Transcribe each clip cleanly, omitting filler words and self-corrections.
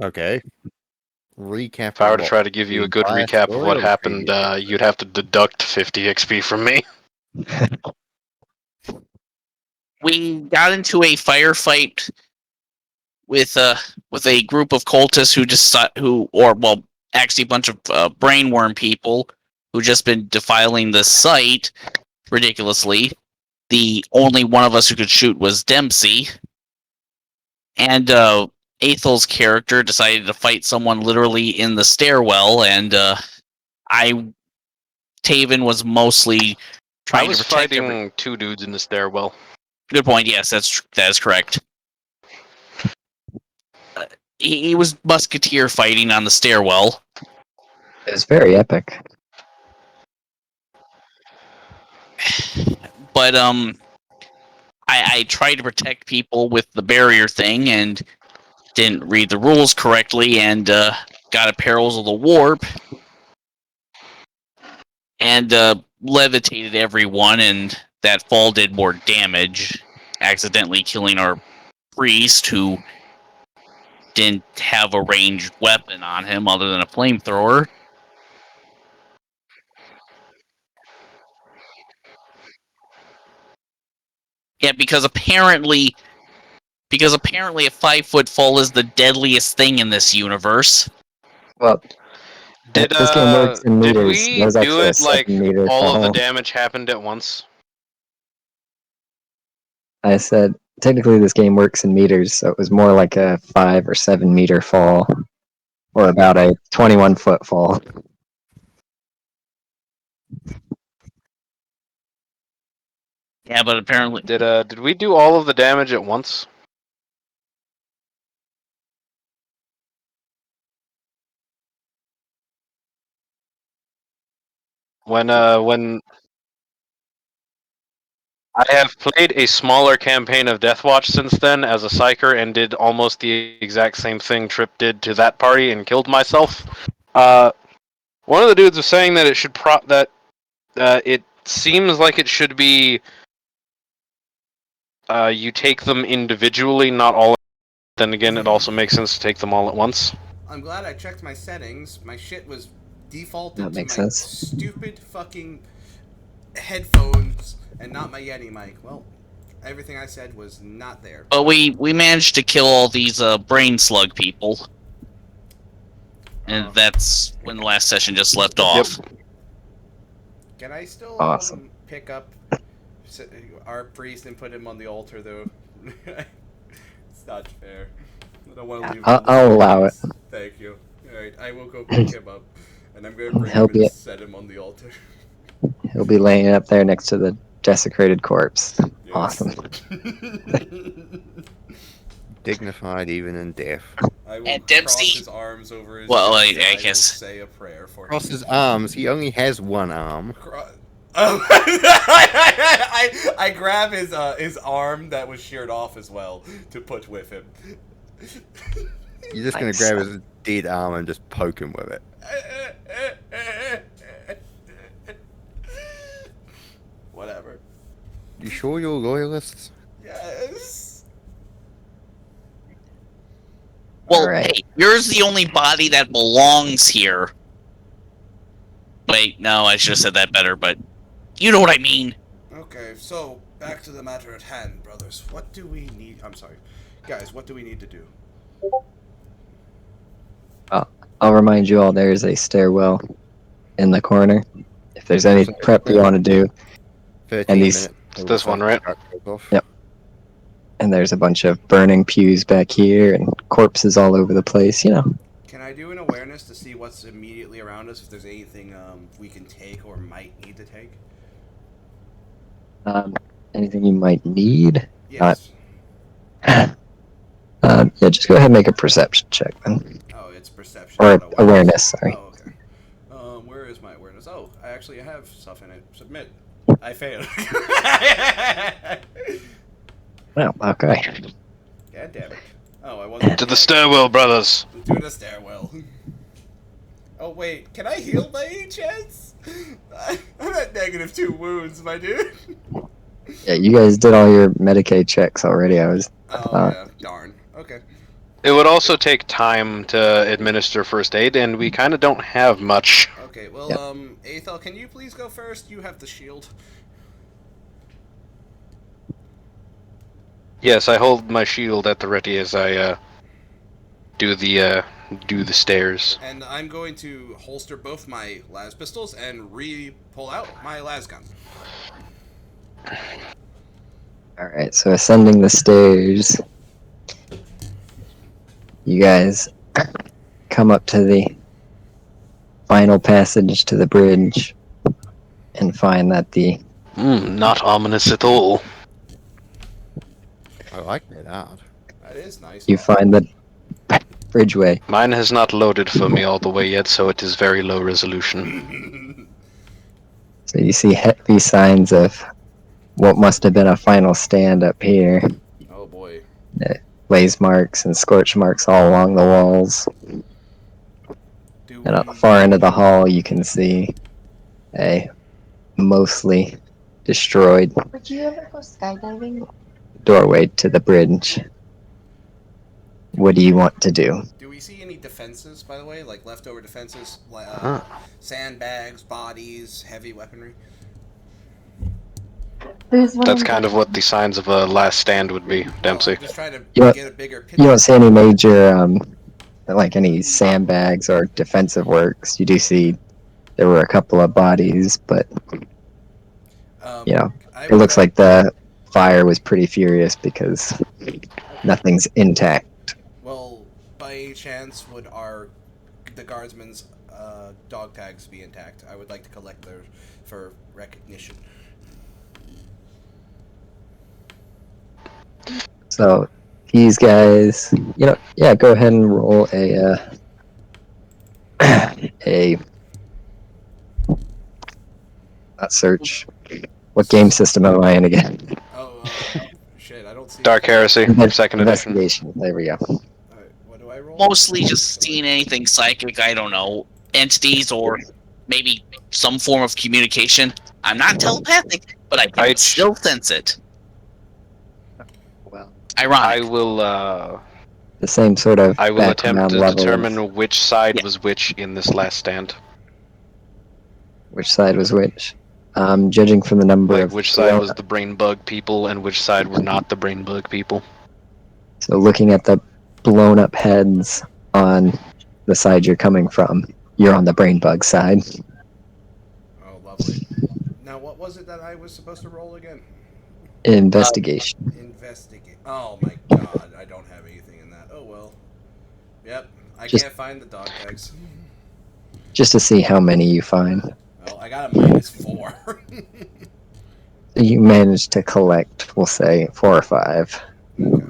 Okay. Recap. If I were to try to give you a good recap of what happened, you'd have to deduct 50 XP from me. We got into a firefight with a group of cultists actually a bunch of brainworm people who just been defiling the site ridiculously. The only one of us who could shoot was Dempsey, and Ethel's character decided to fight someone literally in the stairwell, and Taven was mostly trying I was to protect fighting two dudes in the stairwell. Good point. Yes, that is correct. He was musketeer fighting on the stairwell. It was very epic. But I tried to protect people with the barrier thing and didn't read the rules correctly and got at perils of the warp and levitated everyone, and that fall did more damage, accidentally killing our priest who didn't have a ranged weapon on him other than a flamethrower. Yeah, because apparently a 5-foot fall is the deadliest thing in this universe. Well, Did this game works in meters. we There's do actually a it like 7-meter all of the fall. damage happened at once? I said technically this game works in meters, so it was more like a 5 or 7-meter fall, or about a 21-foot fall. Yeah, but apparently Did we do all of the damage at once? When I have played a smaller campaign of Deathwatch since then as a psyker and did almost the exact same thing Trip did to that party and killed myself. One of the dudes was saying that it should it seems like it should be you take them individually, not all. Then again, it also makes sense to take them all at once. I'm glad I checked my settings. My shit was defaulted That to makes my sense. stupid fucking headphones and not my Yeti mic. Well, everything I said was not there. but we managed to kill all these brain slug people. And that's when the last session just left off. Can I still Awesome. pick up our priest and put him on the altar, though? It's not fair. I don't want to leave him on the I'll allow it. Thank you. Alright, I will go pick him up. And I'm going to bring He'll him and be- set him on the altar. He'll be laying up there next to the desecrated corpse. Yes. Awesome. Dignified even in death. I will And cross Dempsey- his arms over his Well, chest, I and will guess- say a prayer for him. Across his arms, he only has one arm. I grab his arm that was sheared off as well to put with him. You're just Nice. gonna grab his dead arm and just poke him with it. Whatever. You sure you're loyalists? Yes. Well, Alright. hey, you're the only body that belongs here. Wait, no, I should have said that better, but you know what I mean. Okay, so back to the matter at hand, brothers. What do we need? I'm sorry, guys. What do we need to do? I'll remind you all there is a stairwell in the corner. If there's any prep you want to do, 13 And these- minutes. It's this one, right? Yep. and there's a bunch of burning pews back here and corpses all over the place, you know. Can I do an awareness to see what's immediately around us? If there's anything we can take or might need to take? Anything you might need? Yes. Yeah, just go ahead and make a perception check then. Oh, it's perception. Or not awareness, sorry. Oh, okay. Where is my awareness? Oh, I actually have stuff in it. Submit. I failed. Well, okay. God damn it. Oh, I wasn't. To the stairwell, brothers. To the stairwell. Oh, wait. Can I heal by any chance? I'm at -2 wounds, my dude. Yeah, you guys did all your Medicaid checks already. I was Oh, yeah. Darn. Okay. It would also take time to administer first aid, and we kind of don't have much. Okay, well, Yep. Aethel, can you please go first? You have the shield. Yes, I hold my shield at the ready as I do the stairs. And I'm going to holster both my las pistols and pull out my las gun. Alright, so ascending the stairs, you guys come up to the final passage to the bridge and find that Not ominous at all. I like that. That is nice. you find the bridgeway. Mine has not loaded for me all the way yet, so it is very low resolution. So you see heavy signs of what must have been a final stand up here. Oh boy. Blaze marks and scorch marks all along the walls. Do And at the far end of the hall, you can see a mostly destroyed Would you ever go skydiving? doorway to the bridge. What do you want to do? Do we see any defenses, by the way? Like leftover defenses? Huh. Sandbags, bodies, heavy weaponry? There's one. That's kind of what the signs of a last stand would be, I'm Dempsey. just trying to You- get a bigger picture. You don't see any major, like any sandbags or defensive works. You do see there were a couple of bodies, but you know, it looks like the fire was pretty furious because nothing's intact. Well, by any chance, would the guardsmen's dog tags be intact? I would like to collect those for recognition. So these guys, yeah, go ahead and roll a not search. What game system am I in again? Oh, shit, I don't see... Dark Heresy, second edition. Investigation. There we go. Alright, what do I roll? Mostly just seeing anything psychic, I don't know, entities or maybe some form of communication. I'm not telepathic, but I can I- still sense it. Well, I Ironic. will the same sort of I will attempt background to level of determine which side Yeah. was which in this last stand. which side was which. Judging from the number Like of which side was the brain bug people and which side were not the brain bug people. So looking at the blown up heads on the side you're coming from, you're on the brain bug side. Oh, lovely. Now, what was it that I was supposed to roll again? Investigation. Investigate. Oh my god, I don't have anything in that. Oh well. Yep, I Just- can't find the dog tags. Just to see how many you find. Well, I got a -4. You managed to collect, we'll say, 4 or 5. Okay.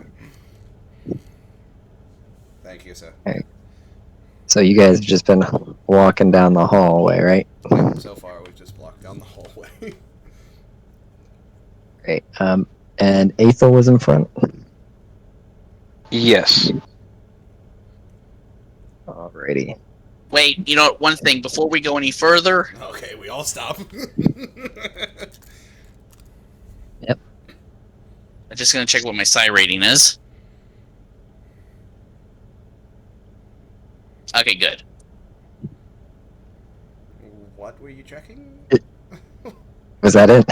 Thank you, sir. So you guys have just been walking down the hallway, right? Yep, so far, we've just blocked down the hallway. Great. And Aethel was in front. Yes. Alrighty. Wait, you know what? One thing before we go any further, Okay, we all stop. I'm just gonna check what my psi rating is. Okay, good. What were you checking? Was that it?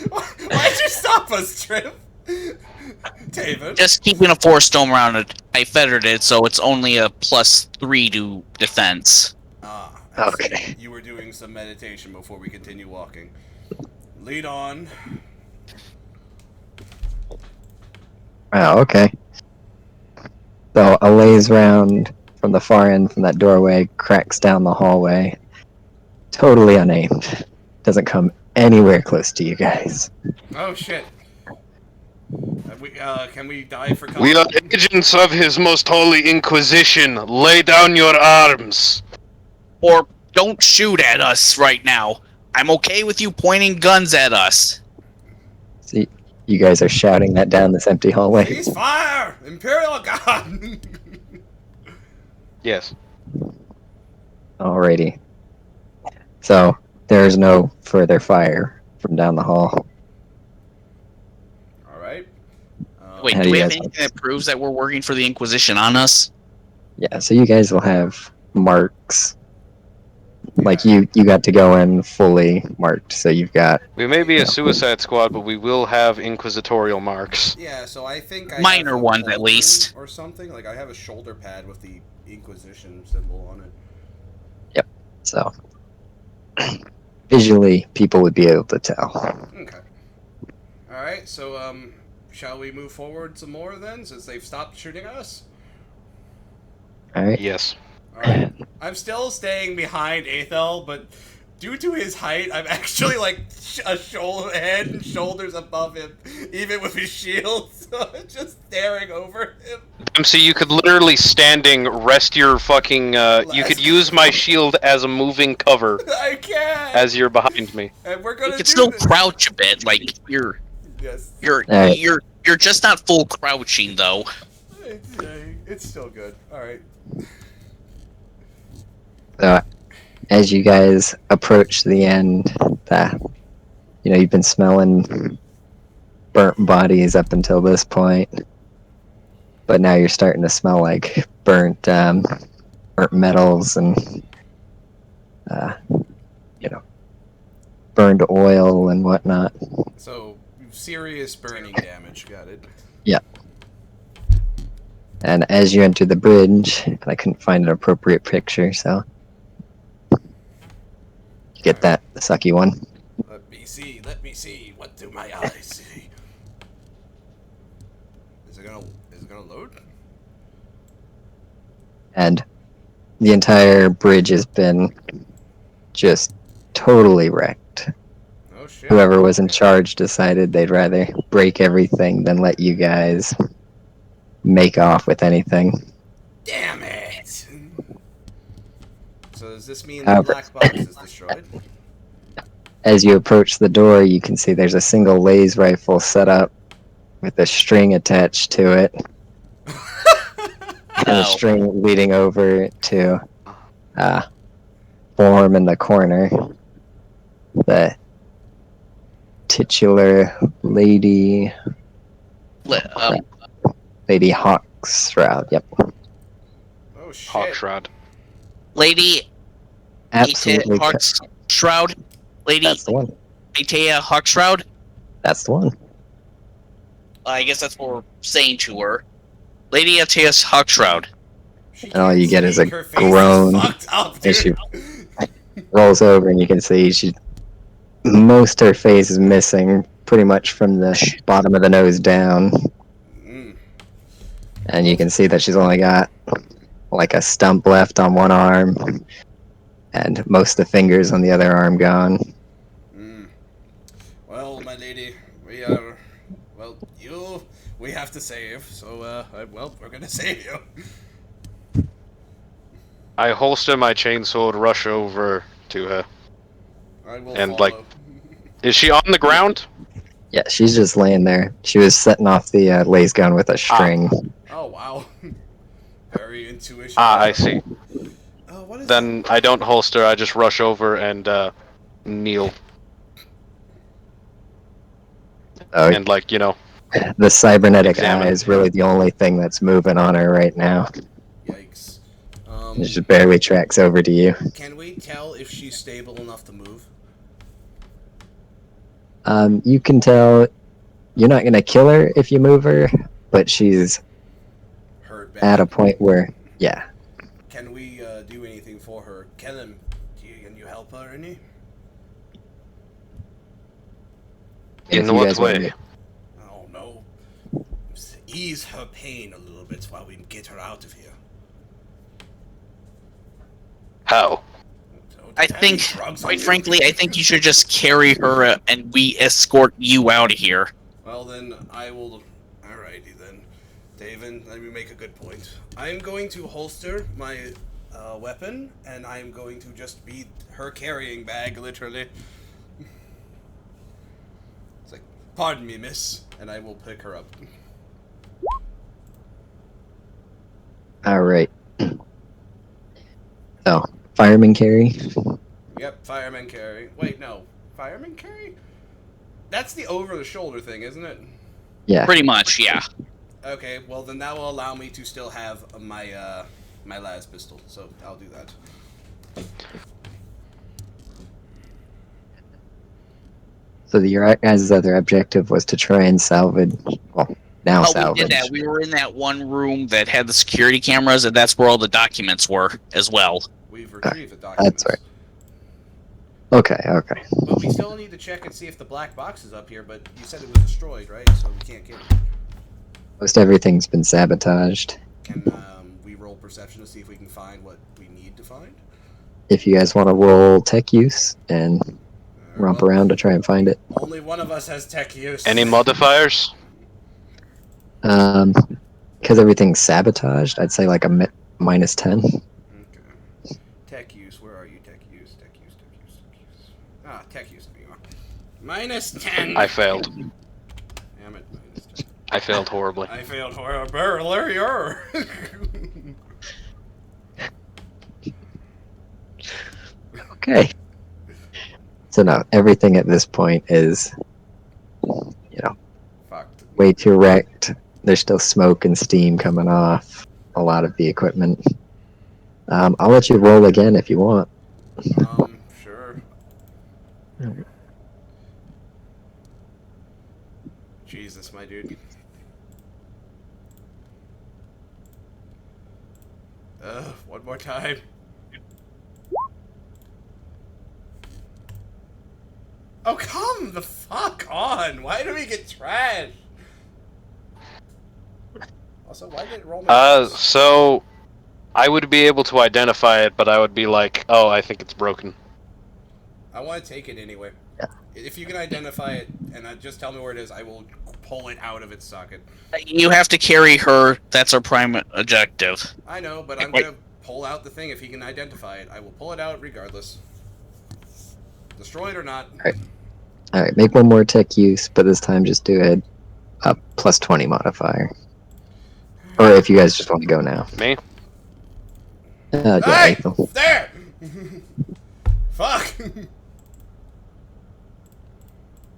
Why'd you stop us, Trip? David? Just keeping a force dome around it. I fettered it, so it's only a +3 to defense. Ah, I see. Okay. You were doing some meditation before we continue walking. Lead on. Oh, okay. So a lays round from the far end from that doorway, cracks down the hallway. Totally unaimed. Doesn't come anywhere close to you guys. Oh shit. Can we die for We are combat? agents of His Most Holy Inquisition. Lay down your arms. Or don't shoot at us right now. I'm okay with you pointing guns at us. See, you guys are shouting that down this empty hallway. Cease fire! Imperial God! Yes. Alrighty. So there's no further fire from down the hall. Alright. Wait, How do do we you have guys anything want that proves that we're working for the Inquisition on us? Yeah, so you guys will have marks. Like Yeah. you got to go in fully marked, so you've got We may be Yeah. a suicide squad, but we will have inquisitorial marks. Yeah, so I think I Minor have a ones, at pauldron least. or something. Like I have a shoulder pad with the Inquisition symbol on it. so visually people would be able to tell. Okay. All right. So shall we move forward some more then, since they've stopped shooting us? All right. Yes. All right. I'm still staying behind Aethel, but due to his height, I'm actually like head and shoulders above him, even with his shield. So I'm just staring over him. Dempsey, you could literally standing rest your fucking. You could use my shield as a moving cover I can't. as you're behind me. And we're gonna You can do still this. crouch a bit, like you're Yes. Alright. you're just not full crouching though. It's still good. All right. So as you guys approach the end, you've been smelling burnt bodies up until this point, but now you're starting to smell like burnt metals and burned oil and whatnot. So serious burning damage. Got it. And as you enter the bridge, I couldn't find an appropriate picture, so you get that sucky one. Let me see. Let me see. What do my eyes see? Is it gonna load? And the entire bridge has been just totally wrecked. Oh shit. Whoever was in charge decided they'd rather break everything than let you guys make off with anything. Damn it! So does this mean the However- black box is destroyed? As you approach the door, you can see there's a single laser rifle set up with a string attached to it, and a Oh. string leading over to form in the corner. The titular Lady Hawkshroud. Yep, Oh shit! Hawkshroud. Lady absolutely. Hawkshroud. Lady That's the one. Atea Hawkshroud. That's the one. I guess that's what we're saying to her. Lady Atea Hawkshroud. She And all you can't get is a speak, her face groan fucked up, as dude. she rolls over, and you can see most her face is missing, pretty much from the bottom of the nose down. Mm. And you can see that she's only got like a stump left on one arm, and most of the fingers on the other arm gone. Mm. Well, my lady, we have to save. So, we're gonna save you. I holster my chainsaw and rush over to her. I will And, follow. Is she on the ground? Yeah, she's just laying there. She was setting off the laser gun with a string. Oh wow. Very intuition. I see. Oh, what is Then I don't holster, I just rush over and kneel. Oh, And, the cybernetic examine. eye is really the only thing that's moving on her right now. Yikes. It just barely tracks over to you. Can we tell if she's stable enough to move? You can tell you're not going to kill her if you move her, but she's Hurt bad. at a point where, yeah. Can we do anything for her? Can you help her any? If In you what guys want way? to- Oh no. Ease her pain a little bit while we get her out of here. How? Don't I have any think, drugs on quite you. frankly, I think you should just carry her and we escort you out of here. Well then, I will. Alrighty then, David. Let me make a good point. I'm going to holster my weapon, and I'm going to just be her carrying bag, literally. It's like, pardon me, miss, and I will pick her up. All right. So, fireman carry. Yep, fireman carry. Wait, no, fireman carry? That's the over-the-shoulder thing, isn't it? Yeah. Pretty much, yeah. Okay, well then that will allow me to still have my my las pistol, so I'll do that. So your guys' other objective was to try and salvage. Well, now Oh, salvage. we did that. We were in that one room that had the security cameras, and that's where all the documents were as well. We've retrieved the documents. That's right. Okay. But we still need to check and see if the black box is up here, but you said it was destroyed, right? So we can't get it. Most everything's been sabotaged. Can we roll perception to see if we can find what we need to find? If you guys want to roll tech use and romp Well, around to try and find it. only one of us has tech use. Any modifiers? Because everything's sabotaged, I'd say like a -10. Okay. Tech use, where are you? Tech use. Ah, tech use. There you are. -10. I failed. Damn it. -10. I failed horribly. I failed horribly. Okay. So no, everything at this point is, Fucked. way too wrecked. There's still smoke and steam coming off a lot of the equipment. I'll let you roll again if you want. Sure. Jesus, my dude. One more time. Oh, come the fuck on! Why do we get trash? Also, why did it roll my dice? So I would be able to identify it, but I would be like, oh, I think it's broken. I want to take it anyway. Yeah. If you can identify it and just tell me where it is, I will pull it out of its socket. You have to carry her. That's our prime objective. I know, but I'm gonna pull out the thing if he can identify it. I will pull it out regardless. Destroy it or not. Alright, make one more tech use, but this time just do a +20 modifier. Or if you guys just want to go now. Me? Yeah, Hey! Ethel. There! Fuck!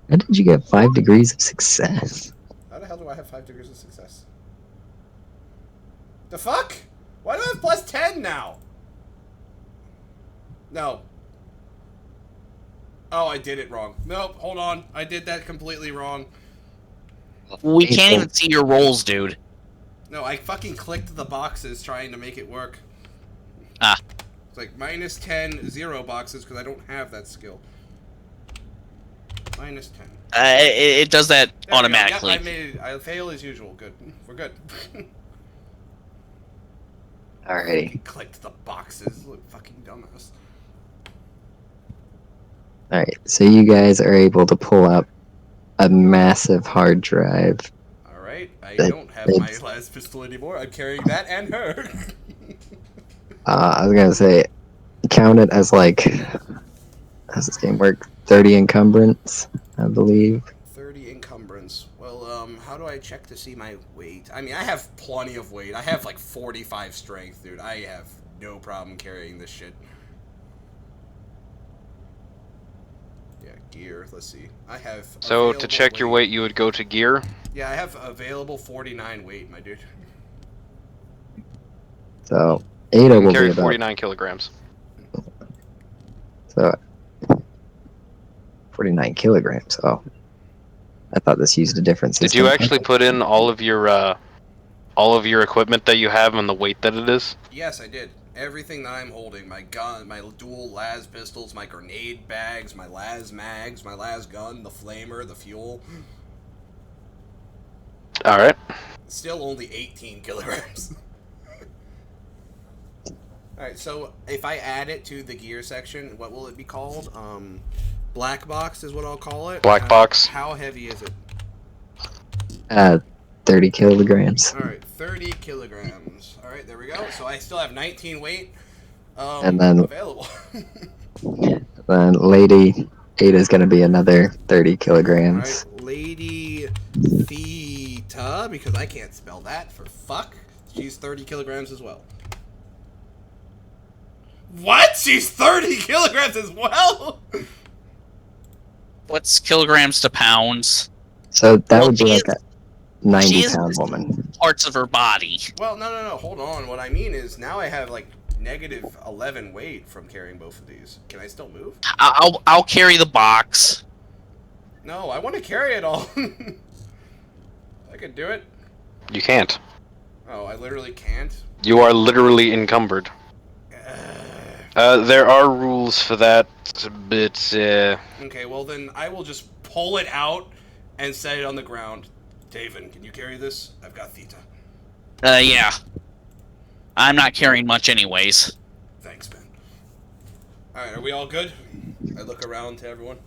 How did you get 5 degrees of success? How the hell do I have 5 degrees of success? The fuck? Why do I have +10 now? No. Oh, I did it wrong. Nope, hold on. I did that completely wrong. We can't even see your rolls, dude. No, I fucking clicked the boxes trying to make it work. Ah. It's like -10, 0 boxes because I don't have that skill. -10. It does that There we go. automatically. Yep, I made it. I fail as usual. Good. We're good. Alrighty. Clicked the boxes. Look, fucking dumbass. Alright, so you guys are able to pull up a massive hard drive. Alright, I That- don't have my it's- last pistol anymore. I'm carrying that and her. I was gonna say, count it as like, how's this game work? 30 encumbrance, I believe. 30 encumbrance. Well, how do I check to see my weight? I mean, I have plenty of weight. I have like 45 strength, dude. I have no problem carrying this shit. Yeah, gear. Let's see. I have. So to available check your weight, you would go to gear. Yeah, I have available 49 weight, my dude. So, Ada You will carry be about 49 kilograms. so 49 kilograms. Oh, I thought this used a different Did system. you actually put in all of your equipment that you have and the weight that it is? Yes, I did. Everything that I'm holding, my gun, my dual las pistols, my grenade bags, my las mags, my las gun, the flamer, the fuel. All right. Still only 18 kilograms. Alright, so if I add it to the gear section, what will it be called? Black box is what I'll call it. Black box. How heavy is it? 30 kilograms. Alright, 30 kilograms. Alright, there we go. So I still have 19 weight And then- available. Then Lady Ada's gonna be another 30 kilograms. Alright, Lady Theta, because I can't spell that for fuck. She's 30 kilograms as well. What? She's 30 kilograms as well? What's kilograms to pounds? So that Well, would be she like a 90 is- pound woman. parts of her body. Well, no. Hold on. What I mean is now I have like negative 11 weight from carrying both of these. Can I still move? I'll carry the box. No, I want to carry it all. I could do it. You can't. Oh, I literally can't. You are literally encumbered. There are rules for that, but Okay, well then I will just pull it out and set it on the ground. Taven, can you carry this? I've got Theta. Yeah. I'm not carrying much anyways. Thanks, man. Alright, are we all good? I look around to everyone.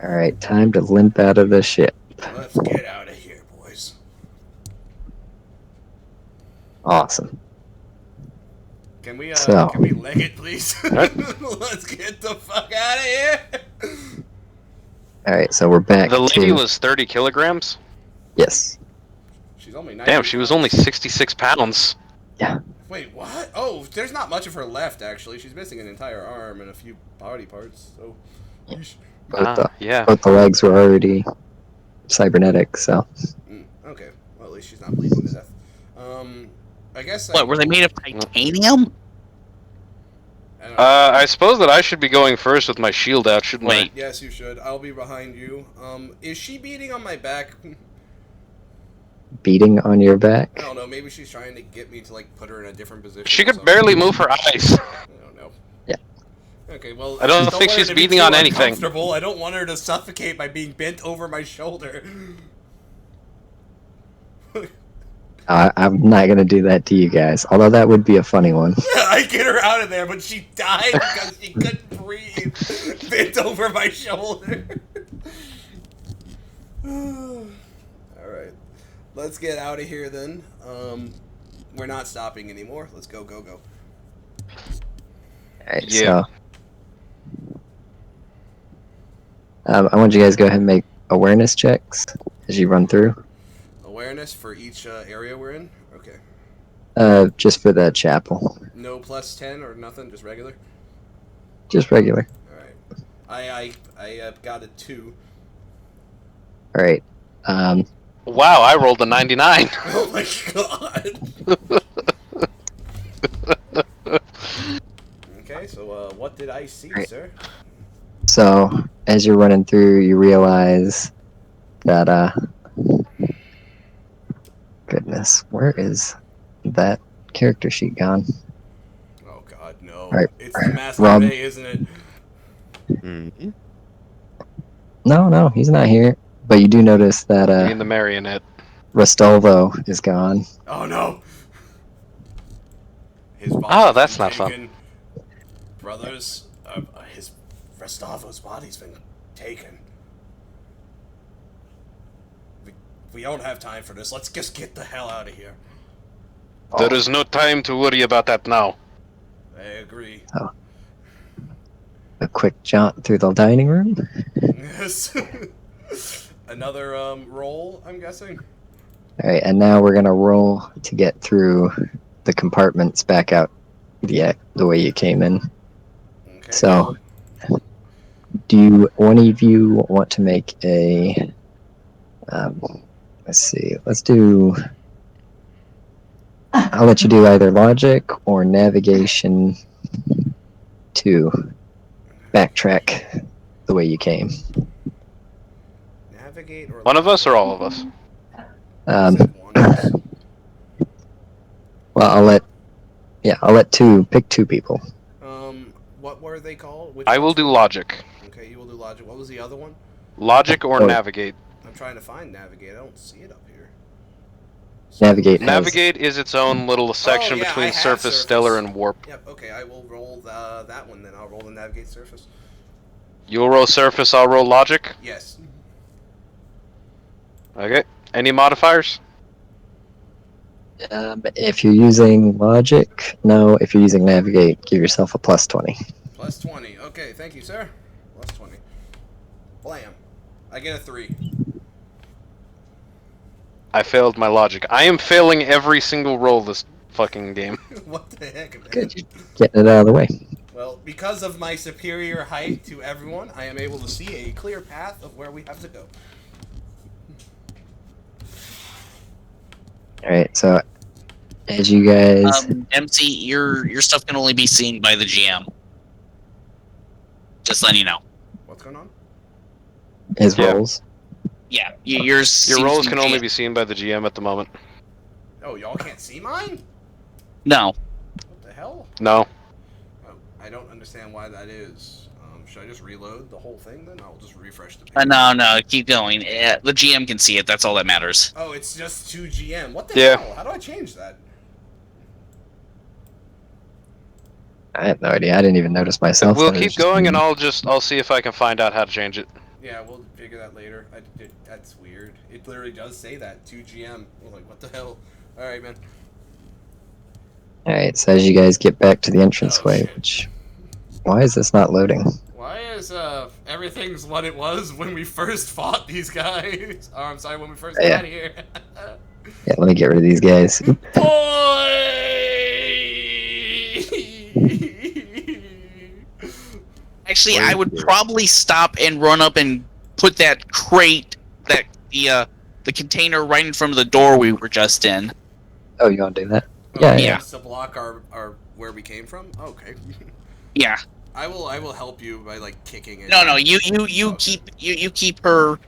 Alright, time to limp out of the ship. Let's get out of here, boys. Awesome. Can we leg it, please? What? Let's get the fuck out of here! Alright, so we're back the lady to... was 30 kilograms. Yes. She's only 90 Damn, she was only 66 pounds. Wait, what? Oh, there's not much of her left, actually. She's missing an entire arm and a few body parts, so... Yeesh. Yeah. Both the legs were already cybernetic, so... Okay, well at least she's not bleeding to death. I guess... What, were they made of titanium? I don't know. I suppose that I should be going first with my shield out, shouldn't Wait. Yes, you should. I'll be behind you. Is she beating on my back? Beating on your I back? don't know, maybe she's trying to get me to, like, put her in a different position. I? She or could something. barely move her eyes. I don't know. Yeah. Okay, well... I don't want think her she's to be beating too on anything. uncomfortable. I don't want her to suffocate by being bent over my shoulder. I'm not gonna do that to you guys, although that would be a funny one. I get her out of there, but she died because she couldn't breathe. Bent over my shoulder. Alright. Let's get out of here then. We're not stopping anymore. Let's go. Alright, Yeah. so... I want you guys to go ahead and make awareness checks as you run through. Awareness for each area we're in? Okay. Just for the chapel. No plus 10 or nothing, just regular? Just regular. Alright. I got a 2. Alright. Wow, I rolled a 99. Oh my god! Okay, so what did I see, Right. sir? So, as you're running through, you realize that, goodness, where is that character sheet gone? Oh god, no. Right. It's the Master Rob. Bay, isn't it? Mm-hmm. No, he's not here. But you do notice that, Me and the marionette. Rostolvo is gone. Oh no! His body's Oh, that's been not fun. taken. Brothers, his Restavo's body's been taken. We don't have time for this. Let's just get the hell out of here. There is no time to worry about that now. I agree. A quick jaunt through the dining room. Yes. Another roll, I'm guessing. Alright, and now we're gonna roll to get through the compartments back out the way you came in. Okay. So, do one of you want to make a... let's see, let's do... I'll let you do either logic or navigation to backtrack the way you came. Navigate or One of us or all of us? One of us. Well, I'll let pick two people. What were they called? Which I will do logic. Okay, you will do logic. What was the other one? Logic or Oh. navigate. I'm trying to find navigate. I don't see it up here. Navigate has- Navigate is its own little section yeah, I between have surface, stellar, and warp. Yep. Okay, I will roll that one then. I'll roll the navigate surface. You'll roll surface, I'll roll logic. Yes. Okay. Any modifiers? If you're using logic, no. If you're using navigate, give yourself a plus 20. Plus 20. Okay, thank you, sir. Plus 20. Blam. I get a 3. I failed my logic. I am failing every single roll this fucking game. What the heck, man? Good, you're getting it out of the way. Well, because of my superior height to everyone, I am able to see a clear path of where we have to go. Alright, so as you guys MC, your stuff can only be seen by the GM. Just letting you know. What's going on? his Yeah. rolls. Yeah, yours. Your seems rolls from can the only GM. be seen by the GM at the moment. Oh, y'all can't see mine? No. What the hell? No. Oh, I don't understand why that is. Should I just reload the whole thing then? I'll just refresh the page. No, keep going. The GM can see it. That's all that matters. Oh, it's just 2 GM. What the Yeah. hell? How do I change that? I have no idea. I didn't even notice myself. We'll that it was keep just going, me. and I'll see if I can find out how to change it. Yeah, we'll figure that later. That's weird. It literally does say that 2 GM. I'm like, what the hell? All right, man. Alright, so as you guys get back to the entranceway, shit. which... Why is this not loading? Why is everything's what it was when we first fought these guys? Oh, I'm sorry, when we first Yeah. got here. Yeah, let me get rid of these guys. Actually, I would probably stop and run up and put that crate, the container right in front of the door we were just in. Oh, you want to do that? Yeah, Yeah. to block our where we came from. Okay. Yeah. I will help you by like kicking it. No, you Okay. keep her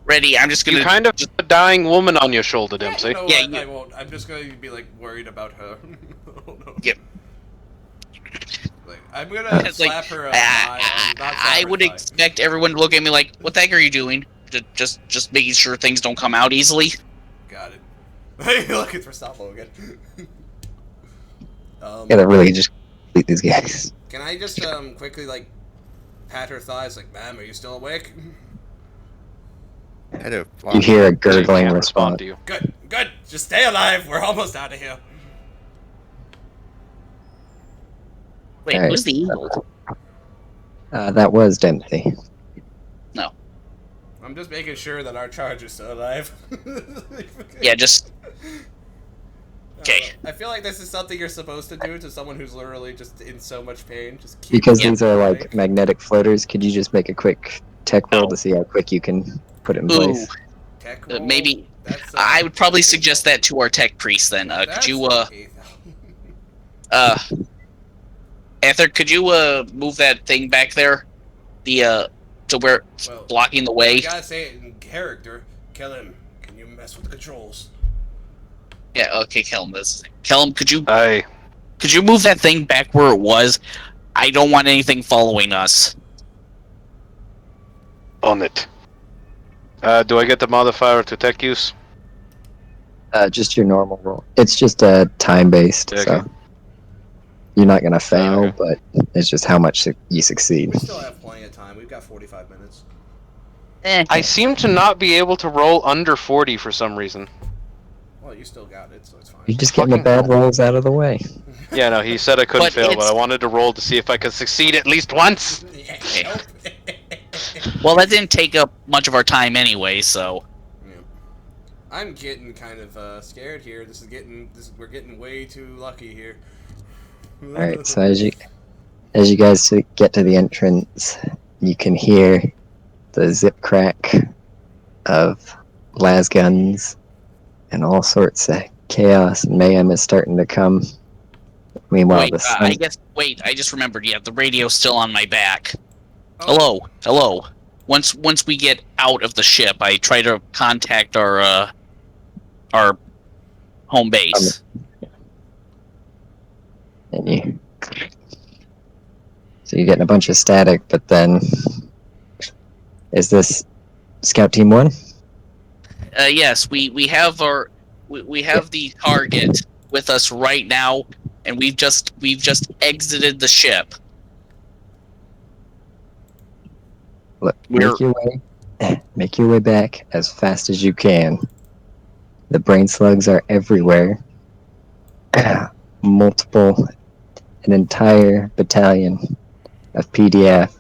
ready. I'm just gonna. You kind of just a dying woman on your shoulder, Yeah, Dempsey. you know Yeah, what? you- I won't. I'm just going to be like worried about her. Oh, no. Yep. Like, I'm gonna It's like, slap her. I would expect everyone to look at me like, "What the heck are you doing?" Just making sure things don't come out easily. Got it. Hey, looking for Sapo again. Yeah, that really just complete these guys. Can I just quickly like pat her thighs, like, "Ma'am, are you still awake?" I don't You hear a She gurgling can't respond response. to you. Good, good. Just stay alive. We're almost out of here. Wait, Alright. who's the evil? That was Dempsey. I'm just making sure that our charge is still alive. Yeah, just okay. I feel like this is something you're supposed to do to someone who's literally just in so much pain. Just keep Because them these are like awake. magnetic floaters, could you just make a quick tech roll No. to see how quick you can put it in Ooh, place? Tech maybe. roll? That's, I would probably suggest that to our tech priest then. Could you Ether, could you move that thing back there? To where it's Well, blocking the You way. gotta say it in character. Kill him. Can you mess with the controls? Yeah, okay, Kellum, could you Aye. move that thing back where it was? I don't want anything following us. On it. Do I get the modifier to tech use? Just your normal roll. It's just time based, Okay. so you're not gonna fail, Okay. but it's just how much you succeed. We still have plenty of time. We've got 45 minutes. I seem to not be able to roll under 40 for some reason. Well, you still got it, so it's fine. You're just getting the Fucking bad rolls out of the way. Yeah, no, he said I couldn't But fail, but it's- I wanted to roll to see if I could succeed at least once. Yeah, Well, that didn't take up much of our time anyway, so Yeah. I'm getting kind of scared here. We're getting way too lucky here. All right, so as you guys get to the entrance, you can hear the zip crack of las guns, and all sorts of chaos and mayhem is starting to come. Meanwhile, wait. the sun. I just remembered. Yeah, the radio's still on my back. Oh, Hello. Once we get out of the ship, I try to contact our home base. And so you're getting a bunch of static, but then is this Scout Team 1? Yes, we have we have the target with us right now, and we've just exited the ship. Look, We're- make your way back as fast as you can. The brain slugs are everywhere. An entire battalion of PDF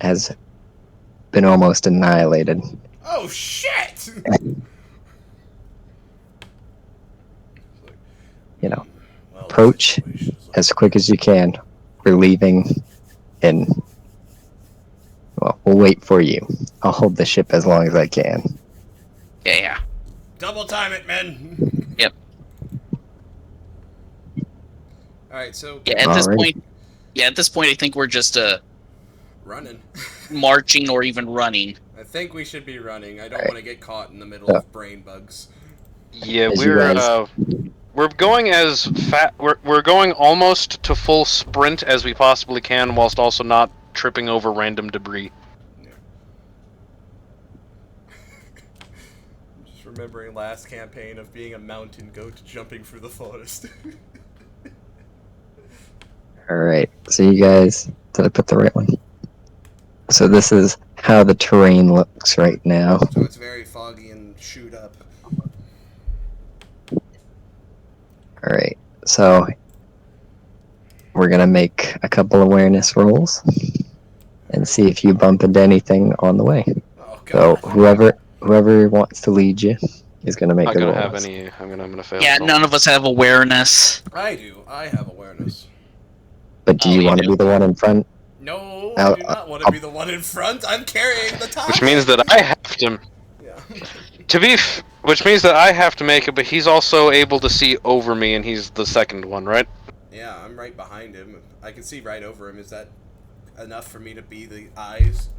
has been almost annihilated. oh shit! You know, Well, approach the situation is like- as quick as you can. We're leaving, and well, we'll wait for you. I'll hold the ship as long as I can. Yeah. Double time it, men. Yep. Alright, so Yeah, at this Alrighty. point, I think we're just running. marching or even running. I think we should be running. I don't Alright. want to get caught in the middle So- of brain bugs. Yeah, As you guys- we're going as fat. We're going almost to full sprint as we possibly can, whilst also not tripping over random debris. I'm just remembering last campaign of being a mountain goat jumping through the forest. Alright, so you guys, did I put the right one? So this is how the terrain looks right now. So it's very foggy and shoot up. Alright, so we're gonna make a couple awareness rolls and see if you bump into anything on the way. Oh So god. whoever wants to lead you is gonna make Not the gonna rolls. have any. I'm gonna fail. Yeah, so. none of us have awareness. I do. I have awareness. But do Oh, you you want to do. be the one in front? No, I'll- I do not want to be the one in front. I'm carrying the top. Which means that I have to. Yeah. Which means that I have to make it, but he's also able to see over me, and he's the second one, right? Yeah, I'm right behind him. I can see right over him. Is that enough for me to be the eyes?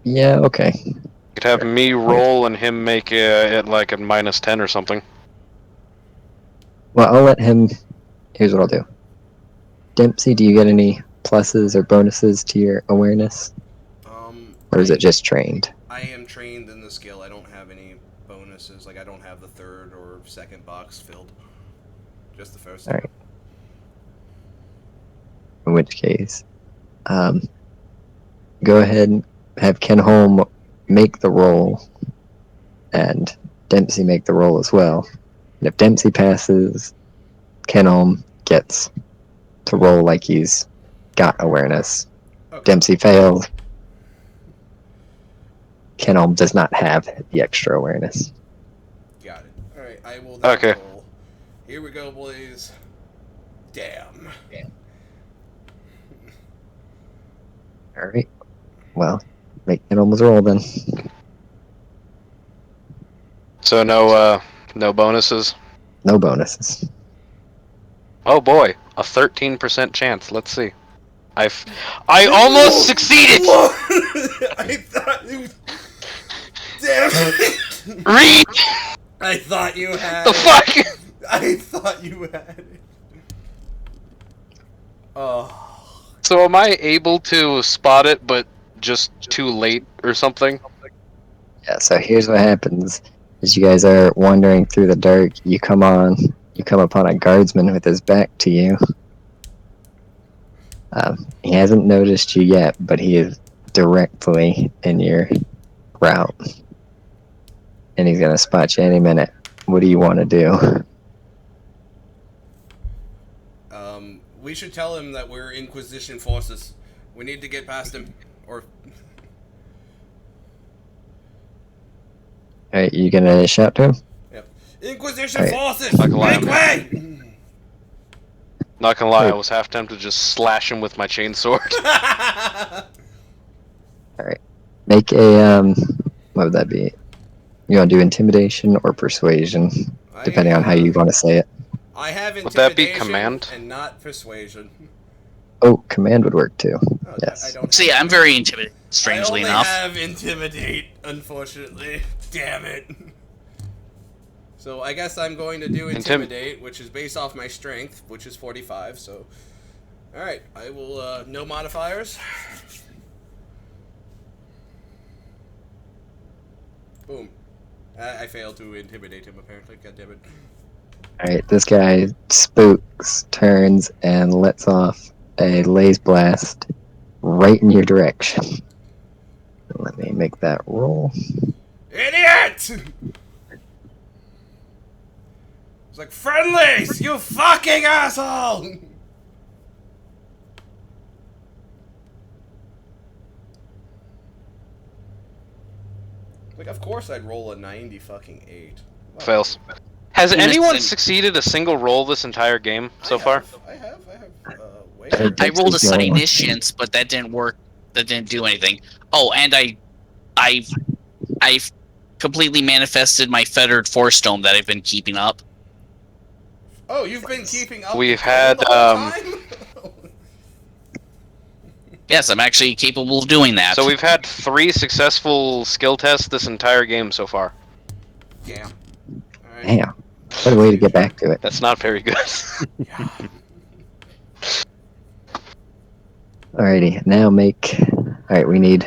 Yeah, okay. You could have me roll and him make it like a -10 or something. Well, I'll let him. Here's what I'll do. Dempsey, do you get any pluses or bonuses to your awareness? Or is it just trained? I am trained in the skill. I don't have any bonuses. Like, I don't have the third or second box filled. Just the first. Alright. In which case, go ahead and have Ken Holm make the roll, and Dempsey make the roll as well. And if Dempsey passes, Ken Holm gets to roll like he's got awareness. Okay. Dempsey fails. Ken Holm does not have the extra awareness. Got it. Alright, I will then Okay. roll. Here we go, boys. Damn. Alright. Well, make Ken Holm's roll then. So no bonuses. No bonuses. Oh boy, a 13% chance. Let's see. I almost succeeded. I thought you. Damn it! Read I thought you had. the it. fuck. I thought you had it. Oh. So am I able to spot it, but just too late or something? Yeah, so here's what happens. As you guys are wandering through the dark, you come upon a guardsman with his back to you. He hasn't noticed you yet, but he is directly in your route. And he's gonna spot you any minute. What do you want to do? We should tell him that we're Inquisition forces. We need to get past him. Or. Alright, you gonna shout to him? Yep. Inquisition Alright. forces! Not gonna lie, Make way! Not gonna lie, I was half tempted to just slash him with my chainsword. Make a, what would that be? You wanna do intimidation or persuasion? Depending on how you want to say it. I have Would that be intimidation command? and not persuasion. Oh, command would work too. Oh, Yes. I don't See, have I'm very intimidated, strangely I only enough. have intimidate, unfortunately. Damn it. So I guess I'm going to do intimidate, which is based off my strength, which is 45. So, all right, I will. No modifiers. Boom. I failed to intimidate him. Apparently, God damn it. Alright, this guy spooks, turns, and lets off a laser blast right in your direction. Let me make that roll. Idiot! It's like friendlies, you fucking asshole! Like, of course I'd roll a 90 fucking 8. Wow. Fails. Has Innocent. anyone succeeded a single roll this entire game so far? I have, way I more. I rolled a Dexter's the only one. omniscience, but that didn't work. That didn't do anything. Oh, and I completely manifested my fettered force dome that I've been keeping up. Oh, you've been keeping up. We've with the had, whole time? Yes, I'm actually capable of doing that. So we've had 3 successful skill tests this entire game so far. Damn. All right. Damn. What a way to get back to it. That's not very good. Yeah. Alrighty, now make. Alright, we need.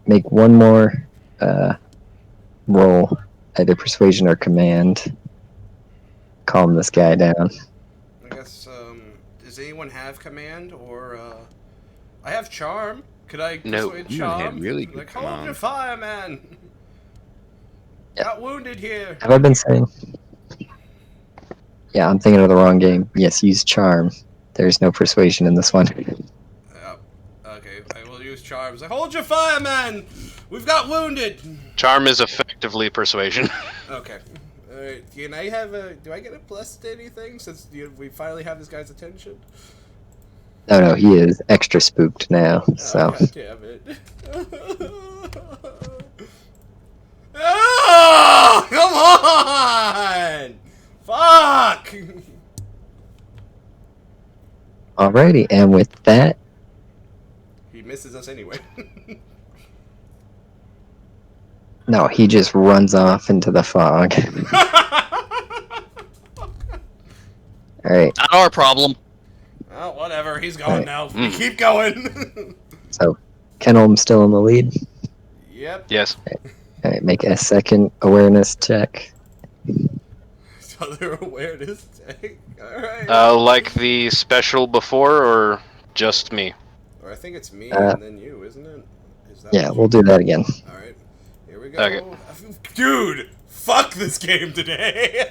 Make one more roll, either persuasion or command. Calm this guy down. I guess, does anyone have command or, I have charm. Could I No. persuade You charm? had really good Like, hold command. your fire, man. Yeah. Got wounded here. Have I been saying? Yeah, I'm thinking of the wrong game. Yes, use charm. There's no persuasion in this one. Okay, I will use charms. Like, hold your fire, man. We've got wounded. Charm is effectively persuasion. Okay. Alright, can I have a... Do I get a plus to anything since we finally have this guy's attention? No, he is extra spooked now, so. Oh, God damn it. Oh, come on! Fuck! Alrighty, and with that, He misses us anyway. no, he just runs off into the fog. Alright, Not our problem. Oh, whatever. He's going Alright. now. Keep going. so Kenelm's still in the lead. Yep. Yes. Alright, make a second awareness check. Other awareness check. Alright. Like the special before, or just me? Or I think it's me Uh, and then you, isn't it? Is that Yeah, what we'll do that again. Alright. Here we go. Okay. Dude! Fuck this game today!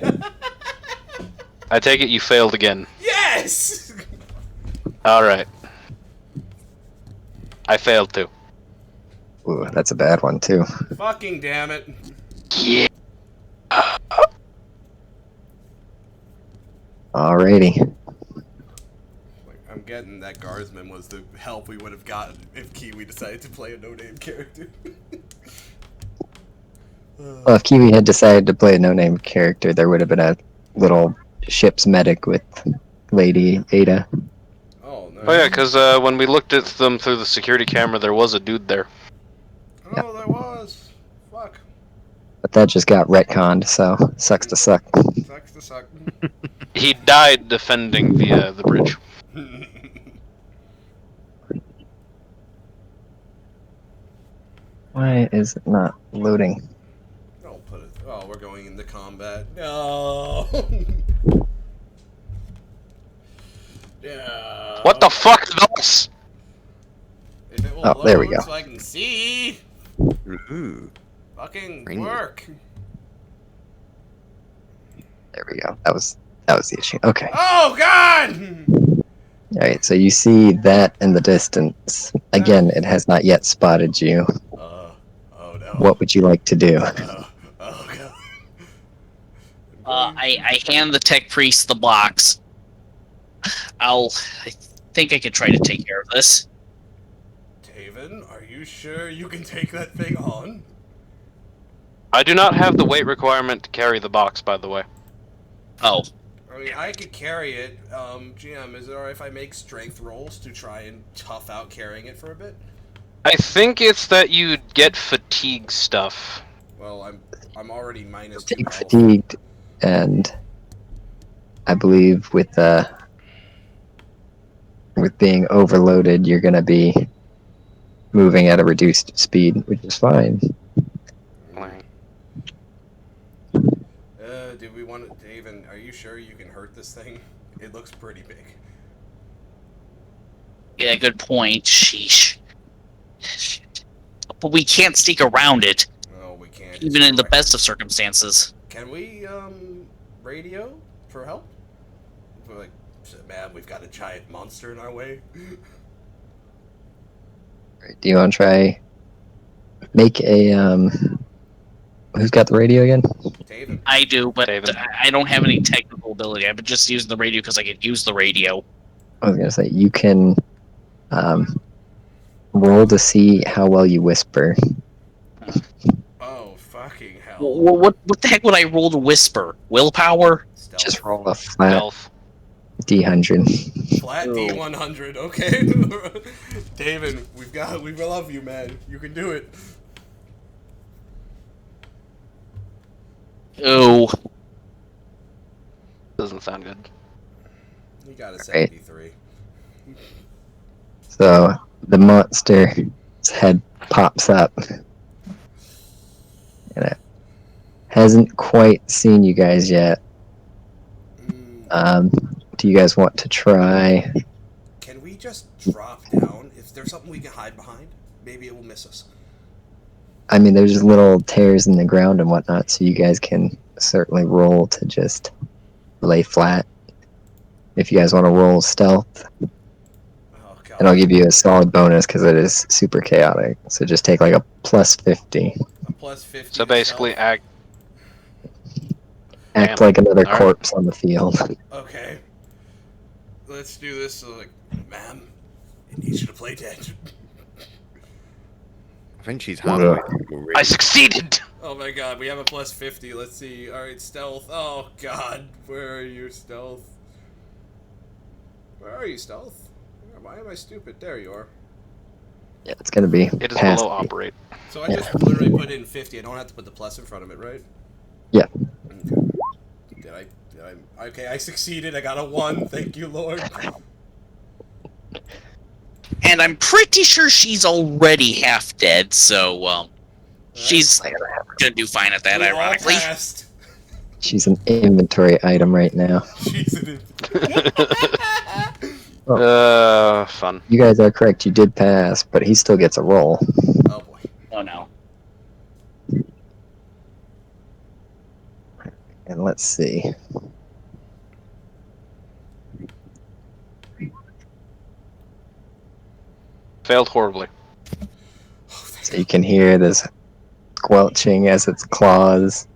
I take it you failed again. Yes! Alright. I failed too. Ooh, that's a bad one, too. Fucking damn it. Yeah. Alrighty. Like, I'm getting that guardsman was the help we would have gotten if Kiwi decided to play a no-name character. Well, if Kiwi had decided to play a no-name character, there would have been a little ship's medic with Lady Ada. Oh, no. Oh yeah, because when we looked at them through the security camera, there was a dude there. Oh, there was. Fuck. But that just got retconned, so sucks to suck. Sucks to suck. He died defending the bridge. Why is it not loading? Don't put it. Oh, we're going into combat. No. No. What the fuck is this? If it will Oh, there we load go. So I can see. Ooh. Fucking Bring it. work. There we go. That was the issue. Okay. Oh God! Alright, so you see that in the distance. Again, it has not yet spotted you. Oh no. What would you like to do? Oh God. I hand the tech priest the box. I think I could try to take care of this. Taven, are you sure you can take that thing on? I do not have the weight requirement to carry the box, by the way. Oh, I mean, I could carry it. GM, is it alright if I make strength rolls to try and tough out carrying it for a bit? I think it's that you get fatigue stuff. Well, I'm already minus 2 Take health. fatigued, and I believe with being overloaded, you're gonna be moving at a reduced speed, which is fine. Do we want to, Taven, are you sure you can hurt this thing? It looks pretty big. yeah, good point. Sheesh. Shit. But we can't sneak around it, No, we can't. even It's in the correct. best of circumstances. Can we, radio for help? We're like, man, we've got a giant monster in our way. Do you want to try make a who's got the radio again? Taven. I do, but David. I don't have any technical ability. I've been just using the radio because I could use the radio. I was gonna say you can roll to see how well you whisper. Fucking hell. What the heck would I roll to whisper? Willpower? Stealth. Just roll a flat Stealth. D100. Flat Oh. D100, okay? David, we love you, man. You can do it. Oh. Doesn't sound good. You got a Right. 73. So the monster's head pops up. And it hasn't quite seen you guys yet. Do you guys want to try? Can we just drop down? If there's something we can hide behind, maybe it will miss us. I mean, there's just little tears in the ground and whatnot, so you guys can certainly roll to just lay flat. If you guys want to roll stealth, Oh, God. and I'll give you a solid bonus because it is super chaotic. So just take like a plus 50. A plus 50. So to basically, stealth. Act Damn. like another All right. corpse on the field. Okay. Let's do this. So, like, ma'am, I need you to play dead. I think she's halfway through already. I succeeded! Oh my god, we have a plus 50. Let's see. Alright, stealth. Oh god, where are you, stealth? Where are you, stealth? Why am I stupid? There you are. Yeah, it's gonna be It is past. below operate. So I just literally put in 50. I don't have to put the plus in front of it, right? Yeah. Okay. Okay, I succeeded. I got a 1. Thank you, Lord. And I'm pretty sure she's already half dead, so, she's gonna do fine at that, We all ironically. passed. She's an inventory item right now. She's an Fun. You guys are correct. You did pass, but he still gets a roll. Oh boy. Oh no. And let's see. Failed horribly. So you can hear this squelching as its claws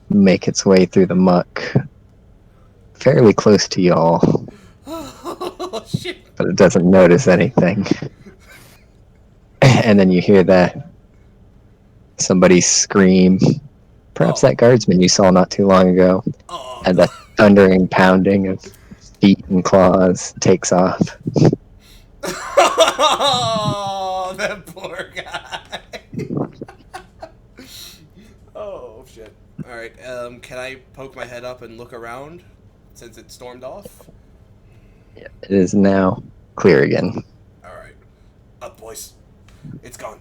make its way through the muck. Fairly close to y'all, Oh shit. but it doesn't notice anything. And then you hear that somebody scream. Perhaps Oh. that guardsman you saw not too long ago. Oh, And the thundering pounding of feet and claws takes off. oh, that poor guy. Oh shit. Alright, can I poke my head up and look around since it stormed off? It is now clear again. Alright. Up, boys. It's gone.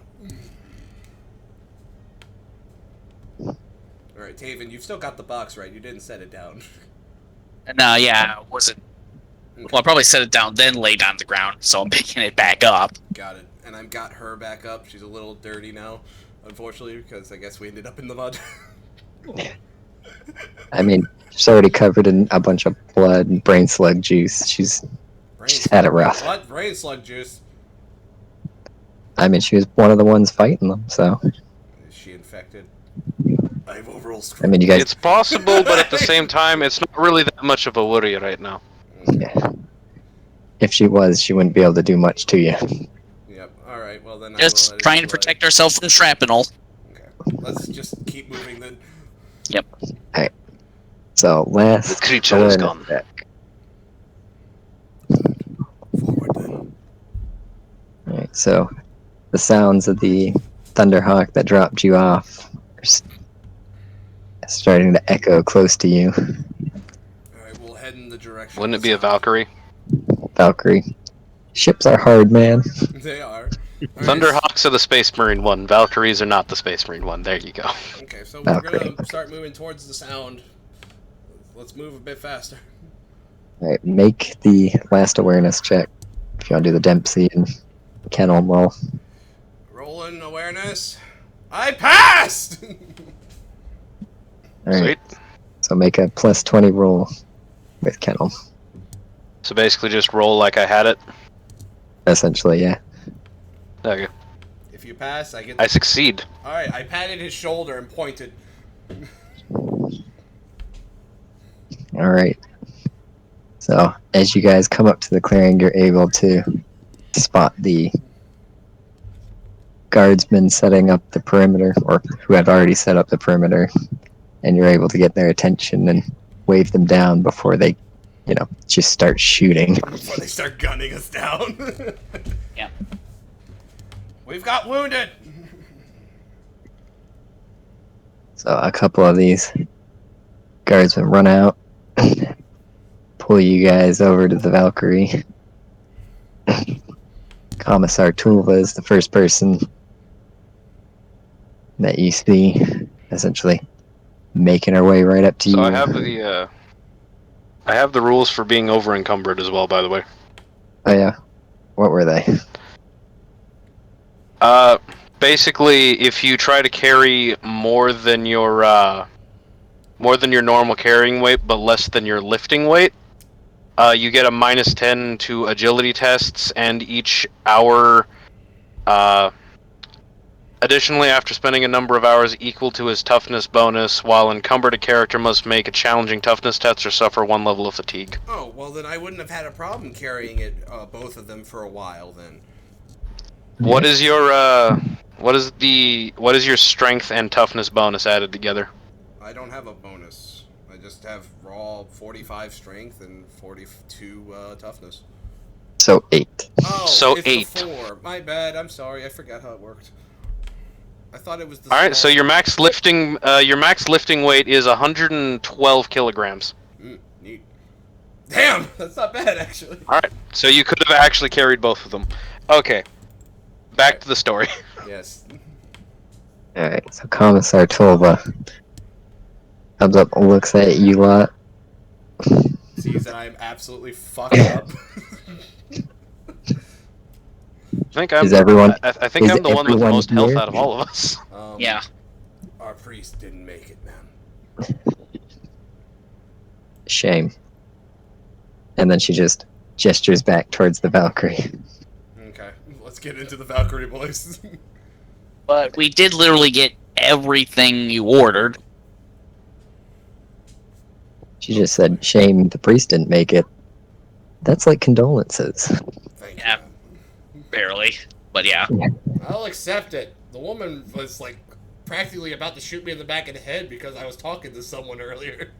Alright, Taven, you've still got the box, right? You didn't set it down. No, yeah, it wasn't. Well, I probably set it down, then laid on the ground, so I'm picking it back up. Got it. And I've got her back up. She's a little dirty now, unfortunately, because I guess we ended up in the mud. I mean, she's already covered in a bunch of blood and brain slug juice. She's had it rough. What? Brain slug juice? I mean, she was one of the ones fighting them, so. Is she infected? I have overall I mean, you guys. It's possible, but at the same time, it's not really that much of a worry right now. Yeah. If she was, she wouldn't be able to do much to you. Yep. Alright, well then Just I will trying to protect ourselves from shrapnel. Okay. Let's just keep moving then. So, last. The creature is awareness gone. check. Forward then. Alright, so the sounds of the Thunderhawk that dropped you off are starting to echo close to you. Alright, we'll head in the direction. Wouldn't of it be a the Valkyrie? Valkyrie. Ships are hard, man. sound. They are. Alright, Thunderhawks are the Space Marine one. Valkyries are not the Space Marine one. There you go. Okay, so we're Valkyrie. gonna start moving towards the sound. Let's move a bit faster. Alright, make the last awareness check. If you want to do the Dempsey and Kennel roll. Rolling awareness. I passed! Alright, Sweet. so make a plus 20 roll with Kennel. So basically just roll like I had it. Essentially, yeah. Okay. If you pass, I get I succeed. Alright, I patted his shoulder and pointed. Alright. So, as you guys come up to the clearing, you're able to spot the guardsmen setting up the perimeter, or who have already set up the perimeter, and you're able to get their attention and wave them down before they, just start shooting. Before they start gunning us down. Yeah. We've got wounded. So a couple of these guardsmen run out, pull you guys over to the Valkyrie. Commissar Tulva is the first person that you see, essentially making her way right up to you. So I have the rules for being over encumbered as well, by the way. Oh yeah, what were they? Basically, if you try to carry more than your normal carrying weight, but less than your lifting weight, you get a -10 to agility tests, and each hour. Additionally, after spending a number of hours equal to his toughness bonus, while encumbered, a character must make a challenging toughness test or suffer 1 level of fatigue. Oh, well then I wouldn't have had a problem carrying it, both of them for a while then. What is your what is your strength and toughness bonus added together? I don't have a bonus. I just have raw 45 strength and 42 toughness. So 8. Oh, So it's 8. the 4. My bad. I'm sorry. I forgot how it worked. I thought it was the. All right, so your max lifting weight is 112 kilograms. Neat. Damn, that's not bad actually. All right, so you could have actually carried both of them. Okay, back to the story. Yes. Alright, so Commissar Tulva comes up and looks at you lot. Sees that I'm absolutely fucked up. I think I'm. Is everyone- I think I'm the one with the everyone most health here? out of all of us. Yeah. Our priest didn't make it, man. Shame. And then she just gestures back towards the Valkyrie. Okay, let's get into the Valkyrie, boys. But we did literally get everything you ordered. She just said, shame the priest didn't make it. That's like condolences. Thank Yeah. you. Barely. But yeah. I'll accept it. The woman was like practically about to shoot me in the back of the head because I was talking to someone earlier.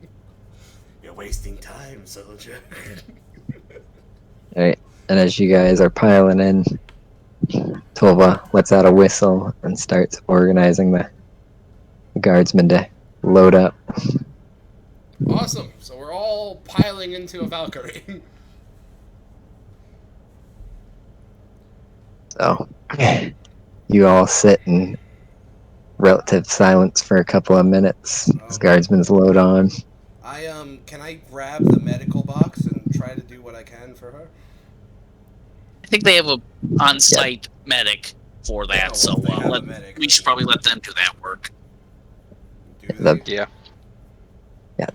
You're wasting time, soldier. Alright, and as you guys are piling in, Tulva lets out a whistle and starts organizing the guardsmen to load up. Awesome. So we're all piling into a Valkyrie. So, you all sit in relative silence for a couple of minutes as guardsmen's load on. Can I grab the medical box and try to do what I can for her? I think they have a on-site medic for that, Oh, so well, they have a medic, we should probably let them do that work. Do they? Yeah. Yeah,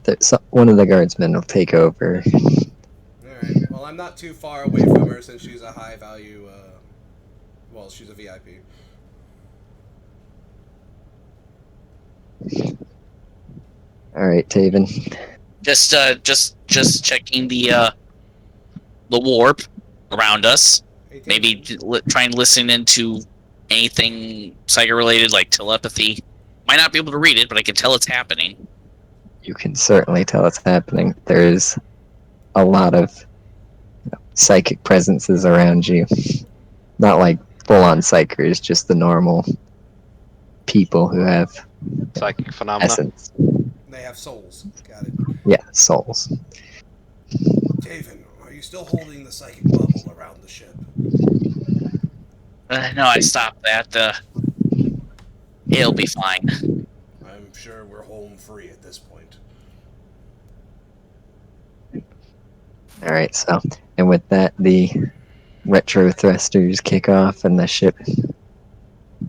one of the guardsmen will take over. Alright. Well, I'm not too far away from her since she's a high value, well, she's a VIP. Alright, Taven. Just checking the warp around us. Hey, Maybe try and listen into anything psycho-related, like telepathy. Might not be able to read it, but I can tell it's happening. You can certainly tell it's happening. There's a lot of psychic presences around you. Not like full-on psychers, just the normal people who have Psychic phenomena. essence. They have souls. Got it. Yeah, souls. Taven, are you still holding the psychic bubble around the ship? No, I stopped that. It'll be fine. I'm sure we're home free at this point. Alright, so, and with that, the retro thrusters kick off and the ship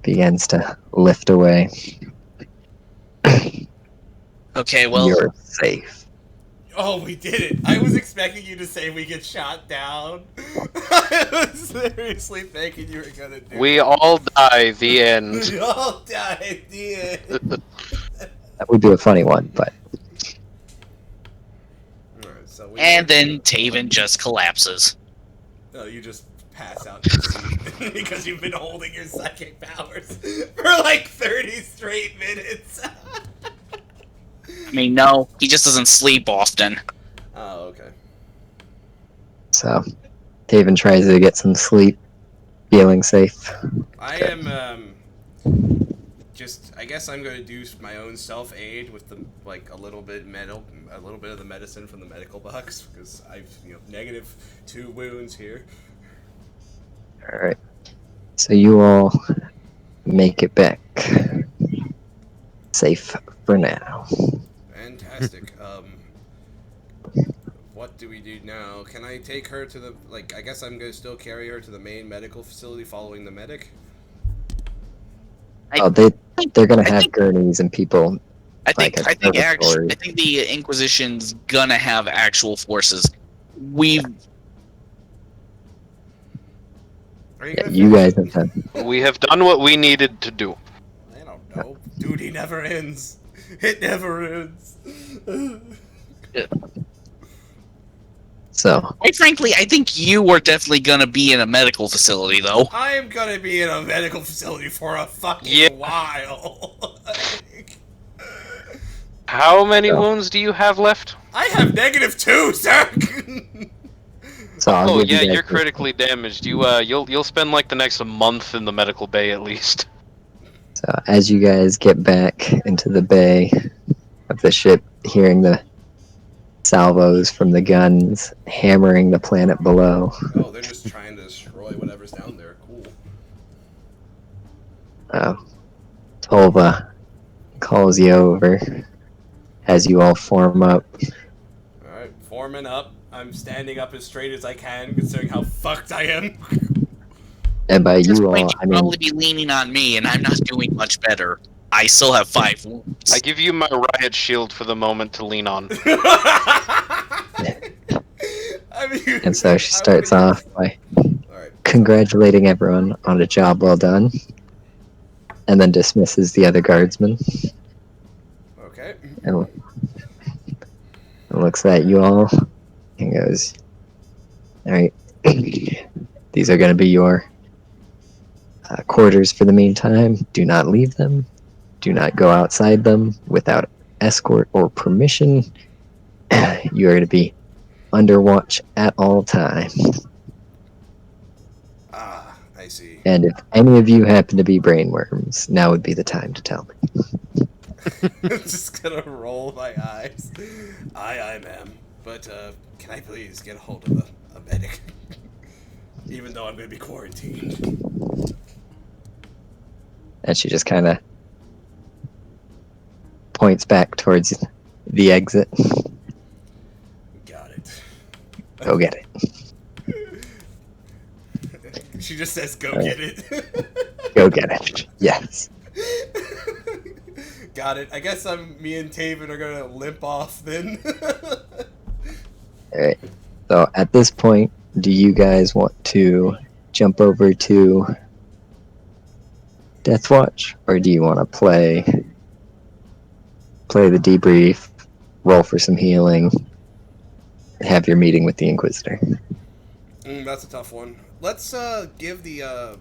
begins to lift away. Okay, well, You're safe. Oh, we did it! I was expecting you to say we get shot down. I was seriously thinking you were gonna do We it. all die. The end. We all died, yeah. That would be a funny one, but Alright, so we and then Taven just collapses. No, you just pass out in your seat because you've been holding your psychic powers for like 30 straight minutes. I mean, no, he just doesn't sleep often. Oh, okay. So, Taven tries to get some sleep, feeling safe. I am, I guess I'm going to do my own self-aid with the, like, a little bit of the medicine from the medical box, because I've, -2 wounds here. Alright. So you all make it back. Safe for now. Fantastic. What do we do now? Can I take her to the, I guess I'm going to still carry her to the main medical facility following the medic? They're gonna have gurneys and people. I think observatory. I think the Inquisition's gonna have actual forces. You guys have done. We have done what we needed to do. I don't know. Duty never ends. It never ends. So, quite frankly, I think you are definitely gonna be in a medical facility, though. I'm gonna be in a medical facility for a fucking while. How many wounds do you have left? I have -2, sir. so I'll give you guys you're critically damaged. You'll spend like the next month in the medical bay at least. So as you guys get back into the bay of the ship, hearing the salvos from the guns hammering the planet below. Oh, they're just trying to destroy whatever's down there. Cool. Tolva calls you over as you all form up. Alright, forming up. I'm standing up as straight as I can, considering how fucked I am. And by At this you point, all, you'd I mean, probably be leaning on me, and I'm not doing much better. I still have 5 wounds. I give you my riot shield for the moment to lean on. and so she starts off by congratulating everyone on a job well done, and then dismisses the other guardsmen. Okay. And looks at you all and goes, "Alright, these are going to be your quarters for the meantime. Do not leave them. Do not go outside them without escort or permission. You are to be under watch at all times. Ah, I see. And if any of you happen to be brainworms, now would be the time to tell me." I'm just gonna roll my eyes. I am. But, can I please get a hold of a medic? Even though I'm gonna be quarantined. And she just kind of points back towards the exit. Got it. Go get it. She just says, go get it. Go get it. Yes. Got it. I guess me and Taven are gonna limp off then. Alright. So at this point, do you guys want to jump over to Death Watch, or do you want to play the debrief, roll for some healing, have your meeting with the Inquisitor? That's a tough one. Let's give the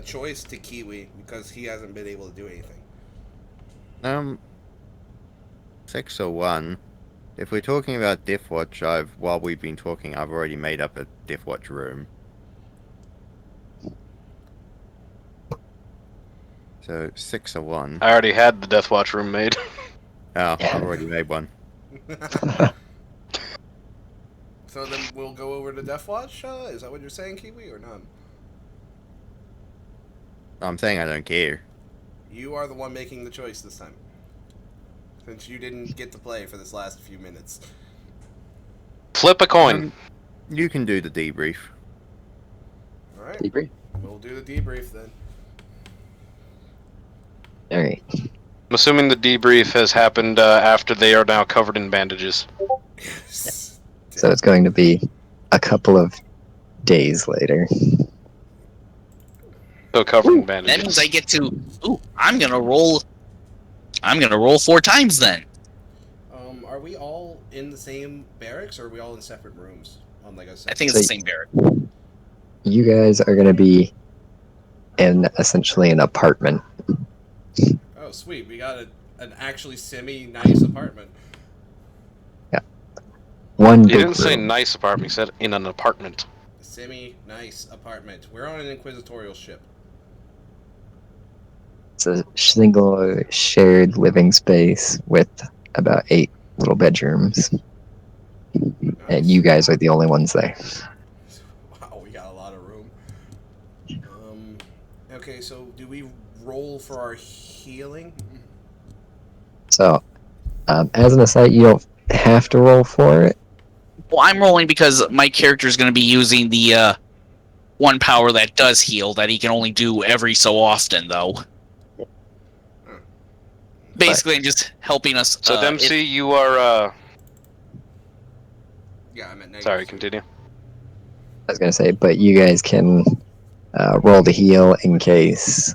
choice to Kiwi, because he hasn't been able to do anything. 601. If we're talking about Death Watch, while we've been talking, I've already made up a Death Watch room. So 601. I already had the Death Watch room made. Oh, I've already made one. So then we'll go over to Death Watch? Is that what you're saying, Kiwi, or not? I'm saying I don't care. You are the one making the choice this time. Since you didn't get to play for this last few minutes. Flip a coin. You can do the debrief. Alright. Debrief? We'll do the debrief then. Alright. I'm assuming the debrief has happened after they are now covered in bandages. So it's going to be a couple of days later. So covered in That bandages. means I get to. Ooh, I'm gonna roll 4 times then. Are we all in the same barracks, or are we all in separate rooms? on like a. I think it's So- the same barrack. You guys are going to be in essentially an apartment. Oh, sweet! We got an actually semi-nice apartment. One You big didn't say room. nice apartment. You said in an apartment. Semi-nice apartment. We're on an inquisitorial ship. It's a single shared living space with about 8 little bedrooms, and you guys are the only ones there. Wow, we got a lot of room. Okay, so do we roll for our healing? So, as an aside, you don't have to roll for it. Well, I'm rolling because my character is going to be using the one power that does heal that he can only do every so often, though. Basically, I'm just helping us. So Dempsey, you are. Yeah, I'm at negative. Sorry, 2. continue. I was gonna say, but you guys can roll to heal in case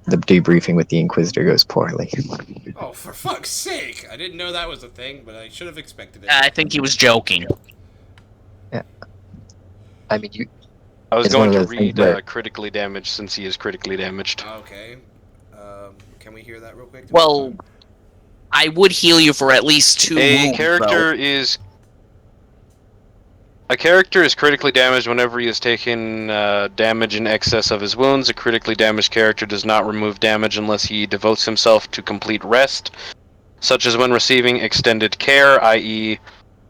the debriefing with the Inquisitor goes poorly. Oh, for fuck's sake! I didn't know that was a thing, but I should have expected it. I think he was joking. I mean, you. I was It's one going of to those things read where- critically damaged since he is critically damaged. Okay. Can we hear that real quick? Well, I would heal you for at least 2 A wounds, character though. is. A character is critically damaged whenever he has taken damage in excess of his wounds. A critically damaged character does not remove damage unless he devotes himself to complete rest, such as when receiving extended care, i.e.,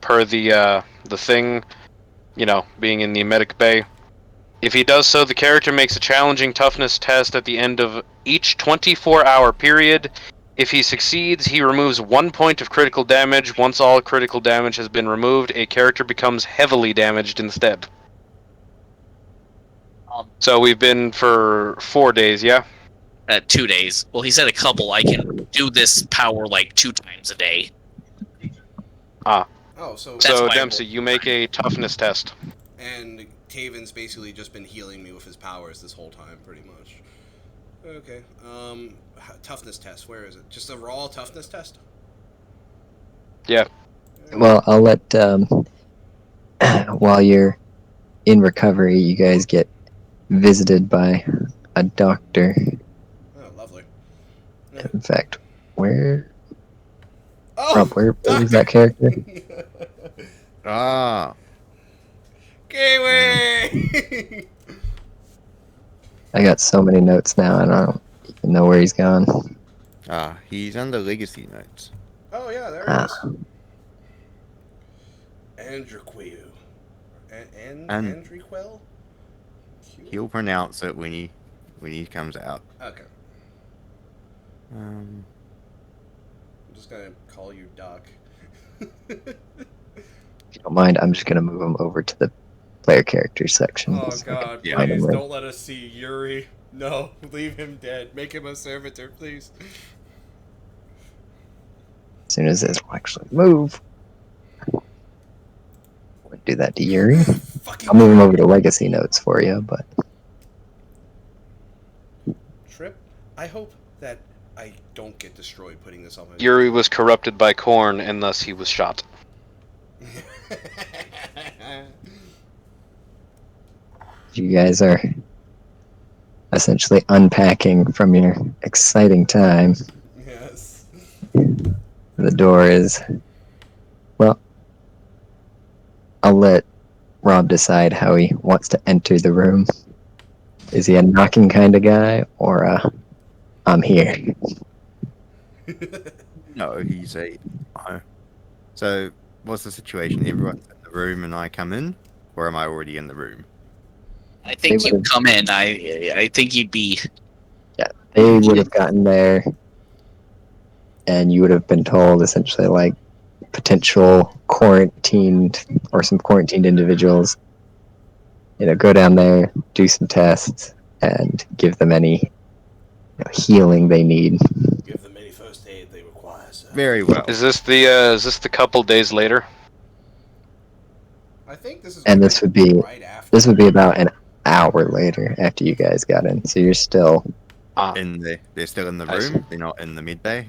per the thing, being in the medic bay. If he does so, the character makes a challenging toughness test at the end of each 24-hour period. If he succeeds, he removes 1 point of critical damage. Once all critical damage has been removed, a character becomes heavily damaged instead. So we've been for 4 days, yeah? 2 days. Well, he said a couple. I can do this power like 2 times a day. Oh, so That's So why I Dempsey, you make a toughness test. and Taven's basically just been healing me with his powers this whole time, pretty much. Okay. Toughness test. Where is it? Just a raw toughness test. Yeah. Well, I'll let while you're in recovery, you guys get visited by a doctor. Oh, lovely. In fact, where Oh, Rob, where was that character? Ah, Kiwi! I got so many notes now, and I don't even know where he's gone. he's under legacy notes. Oh yeah, there Ah. it is. Andrequiu. And- Andrequel? He'll pronounce it when he comes out. Okay. Um, I'm just gonna call you Doc. If you don't mind, I'm just gonna move him over to the player characters section. Oh so I can god, Yeah. find him please right- don't let us see Yuri. No, leave him dead. Make him a servitor, please. As soon as this will actually move. Would do that to Yuri. Fucking I'll move him over to legacy notes for you, but Trip, I hope that I don't get destroyed putting this on my Yuri was corrupted by corn, and thus he was shot. you guys are essentially unpacking from your exciting time. Yes. The door is. Well, I'll let Rob decide how he wants to enter the room. Is he a knocking kind of guy, or a I'm here? no, he's a. So, what's the situation? Everyone's in the room and I come in, or am I already in the room? I think They you would've- come in. I think you'd be. They would have gotten there, and you would have been told essentially like potential quarantined or some quarantined individuals. Go down there, do some tests, and give them any healing they need. Give them any first aid they require, sir. Very well. Is this the couple days later? I think this is. And gonna this would be- right after. This would be about an hour later after you guys got in, so you're still. They're still in the I see. room. They're not in the mid bay.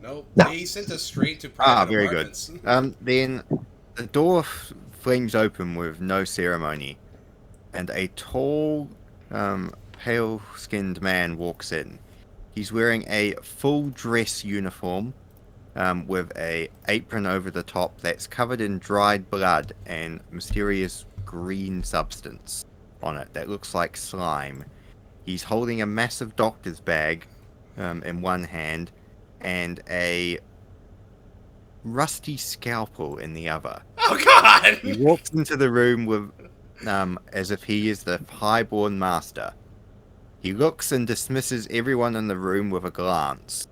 Nope. No. They sent us straight to private Very good. apartments. Then the door flings open with no ceremony, and a tall, pale-skinned man walks in. He's wearing a full dress uniform, with a apron over the top that's covered in dried blood and mysterious green substance on it that looks like slime. He's holding a massive doctor's bag in one hand and a rusty scalpel in the other. Oh God! He walks into the room with as if he is the highborn master. He looks and dismisses everyone in the room with a glance.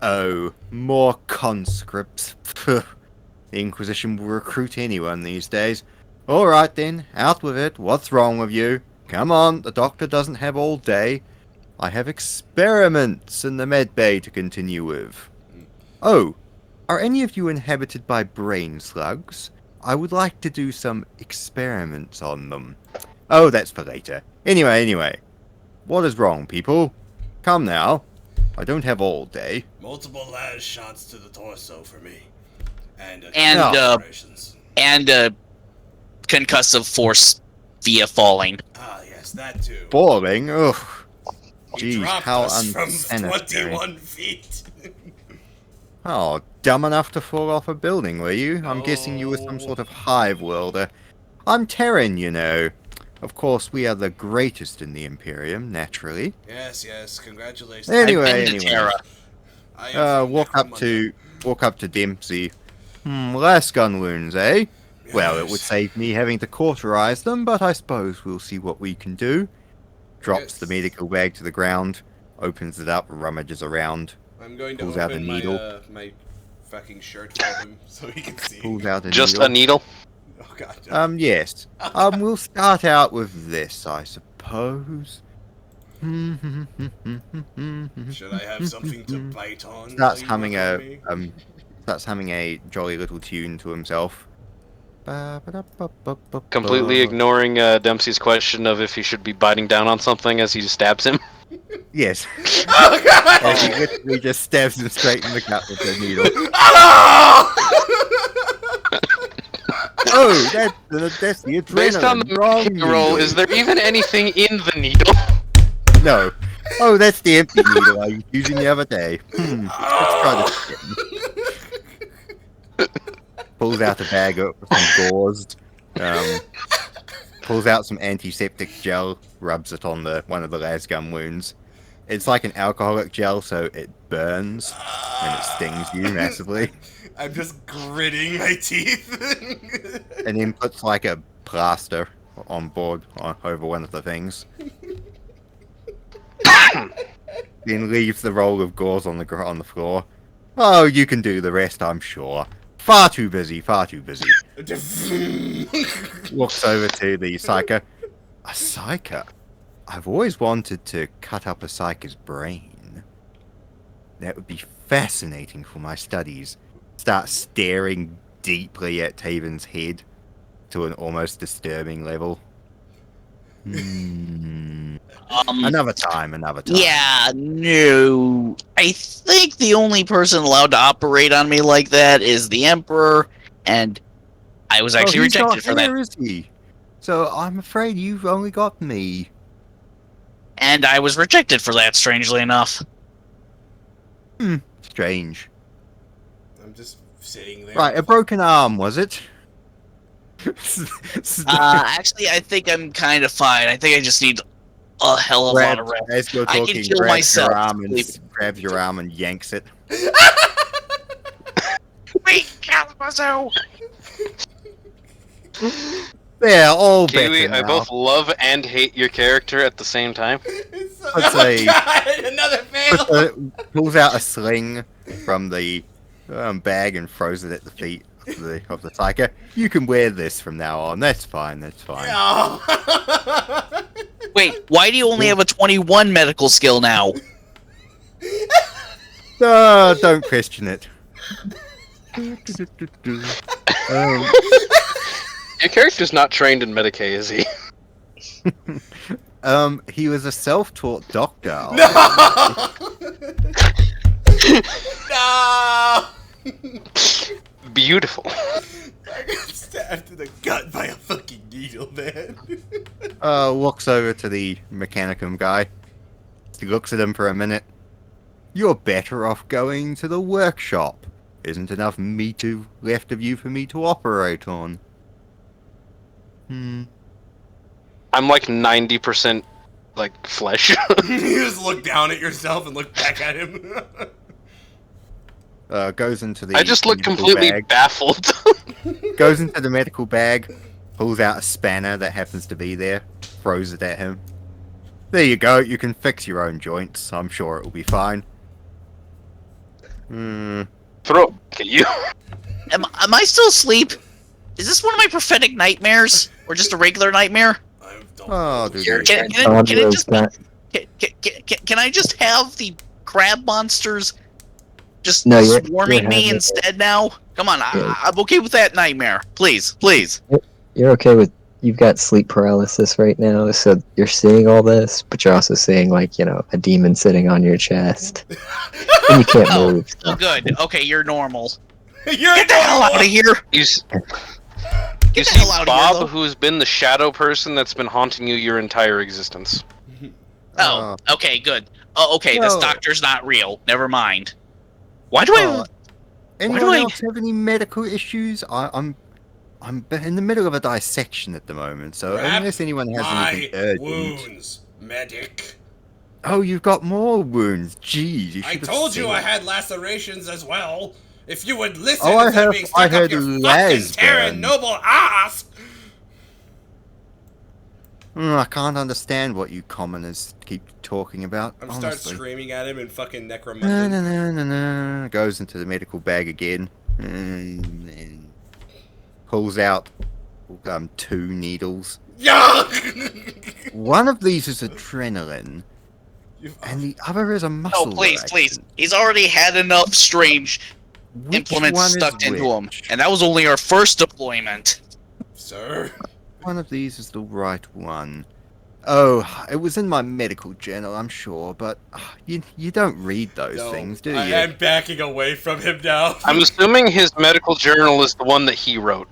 Oh, more conscripts. The Inquisition will recruit anyone these days. Alright then, out with it. What's wrong with you? Come on, the doctor doesn't have all day. I have experiments in the med bay to continue with. Oh, are any of you inhabited by brain slugs? I would like to do some experiments on them. Oh, that's for later. Anyway. What is wrong, people? Come now. I don't have all day. Multiple las shots to the torso for me. And Concussive force via falling. Ah, yes, that too. Falling? Ugh. He Jeez, dropped how us from unsanitary. 21 feet. Oh, dumb enough to fall off a building, were you? I'm guessing you were some sort of hive worlder. I'm Terran, you know. Of course, we are the greatest in the Imperium, naturally. Yes, congratulations. Anyway. I am Walk up to Dempsey. Less gun wounds, eh? Yes. Well, it would save me having to cauterize them, but I suppose we'll see what we can do. Drops the medical bag to the ground, opens it up, rummages around, I'm going to pulls open out a needle. my fucking shirt for him so he can see. Pulls out a Just needle. a needle? Oh God. Yes. We'll start out with this, I suppose. Should I have something to bite on? Starts while you humming work on me? starts humming a jolly little tune to himself. Completely ignoring Dempsey's question of if he should be biting down on something as he stabs him. Yes. Oh God! As he literally just stabs him straight in the gut with the needle. Oh! Oh, that's the adrenaline. Based on the Wrong roll, needle. is there even anything in the needle? No. Oh, that's the empty needle I was using the other day. Let's try this again. Pulls out a bag of some gauze. Pulls out some antiseptic gel, rubs it on one of the lasgun wounds. It's like an alcoholic gel, so it burns and it stings you massively. I'm just gritting my teeth. And then puts like a plaster on board over one of the things. Then leaves the roll of gauze on the floor. Oh, you can do the rest, I'm sure. Far too busy. Walks over to the psyker. A psyker? I've always wanted to cut up a psyker's brain. That would be fascinating for my studies. Start staring deeply at Taven's head to an almost disturbing level. Another time. Yeah, no. I think the only person allowed to operate on me like that is the Emperor, and I was actually he's rejected not for that. here, is he? So I'm afraid you've only got me. And I was rejected for that, strangely enough. Strange. I'm just sitting there. Right, a broken arm, was it? Actually, I think I'm kind of fine. I think I just need a hell of a lot of rest. As you're I talking, can heal grabs myself. your arm and grabs your arm and yanks it. Wait, Kalamazoo! They're all Kiwi, better I now. both love and hate your character at the same time. Let's say- God, another fail. Pulls out a sling from the bag and throws it at the feet of the psyker. You can wear this from now on. That's fine. No. Wait, why do you only have a 21 medical skill now? Don't question it. Your character's not trained in Medicaid, is he? He was a self-taught doctor. No. No. Beautiful. I got stabbed in the gut by a fucking needle, man. Walks over to the Mechanicum guy. He looks at him for a minute. You're better off going to the workshop. Isn't enough meat left of you for me to operate on. I'm like 90% like flesh. You just look down at yourself and look back at him. Goes into the I just look medical completely bag. baffled. Goes into the medical bag, pulls out a spanner that happens to be there, throws it at him. There you go, you can fix your own joints. I'm sure it'll be fine. Throw at you. Am I still asleep? Is this one of my prophetic nightmares, or just a regular nightmare? I don't Oh, know. dude. Can I just have the crab monsters just No, you're swarming me having instead now? Come on, Yeah. I'm okay with that nightmare. Please. You're okay with, you've got sleep paralysis right now, so you're seeing all this, but you're also seeing, like, a demon sitting on your chest. And you can't Oh, move. oh, good. Okay, you're normal. You're Get the hell out of here! You the see hell out of here, Bob, though. who's been the shadow person that's been haunting you your entire existence. Oh, okay, good. Oh, okay, this No. doctor's not real. Never mind. Why do Oh, anyone do I- else have any medical issues? I'm in the middle of a dissection at the moment, so Wrap unless anyone has my anything urgent. wounds, medic. Oh, you've got more wounds. Jeez, you I should have told you seen. I had lacerations as well. If you would listen Oh, I instead of heard- being I stuck up heard your fucking lesbian. Terran noble ass. I can't understand what you commoners keep talking about. I'm start honestly. screaming at him in fucking No, necromancy. no, no, no, no. Goes into the medical bag again and pulls out 2 needles. Yuck! One of these is adrenaline, and the other is a muscle. Oh, please. relaxant. He's already had enough strange Which implements one is stuck into him. which? And that was only our first deployment. Sir. One of these is the right one. Oh, it was in my medical journal, I'm sure, but you don't read those No, things, do you? I am backing away from him now. I'm assuming his medical journal is the one that he wrote.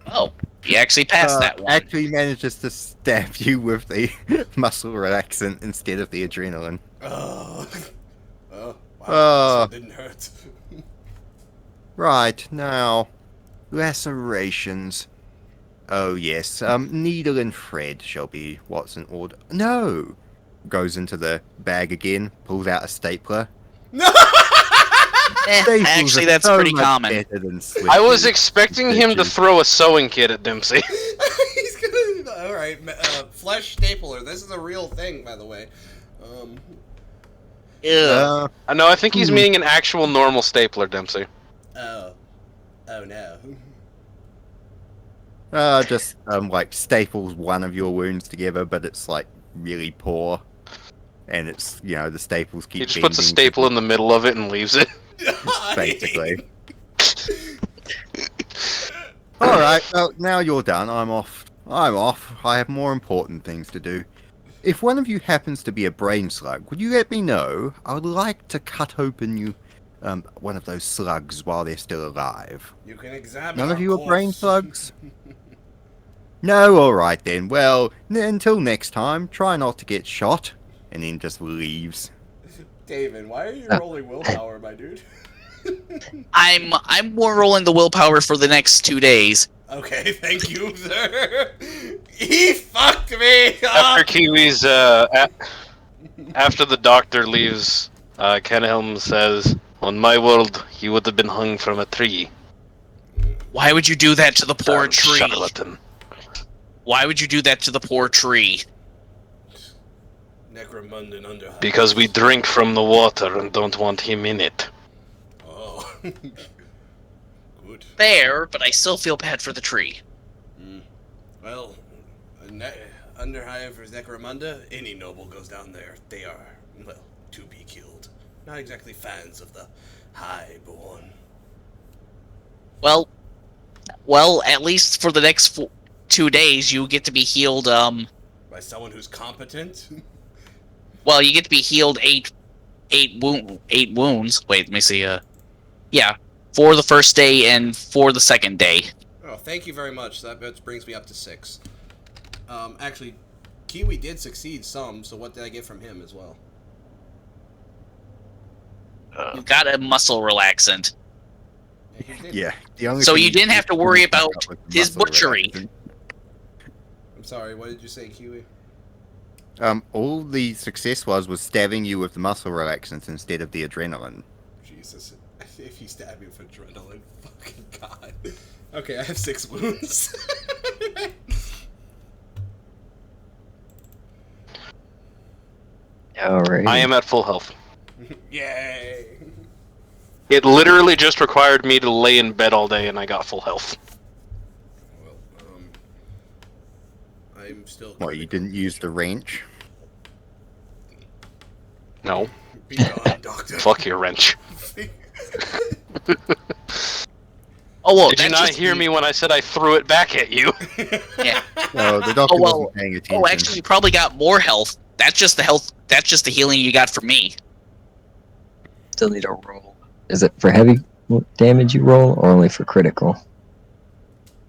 Oh, he actually passed that one. Actually manages to stab you with the muscle relaxant instead of the adrenaline. Oh. Oh. Wow. Oh. This one didn't hurt. Right, now, lacerations. Oh yes, needle and thread shall be what's in order. No! Goes into the bag again, pulls out a stapler. Staples Actually, are that's so pretty much common. better than I was switches. expecting him to Bitches. throw a sewing kit at Dempsey. He's gonna. Alright, flesh stapler. This is a real thing, by the way. Ew. No, I think he's meaning an actual normal stapler, Dempsey. Oh. Oh no. Just like staples one of your wounds together, but it's like really poor, and it's the staples keep. He just puts a bending staple in the middle of it and leaves it. basically. All right, well now you're done. I'm off. I have more important things to do. If one of you happens to be a brain slug, would you let me know? I would like to cut open one of those slugs while they're still alive. You can examine. None of our you are brain corpse. slugs? No, alright then. Well, until next time, try not to get shot. And then just leaves. David, why are you rolling willpower, my dude? I'm more rolling the willpower for the next 2 days. Okay, thank you, sir. He fucked me After up. Kiwi's, after the doctor leaves, Ken Helm says, "On my world, he would have been hung from a tree." Why would you do that to the poor tree? Charlatan. Why would you do that to the poor tree? Necromundin under. Because we drink from the water and don't want him in it. Oh. Good. Fair, but I still feel bad for the tree. Well, under High-Ever's Necromunda, any noble goes down there. They are, well, to be killed. Not exactly fans of the Highborn. Well, at least for the next 2 days, you get to be healed. By someone who's competent. Well, you get to be healed eight wounds. Wait, let me see. Yeah, for the first day and for the second day. Oh, Oh, thank you very much. That brings me up to 6. Actually, Kiwi did succeed some, so what did I get from him as well? You got a muscle relaxant. Yeah, he did. Yeah. The only So thing you didn't have to worry about his muscle butchery. relaxant. I'm sorry, what did you say, Kiwi? All the success was stabbing you with the muscle relaxant instead of the adrenaline. Jesus. If he stabbed me with adrenaline, fucking god. Okay, I have 6 wounds. Alright. I am at full health. Yay! It literally just required me to lay in bed all day, and I got full health. Well, I'm still. What, you didn't use the wrench? No. Be gone, doctor. Fuck your wrench. Oh well, Did you that's not just hear me when I said I threw it back at you? Yeah. No, the doctor Oh, well- wasn't paying attention. Oh, actually, you probably got more health. That's just the health. That's just the healing you got from me. Still need a roll. Is it for heavy damage you roll, or only for critical?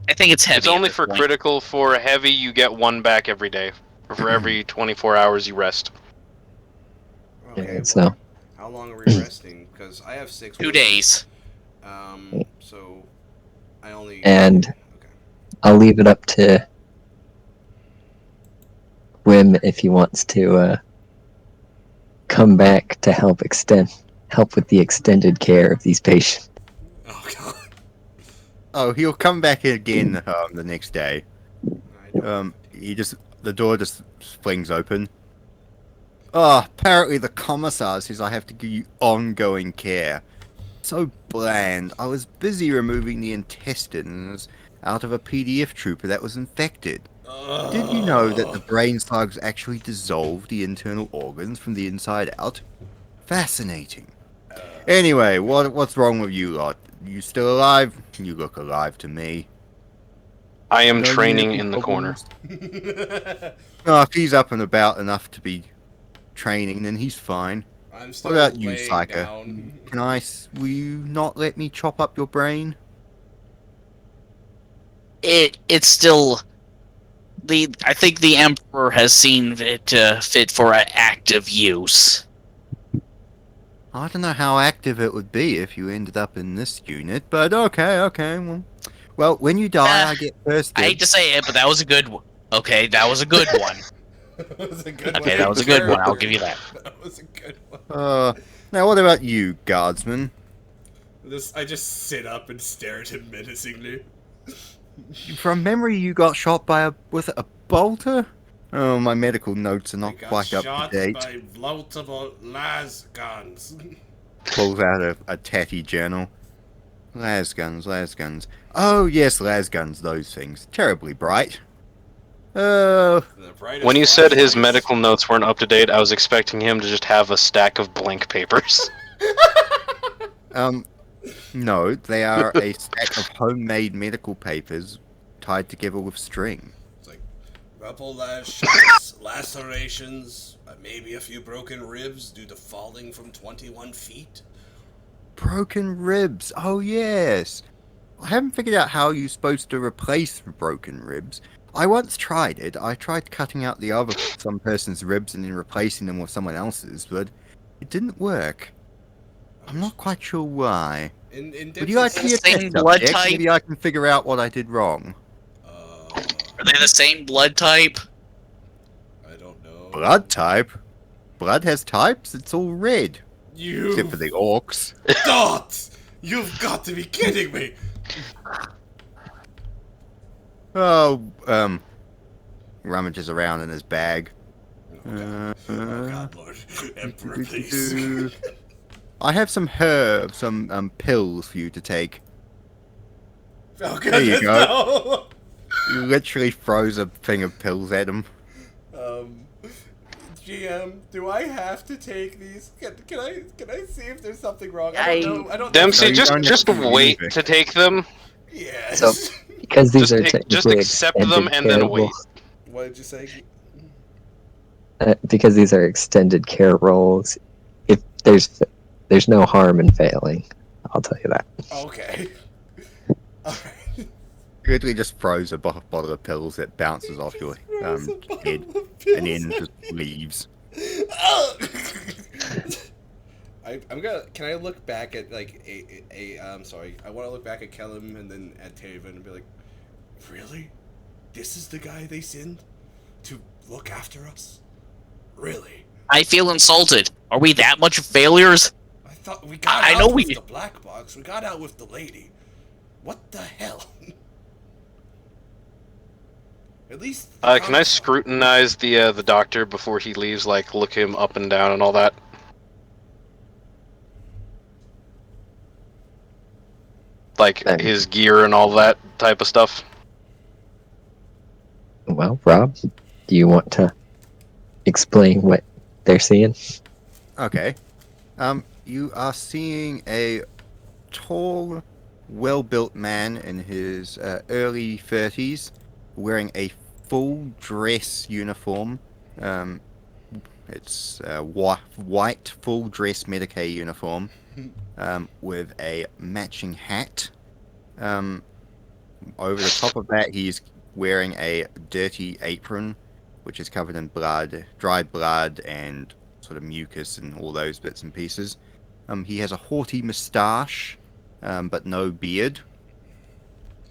I think it's heavy. It's only at this for point. critical. For heavy, you get 1 back every day. Or for every 24 hours you rest. Okay, Yeah, so how long are we resting? Because I have 6 2 wounds. days. So I only. And Okay. I'll leave it up to Wim if he wants to come back to help with the extended care of these patients. Oh god. Oh, he'll come back again the next day. I don't. The door just flings open. Oh, apparently the commissar says I have to give you ongoing care. So bland. I was busy removing the intestines out of a PDF trooper that was infected. Did you know that the brain slugs actually dissolve the internal organs from the inside out? Fascinating. Anyway, what's wrong with you lot? You still alive? You look alive to me. I am No training medical in the corner. problems? Oh, if he's up and about enough to be training, then he's fine. I'm still What about you, laying Psycho? down. Will you not let me chop up your brain? It's still I think the Emperor has seen it fit for active use. I don't know how active it would be if you ended up in this unit, but okay. Well, when you die, I get first I hate dibs. to say it, but that was a good one. Okay, that was a good one. That was a good Okay, one. that was a good one. I'll give you that. That was a good one. Now what about you, guardsman? I just sit up and stare at him menacingly. From memory, you got shot by was it a bolter? Oh, my medical notes are I not got quite up shot to date. by multiple las guns. Pulls out a tatty journal. Las guns. Oh yes, las guns, those things. Terribly bright. The brightest When you said his flashlights. medical notes weren't up to date, I was expecting him to just have a stack of blank papers. No, they are a stack of homemade medical papers tied together with string. It's like couple last shots, lacerations, maybe a few broken ribs due to falling from 21 feet. Broken ribs. Oh yes. I haven't figured out how you're supposed to replace broken ribs. I once tried it. I tried cutting out some person's ribs and then replacing them with someone else's, but it didn't work. I'm not quite sure why. In Would you like to be a Same test blood subject? type? Maybe I can figure out what I did wrong. Are they the same blood type? I don't know. Blood type? Blood has types? It's all red. You Except for the orcs. dots! You've got to be kidding me! Oh, rummages around in his bag. Oh God, Lord. Emperor, please. I have some herbs, some pills for you to take. Oh, There you goodness, go. no! You literally throws a thing of pills at him. GM, do I have to take these? Can I see if there's something wrong? I- I don't know. Dempsey, you just don't have just to use wait it. to take them. Yes. So, because these Just are just technically accept them extended and then care wait. roles- What did you say? because these are extended care roles, if there's no harm in failing, I'll tell you that. Okay. Alright. Literally just throws a bottle of pills that bounces off your head and then just leaves. I'm gonna. Can I look back at like I'm sorry. I want to look back at Kellum and then at Taven and be like, really? This is the guy they send to look after us? Really? I feel insulted. Are we that much failures? I thought we got I out know with we- the black box. We got out with the lady. What the hell? At least. Can I scrutinize the doctor before he leaves? Like, look him up and down and all that. Like his gear and all that type of stuff. Well, Rob, do you want to explain what they're seeing? Okay. You are seeing a tall, well-built man in his early 30s, wearing a full dress uniform. It's a white full dress Medicaid uniform, with a matching hat. Over the top of that, he's wearing a dirty apron, which is covered in blood, dried blood, and sort of mucus and all those bits and pieces. He has a haughty moustache, but no beard.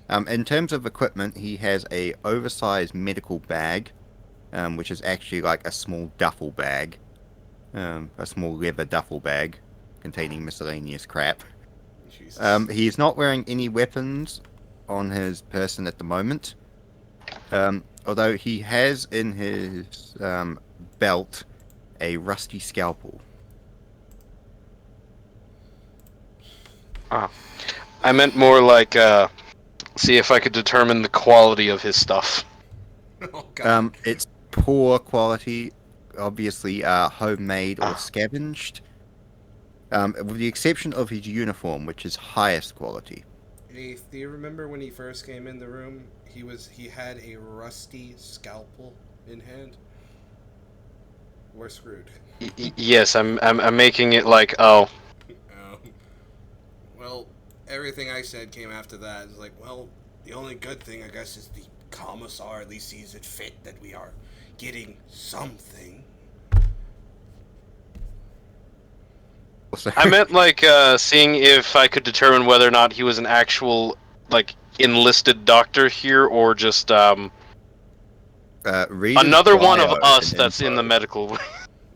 In terms of equipment, he has a oversized medical bag, which is actually like a small duffel bag, a small leather duffel bag containing miscellaneous crap. Jesus. He is not wearing any weapons on his person at the moment, although he has in his belt a rusty scalpel. I meant more like, see if I could determine the quality of his stuff. Oh, God. It's poor quality, obviously homemade or scavenged, with the exception of his uniform, which is highest quality. Hey, do you remember when he first came in the room? He had a rusty scalpel in hand. We're screwed. Yes, I'm making it like, oh, Well, everything I said came after that. It's like, well, the only good thing, I guess, is the commissar at least sees it fit that we are getting something. I meant like seeing if I could determine whether or not he was an actual like enlisted doctor here or just Read another his one of bio us and that's in info. the medical.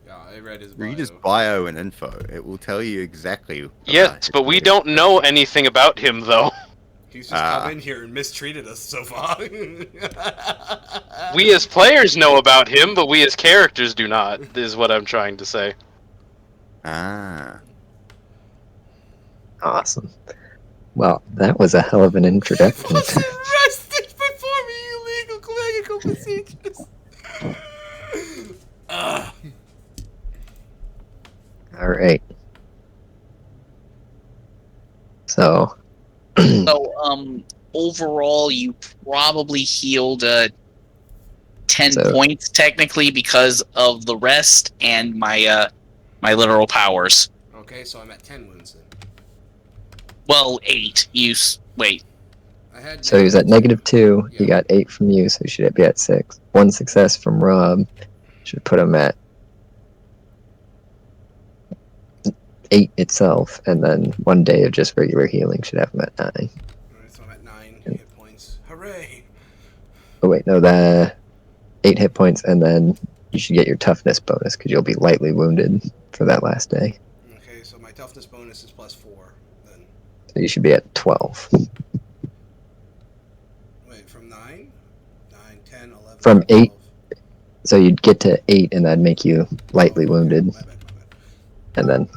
Yeah, I read his bio. Read his bio and info. It will tell you exactly. about Yes, his but we medical- don't know anything about him though. He's just come in here and mistreated us so far. We as players know about him, but we as characters do not. Is what I'm trying to say. Ah. Awesome. Well, that was a hell of an introduction. was arrested performing illegal medical procedures. All right. So, So, overall, you probably healed 10 So- points technically because of the rest and my my literal powers. Okay, so I'm at 10 wounds then. Well, 8. Wait. I had. so he was at -2. He Yeah. got 8 from you, so he should be at 6. 1 success from Rob should put him at 8 itself, and then 1 day of just regular healing should have him at 9. Alright, so I'm at 9 hit points. Hooray! Oh wait, no, that 8 hit points, and then you should get your toughness bonus because you'll be lightly wounded for that last day. Okay, so my toughness bonus is +4 then. So you should be at 12. Wait, from 9? 9, 10, 11. From 8. 12. So you'd get to 8, and that'd make you lightly wounded, My bad. and then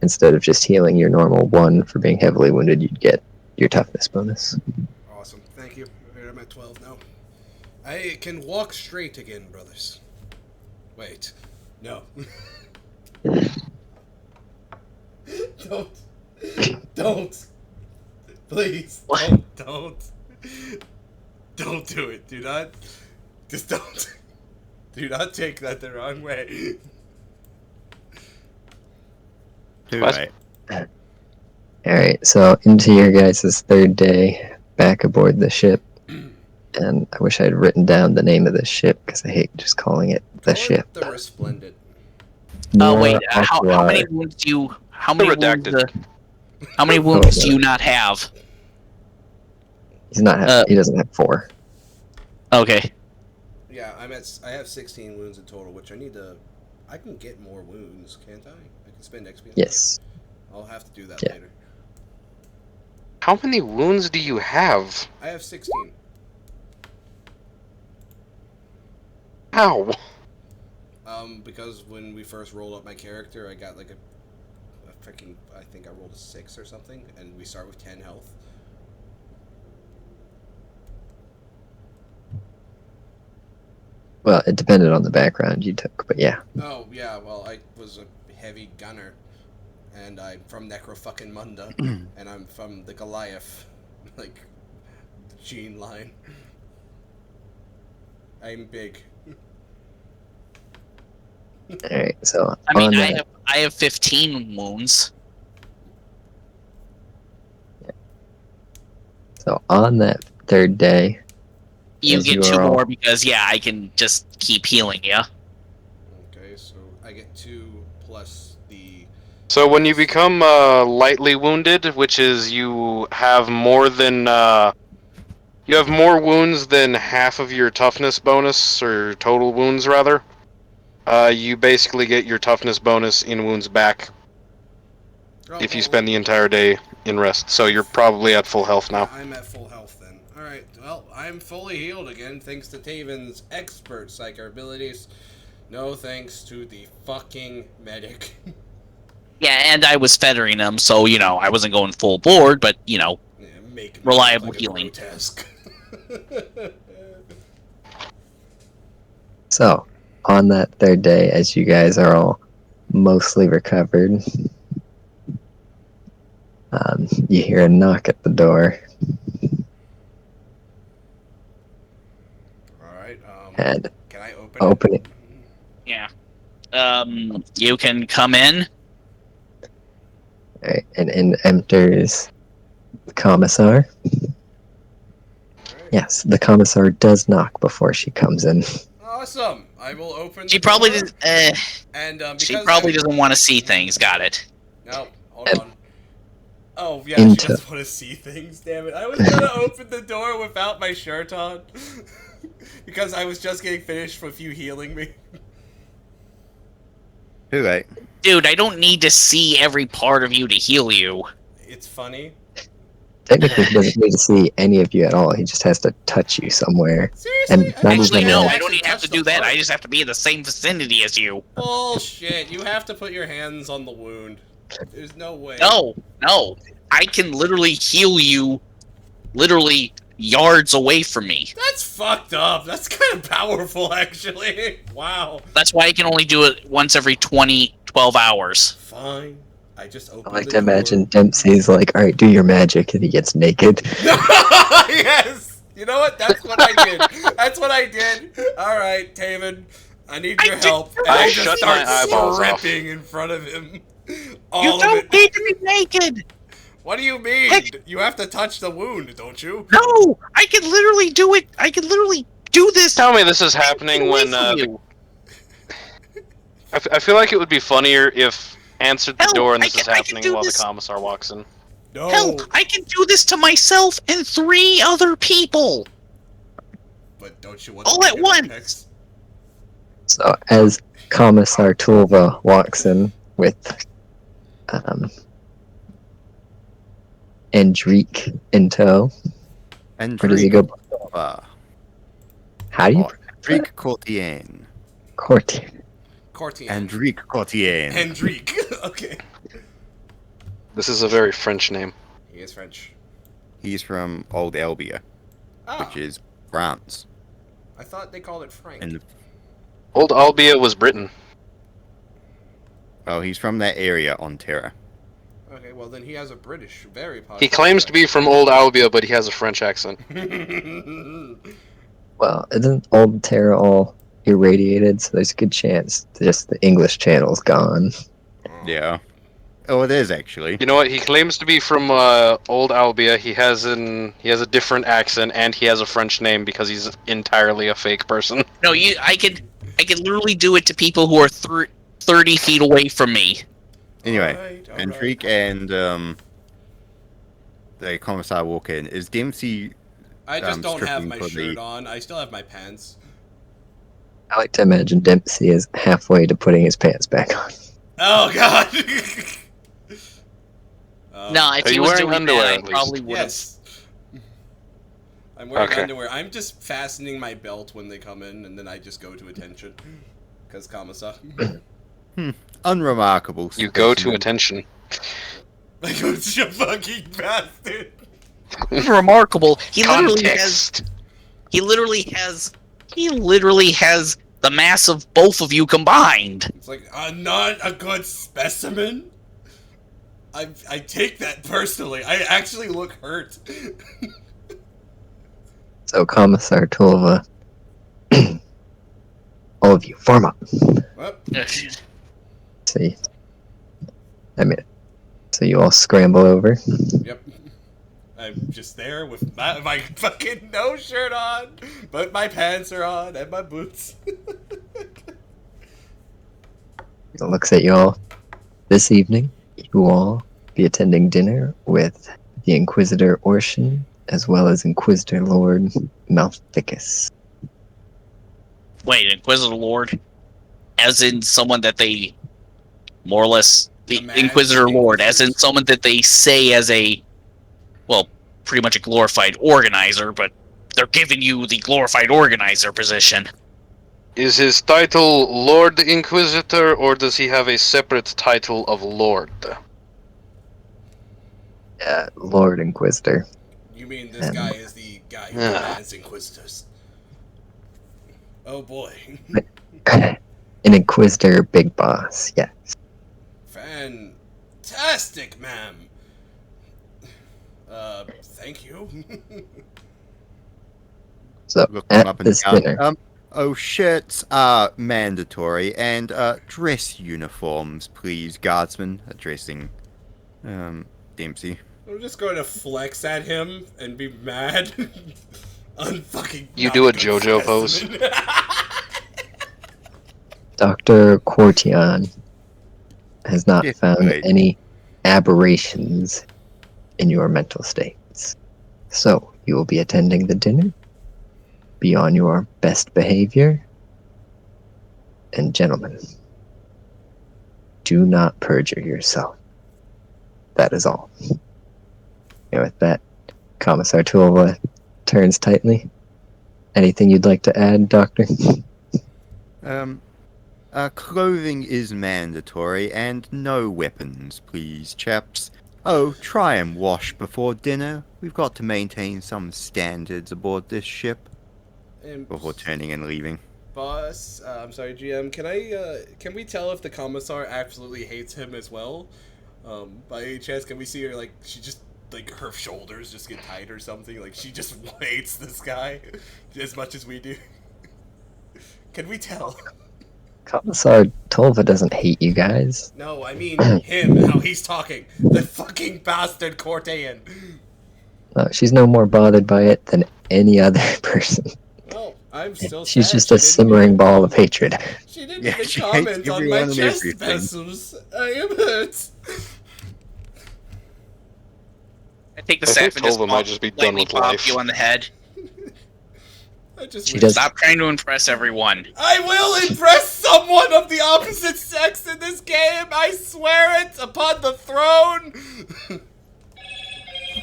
instead of just healing your normal 1 for being heavily wounded, you'd get your toughness bonus. Awesome, thank you. I'm at 12 now. I can walk straight again, brothers. Wait. No. Don't. Don't. Please. What? Don't. Don't do it. Do not. Just don't. Do not take that the wrong way. Too What? late. Alright, so into your guys' third day. back aboard the ship. And I wish I had written down the name of the ship because I hate just calling it the ship. The Resplendent. Oh wait, Nora how Aquar. many wounds do you? How many wounds? Redacted. How many wounds do you not have? He's not. He doesn't have 4. Okay. Yeah, I have 16 wounds in total, which I need to. I can get more wounds, can't I? I can spend XP. Yes. I'll have to do that Yeah. later. How many wounds do you have? I have 16. How? Because when we first rolled up my character, I got like a freaking. I think I rolled a 6 or something, and we start with 10 health. Well, it depended on the background you took, but yeah. Oh yeah, well I was a heavy gunner, and I'm from Necro Munda, and I'm from the Goliath, like, gene line. I'm big. Alright, so I mean, on that, I have 15 wounds. so on that 3rd day, You As get you 2 are all- more because I can just keep healing you. Okay, so I get 2 plus the. So when you become lightly wounded, which is you have more than you have more wounds than half of your toughness bonus, or total wounds rather, you basically get your toughness bonus in wounds back if you spend the entire day in rest. So you're probably at full health now. Yeah, I'm at full health then. Alright, well, I'm fully healed again thanks to Taven's expert psychic abilities. No thanks to the fucking medic. Yeah, and I was fettering them, so I wasn't going full board, but Yeah, make me Reliable look like a healing. grotesque. so on that 3rd day, as you guys are all mostly recovered, you hear a knock at the door, Alright, and can I open open it. yeah. You can come in. Alright, and in enters the commissar. Alright. Yes, the commissar does knock before she comes in. Awesome! I will open She the probably door, does. and She because probably I'm... doesn't want to see things. Got it. No, hold And- on. Oh, yeah, she Into- doesn't want to see things, damn it. I was gonna open the door without my shirt on. Because I was just getting finished with you healing me. Too late. Dude, I don't need to see every part of you to heal you. It's funny. Technically, he doesn't need to see any of you at all. He just has to touch you somewhere. Seriously? And not Actually, even no, that. I don't even have to Actually do that. touch I the just have to be in the same vicinity as you. Bullshit. You have to put your hands on the wound. There's no way. No. I can literally heal you literally yards away from me. That's fucked up. That's kind of powerful, actually. Wow. That's why I can only do it once every 12 hours. Fine. I just opened I like the to door. imagine Dempsey's like, alright, do your magic, and he gets naked. Yes! You know what? That's what I did. That's what I did. Alright, Taven. I need your help. And I I just shut start my eyeballs off. stripping in front of him. All You of don't it. need to be naked. What do you mean? Heck. You have to touch the wound, don't you? No, I can literally do it. I can literally do this. Tell me this is happening away when from you. I feel like it would be funnier if answered the Hell, door and I this is can happening do while this. the commissar walks in. No. Hell, I can do this to myself and 3 other people. But don't you want All to at make it once. Apex? So as Commissar Tulva walks in with Endrique in tow, And where does he go? How do you Enrique Courtien. Courtier? Courtier. Enrique Courtien. Hendrick. Okay. This is a very French name. He is French. He's from Old Albia, Ah, which is France. I thought they called it Frank. And Old Albia was Britain. well, he's from that area on Terra. Okay, well then he has a British, very positive. He claims to be from Old Albia, but he has a French accent. Well, isn't Old Terra all irradiated? So there's a good chance that just the English channel's gone. Yeah. Oh, it is actually. You know what? He claims to be from old Albia. He has a different accent, and he has a French name because he's entirely a fake person. No, I could literally do it to people who are 30 feet away from me. Anyway, Alright. Enrique and the commissar walk in. Is Dempsey I just don't have stripping my for shirt the... on. I still have my pants. I like to imagine Dempsey is halfway to putting his pants back on. Oh god! No, if Are he you was wearing doing underwear, that, I at least? probably would have. Yes. I'm wearing Okay. underwear. I'm just fastening my belt when they come in, and then I just go to attention. Because Kamasa. Unremarkable. You go to specimen. attention. Like, you fucking bastard! Remarkable. He literally has the mass of both of you combined. It's like, I'm not a good specimen? I take that personally. I actually look hurt. So, Commissar Tulva, all of you, form up. Well, See, so you all scramble over. yep. I'm just there with my fucking no shirt on, but my pants are on and my boots. He looks at you all. This evening, you will all be attending dinner with the Inquisitor Orshin, as well as Inquisitor Lord Malthicus. Wait, Inquisitor Lord? As in someone that they more or less the The man Inquisitor Lord, as in Inquisitors. someone that they say as a pretty much a glorified organizer, but they're giving you the glorified organizer position. Is his title Lord Inquisitor, or does he have a separate title of Lord? Lord Inquisitor. You mean this guy is the guy who commands Inquisitors? Oh boy. An Inquisitor Big Boss, yeah. Fantastic, ma'am. Thank you. So, Look them at up and this down. dinner, Shirts are mandatory, and dress uniforms, please, guardsmen. Addressing Dempsey. I'm just going to flex at him and be mad. Unfucking. You not do a good JoJo pose. specimen. Dr. Quartian has not Yes, found right. any aberrations in your mental states. So, you will be attending the dinner. Be on your best behavior. And gentlemen, do not perjure yourself. That is all. And with that, Commissar Tulva turns tightly. Anything you'd like to add, Doctor? Clothing is mandatory, and no weapons, please, chaps. Oh, try and wash before dinner. We've got to maintain some standards aboard this ship And before turning and leaving. boss, I'm sorry, GM. Can we tell if the commissar absolutely hates him as well? By any chance, can we see her she just her shoulders just get tight or something? Like she just hates this guy as much as we do. Can we tell? Commissar Tulva doesn't hate you guys. No, I mean him. How he's talking. The fucking bastard Cortean. No, she's no more bothered by it than any other person. Well, I'm still. She's sad just she a didn't simmering even- ball of hatred. She didn't Yeah, even she comment hates on everyone my and chest everything. vessels. I am hurt. I take the I think staff and just Tova might just be done lightly with pop life. you on the head. I just She wish- does- Stop trying to impress everyone. I will impress someone of the opposite sex in this game. I swear it upon the throne.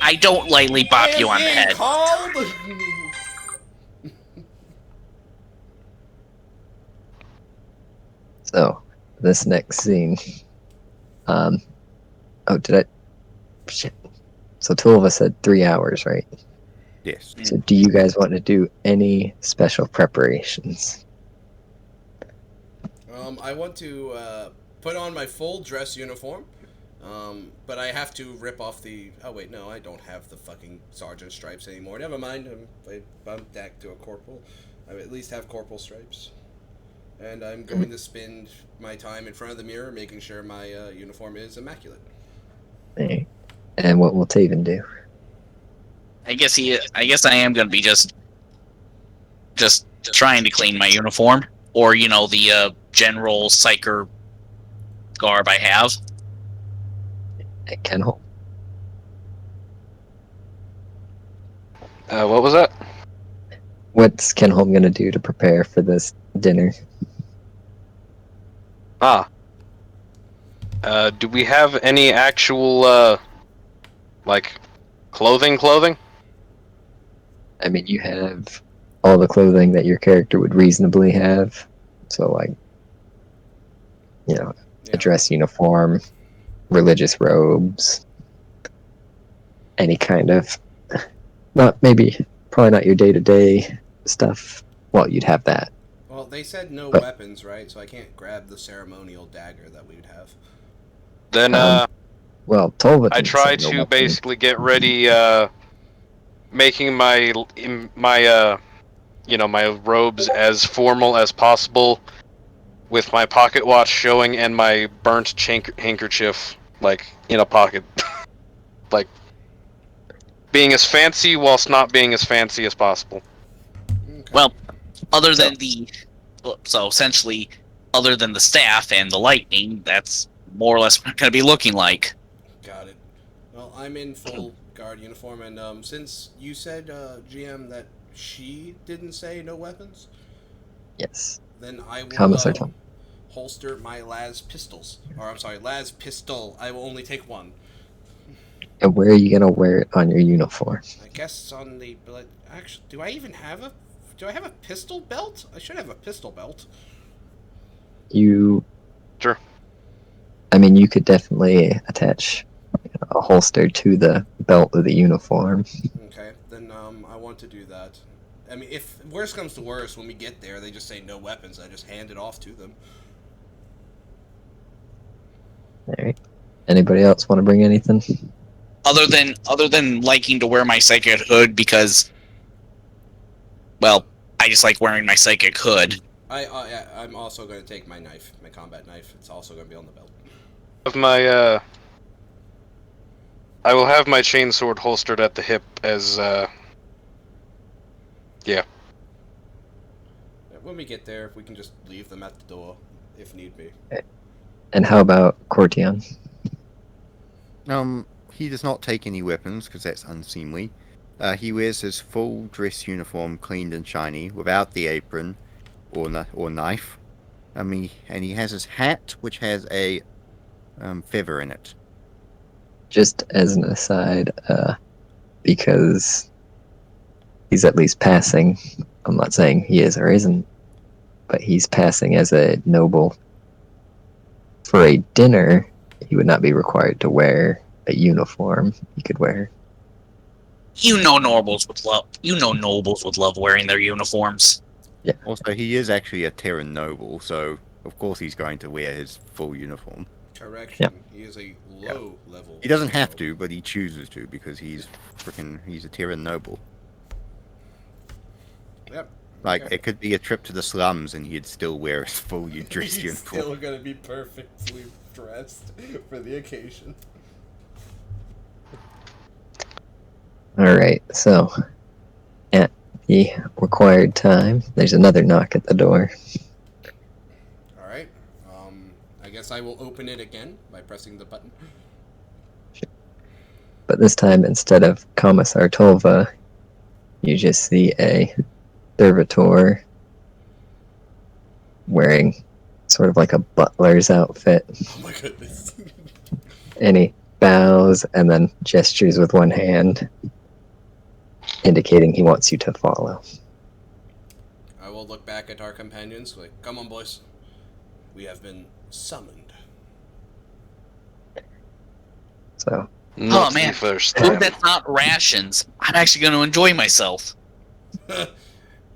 I don't lightly I bop am you on the being head. called. So, this next scene. Shit. So, Tulva said 3 hours, right? Yes. So, do you guys want to do any special preparations? I want to put on my full dress uniform, but I have to rip off the. Oh wait, no, I don't have the fucking sergeant stripes anymore. Never mind. I bumped back to a corporal. I at least have corporal stripes, and I'm going to spend my time in front of the mirror, making sure my uniform is immaculate. Alright. And what will Taven do? I guess I am gonna be just trying to clean my uniform, or the general psyker garb I have. At Kenholm. What was that? What's Kenholm gonna do to prepare for this dinner? Do we have any actual, like, clothing? I mean, you have all the clothing that your character would reasonably have. So, like, Yeah. a dress uniform, religious robes, any kind of, probably not your day-to-day stuff. Well, you'd have that. Well, they said no But- weapons, right? So I can't grab the ceremonial dagger that we would have. Then, Well, Tolva I didn't try say no to weapon. basically get ready, making my robes as formal as possible, with my pocket watch showing and my burnt handkerchief, like, in a pocket. Like, being as fancy whilst not being as fancy as possible. Okay. Well, other than essentially, other than the staff and the lightning, that's more or less what I'm gonna be looking like. Got it. Well, I'm in full guard uniform, and since you said, GM, that she didn't say no weapons, Yes. then I will Commissar Tom. holster my las pistols. Or, I'm sorry, las pistol. I will only take one. And where are you gonna wear it on your uniform? I guess on the... Actually, do I even have a... Do I have a pistol belt? I should have a pistol belt. You. Sure. I mean, you could definitely attach a holster to the belt of the uniform. Okay, then I want to do that. I mean, if worst comes to worst, when we get there, they just say no weapons. I just hand it off to them. All right. Anybody else want to bring anything? Other than liking to wear my psychic hood because, well, I just like wearing my psychic hood. I'm also going to take my knife, my combat knife. It's also going to be on the belt. Of my, I will have my chainsword holstered at the hip as, yeah. When we get there, we can just leave them at the door, if need be. And how about Cortion? He does not take any weapons because that's unseemly. He wears his full dress uniform, cleaned and shiny, without the apron or knife. And he has his hat, which has a feather in it. Just as an aside, because he's at least passing. I'm not saying he is or isn't, but he's passing as a noble. For a dinner, he would not be required to wear a uniform. He could wear. Nobles would love wearing their uniforms. Yeah. Also, he is actually a Terran noble, so of course he's going to wear his full uniform. Correction. Yep. He is a low level. He doesn't have to, but he chooses to because he's a Terran noble. Yep. Like, Okay. it could be a trip to the slums and he'd still wear his full dress He's uniform. still going to be perfectly dressed for the occasion. Alright, so at the required time, there's another knock at the door. Alright. I guess I will open it again by pressing the button. But this time, instead of Commissar Tolva, you just see a servitor wearing sort of like a butler's outfit. Oh my goodness. And he bows and then gestures with one hand, indicating he wants you to follow. I will look back at our companions like, come on, boys. We have been summoned. So, Not man. the first Food time. that's not rations. I'm actually going to enjoy myself.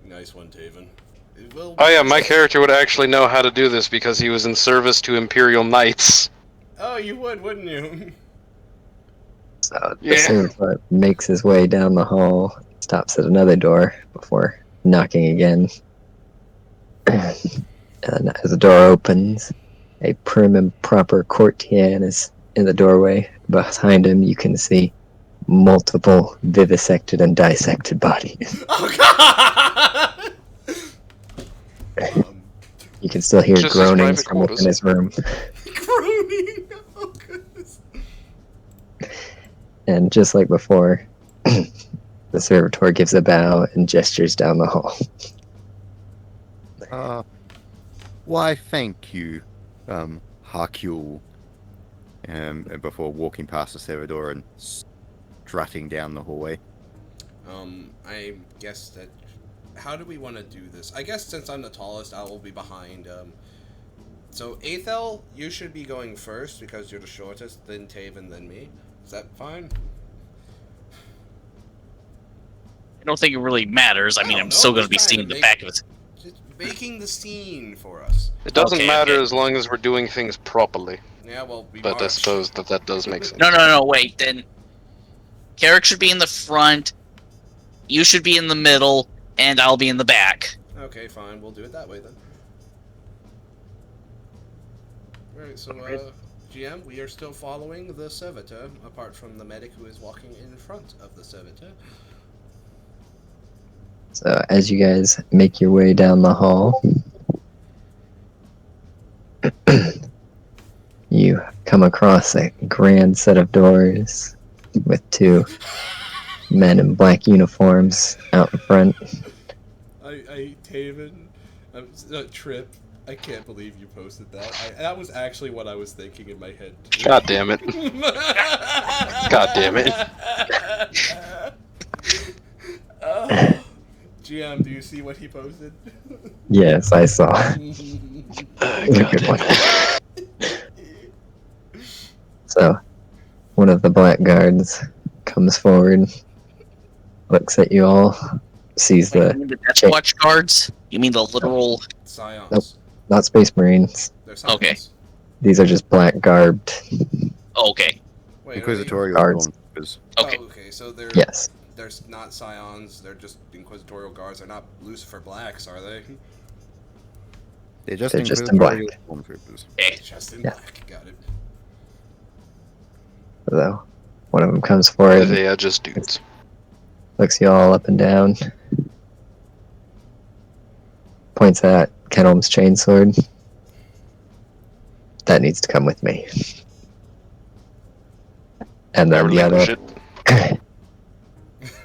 Nice one, Taven. It will... Oh yeah, my character would actually know how to do this because he was in service to Imperial Knights. Oh, you would, wouldn't you? so the Yeah. servitor makes his way down the hall, stops at another door before knocking again. And as the door opens, a prim and proper courtier is in the doorway, behind him, you can see multiple vivisected and dissected bodies. Oh god! You can still hear Just his groanings private from within quarters. his room. Groaning! Oh goodness. And just like before, the servitor gives a bow and gestures down the hall. Why, thank you, Hercule. Before walking past the servitor and strutting down the hallway. I guess that... How do we want to do this? I guess since I'm the tallest, I will be behind, So, Aethel, you should be going first because you're the shortest, then Taven, then me. Is that fine? I don't think it really matters. I mean, don't I'm know, still going to just be trying seeing to the make- back of it. Just making the scene for us. It doesn't Okay, matter okay. as long as we're doing things properly. Yeah, well, we But I march. suppose that does make sense. No, wait. Then Carrick should be in the front. You should be in the middle, and I'll be in the back. Okay, fine. We'll do it that way then. Alright, so, GM, we are still following the servitor, apart from the medic who is walking in front of the servitor. So as you guys make your way down the hall, you come across a grand set of doors with two men in black uniforms out in front. Taven, Trip, I can't believe you posted that. That was actually what I was thinking in my head. Too. God damn it. God damn it. GM, do you see what he posted? Yes, I saw. It was a good one. So, one of the black guards comes forward, looks at you all, sees You the mean the Death Watch guards? You mean the literal... Scions. Nope. Not Space Marines. They're scions. Okay. These are just black garbed. Oh, okay. Wait, Inquisitorial Guards. stormtroopers. Okay. Oh, okay, so they're Yes. they're not scions. They're just inquisitorial guards. They're not Lucifer Blacks, are they? They're just They're just in black. Inquisitorial stormtroopers. Okay. Just in Yeah. black. Got it. So, one of them comes forward, They are just dudes. looks you all up and down, points at Kenelm's chainsword. That needs to come with me. And I then the relinquish other it.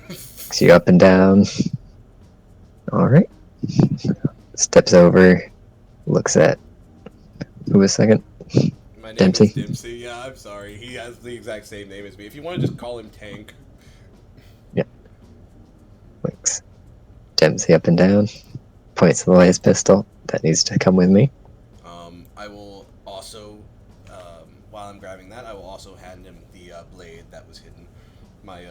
looks you up and down. Alright. Steps over, looks at who was second? My name Dempsey. is Dempsey. Yeah, I'm sorry. He has the exact same name as me. If you want to just call him Tank. Looks Dempsey up and down, points to the latest pistol. That needs to come with me. I will also, while I'm grabbing that, I will also hand him the blade that was hidden. My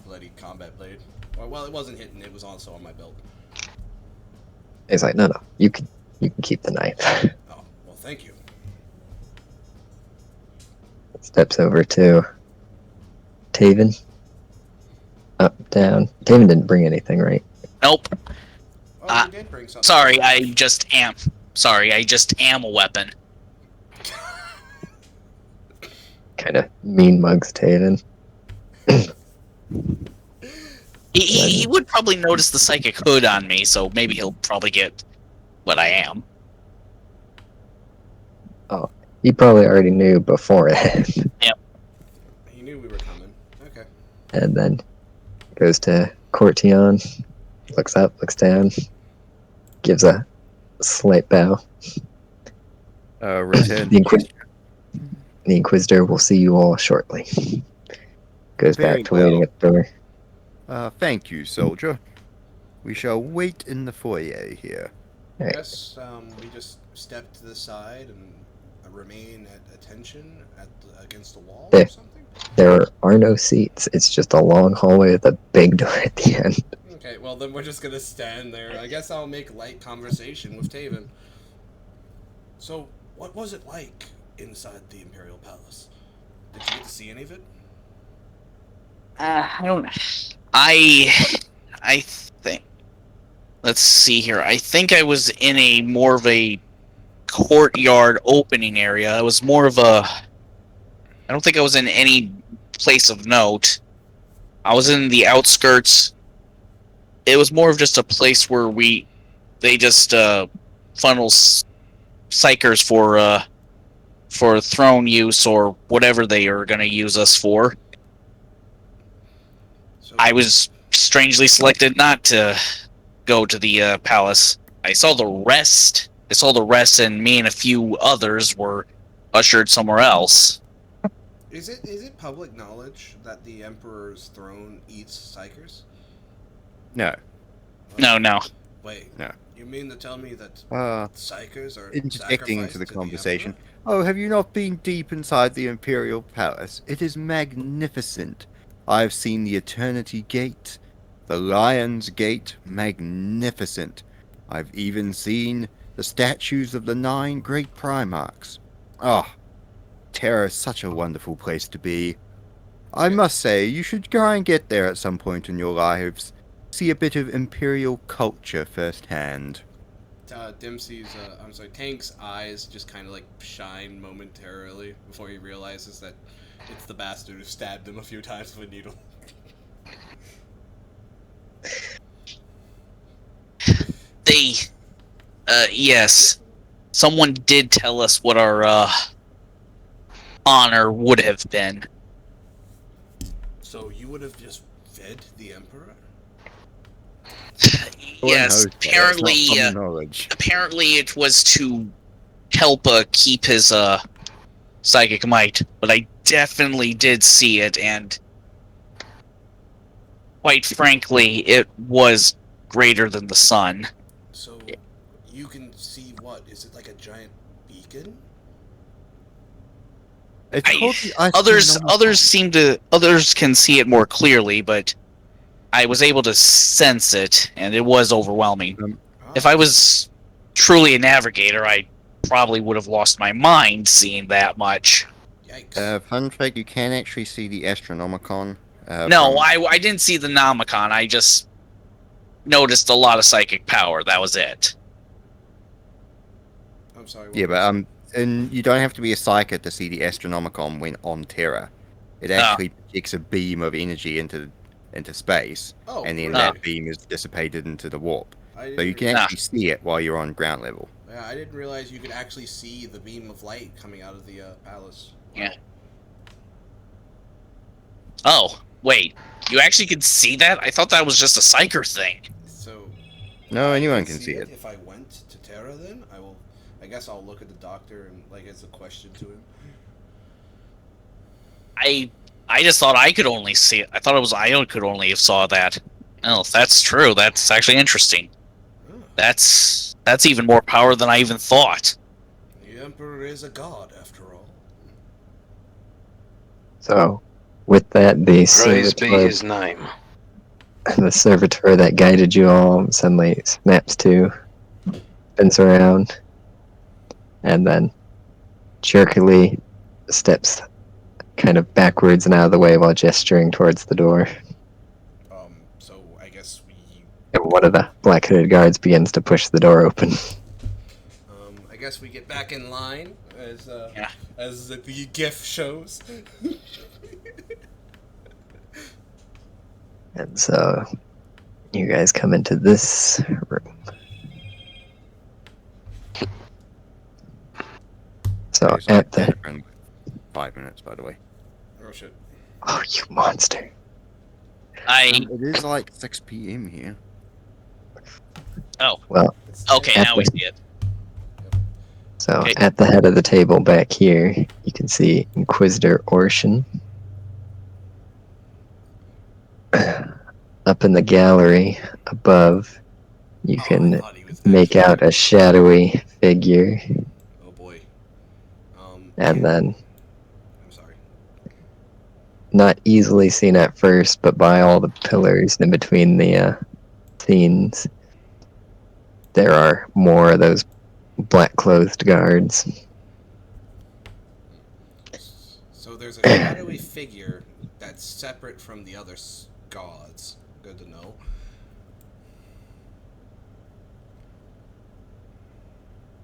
bloody combat blade. Well, it wasn't hidden. It was also on my belt. He's like, no, you can keep the knife. Oh, well, thank you. Steps over to Taven. Up, down. Taven didn't bring anything, right? Nope. Oh, you did bring something. Sorry, I just am a weapon. Kind of mean mugs Taven. He would probably notice the psychic hood on me, so maybe he'll probably get what I am. He probably already knew before that. He knew we were coming. Okay. And then goes to Courtion, looks up, looks down, gives a slight bow. Return. The Inquisitor will see you all shortly. Goes Very back to waiting well. at the door. Thank you, soldier. We shall wait in the foyer here. Alright. Yes, we just step to the side and remain at attention against the wall There. or something? There are no seats. It's just a long hallway with a big door at the end. Okay, well then we're just gonna stand there. I guess I'll make light conversation with Taven. So, what was it like inside the Imperial Palace? Did you get to see any of it? I don't. I think. Let's see here. I think I was in a more of a courtyard opening area. It was more of a. I don't think I was in any place of note. I was in the outskirts. It was more of just a place where they just funnel psychers for throne use or whatever they are going to use us for. So, I was strangely selected not to go to the palace. I saw the rest. And me and a few others were ushered somewhere else. Is it public knowledge that the Emperor's throne eats psychers? No. No. Wait. No. You mean to tell me that psychers are Interjecting into sacrificed the to conversation. Emperor? Oh, have you not been deep inside the Imperial Palace? It is magnificent. I have seen the Eternity Gate, the Lion's Gate, magnificent. I've even seen the statues of the 9 great Primarchs. Ah, Terra is such a wonderful place to be. I must say, you should try and get there at some point in your lives. See a bit of Imperial culture firsthand. Tank's eyes just kind of like shine momentarily before he realizes that it's the bastard who stabbed him a few times with a needle. Yes. Someone did tell us what our honor would have been. So you would have just fed the Emperor? Yes, apparently it was to help keep his psychic might, but I definitely did see it, and quite frankly, it was greater than the sun. So you can see what? Is it like a giant beacon? Others can see it more clearly, but I was able to sense it, and it was overwhelming. If I was truly a navigator, I probably would have lost my mind seeing that much. Yikes. Fun fact, you can actually see the Astronomicon. No, I didn't see the Nomicon. I just noticed a lot of psychic power. That was it. I'm sorry. Yeah, but and you don't have to be a psychic to see the Astronomicon when on Terra. It actually projects a beam of energy into space, and then that beam is dissipated into the warp. So you can actually see it while you're on ground level. Yeah, I didn't realize you could actually see the beam of light coming out of the palace. Yeah. Oh, wait. You actually could see that? I thought that was just a psyker thing. So no, anyone can see it. If I went to Terra, then I guess I'll look at the doctor and like as a question to him. I just thought I could only see it. I thought it was I could only have saw that. Oh, if that's true, that's actually interesting. Oh. That's even more power than I even thought. The Emperor is a god, after all. So, with that, Praise be his name. The servitor that guided you all suddenly snaps to, spins around, and then jerkily steps kind of backwards and out of the way while gesturing towards the door. So I guess we... And one of the black-hooded guards begins to push the door open. I guess we get back in line, as the GIF shows. And so, you guys come into this room. So, at the... 5 minutes, by the way. Oh, shit. Oh, you monster. It is like 6 p.m. here. Oh. Well, okay, now we see it. So, at the head of the table back here, you can see Inquisitor Orshan. Up in the gallery above, you can make out a shadowy figure. Oh boy. And then, I'm sorry. not easily seen at first, but by all the pillars in between the scenes, there are more of those black-clothed guards. So there's a shadowy figure that's separate from the other gods. Good to know.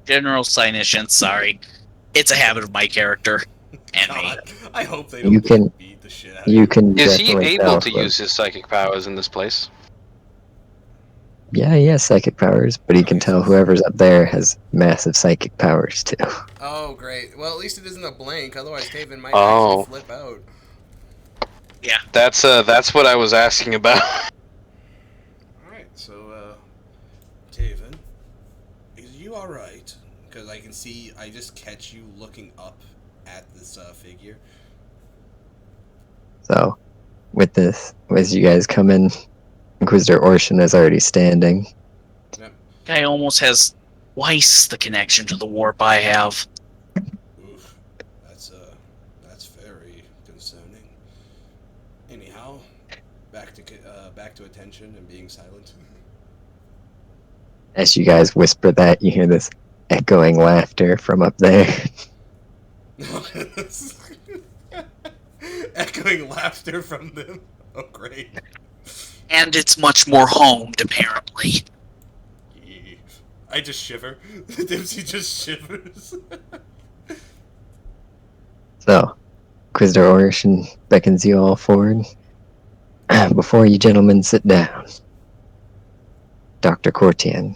General Cyniscience, sorry. It's a habit of my character. and me. God, I hope they You don't can- beat the shit out You of can Is he definitely able tell to who- use his psychic powers in this place? Yeah, he has psychic powers, but he can Okay, tell so- whoever's up there has massive psychic powers too. Oh, great. Well, at least it isn't a blank. Otherwise, Taven might Oh. actually flip out. That's what I was asking about. Alright, so, Taven, is you alright? Because I can see, I just catch you looking up at this, figure. So, with this, as you guys come in, Inquisitor Orshin is already standing. Guy almost has twice the connection to the warp I have. Oof. That's very concerning. Anyhow, back to attention and being silent. As you guys whisper that, you hear this echoing laughter from up there. Echoing laughter from them. Oh, great. And it's much more homed, apparently. Yee. I just shiver. Dipsy just shivers. So, Inquisitor Orshin beckons you all forward. Before you gentlemen sit down, Dr. Cortian,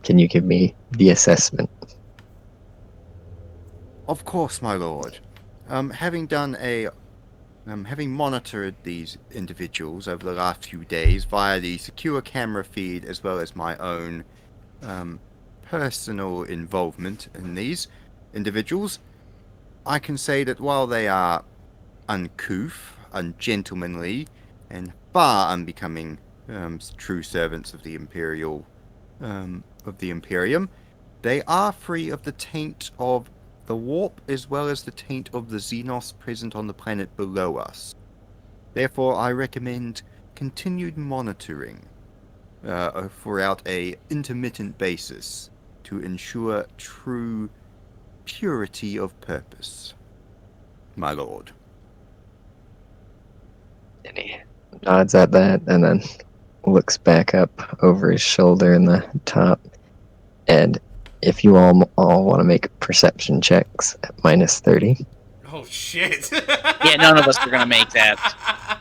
can you give me the assessment? Of course, my lord. Having monitored these individuals over the last few days via the secure camera feed as well as my own personal involvement in these individuals, I can say that while they are uncouth, ungentlemanly, and far unbecoming true servants of the Imperium, they are free of the taint of the warp as well as the taint of the Xenos present on the planet below us. Therefore, I recommend continued monitoring throughout a intermittent basis to ensure true purity of purpose, my lord. And he nods at that and then looks back up over his shoulder in the top. And if you all want to make perception checks at -30. Oh, shit. Yeah, none of us are gonna make that.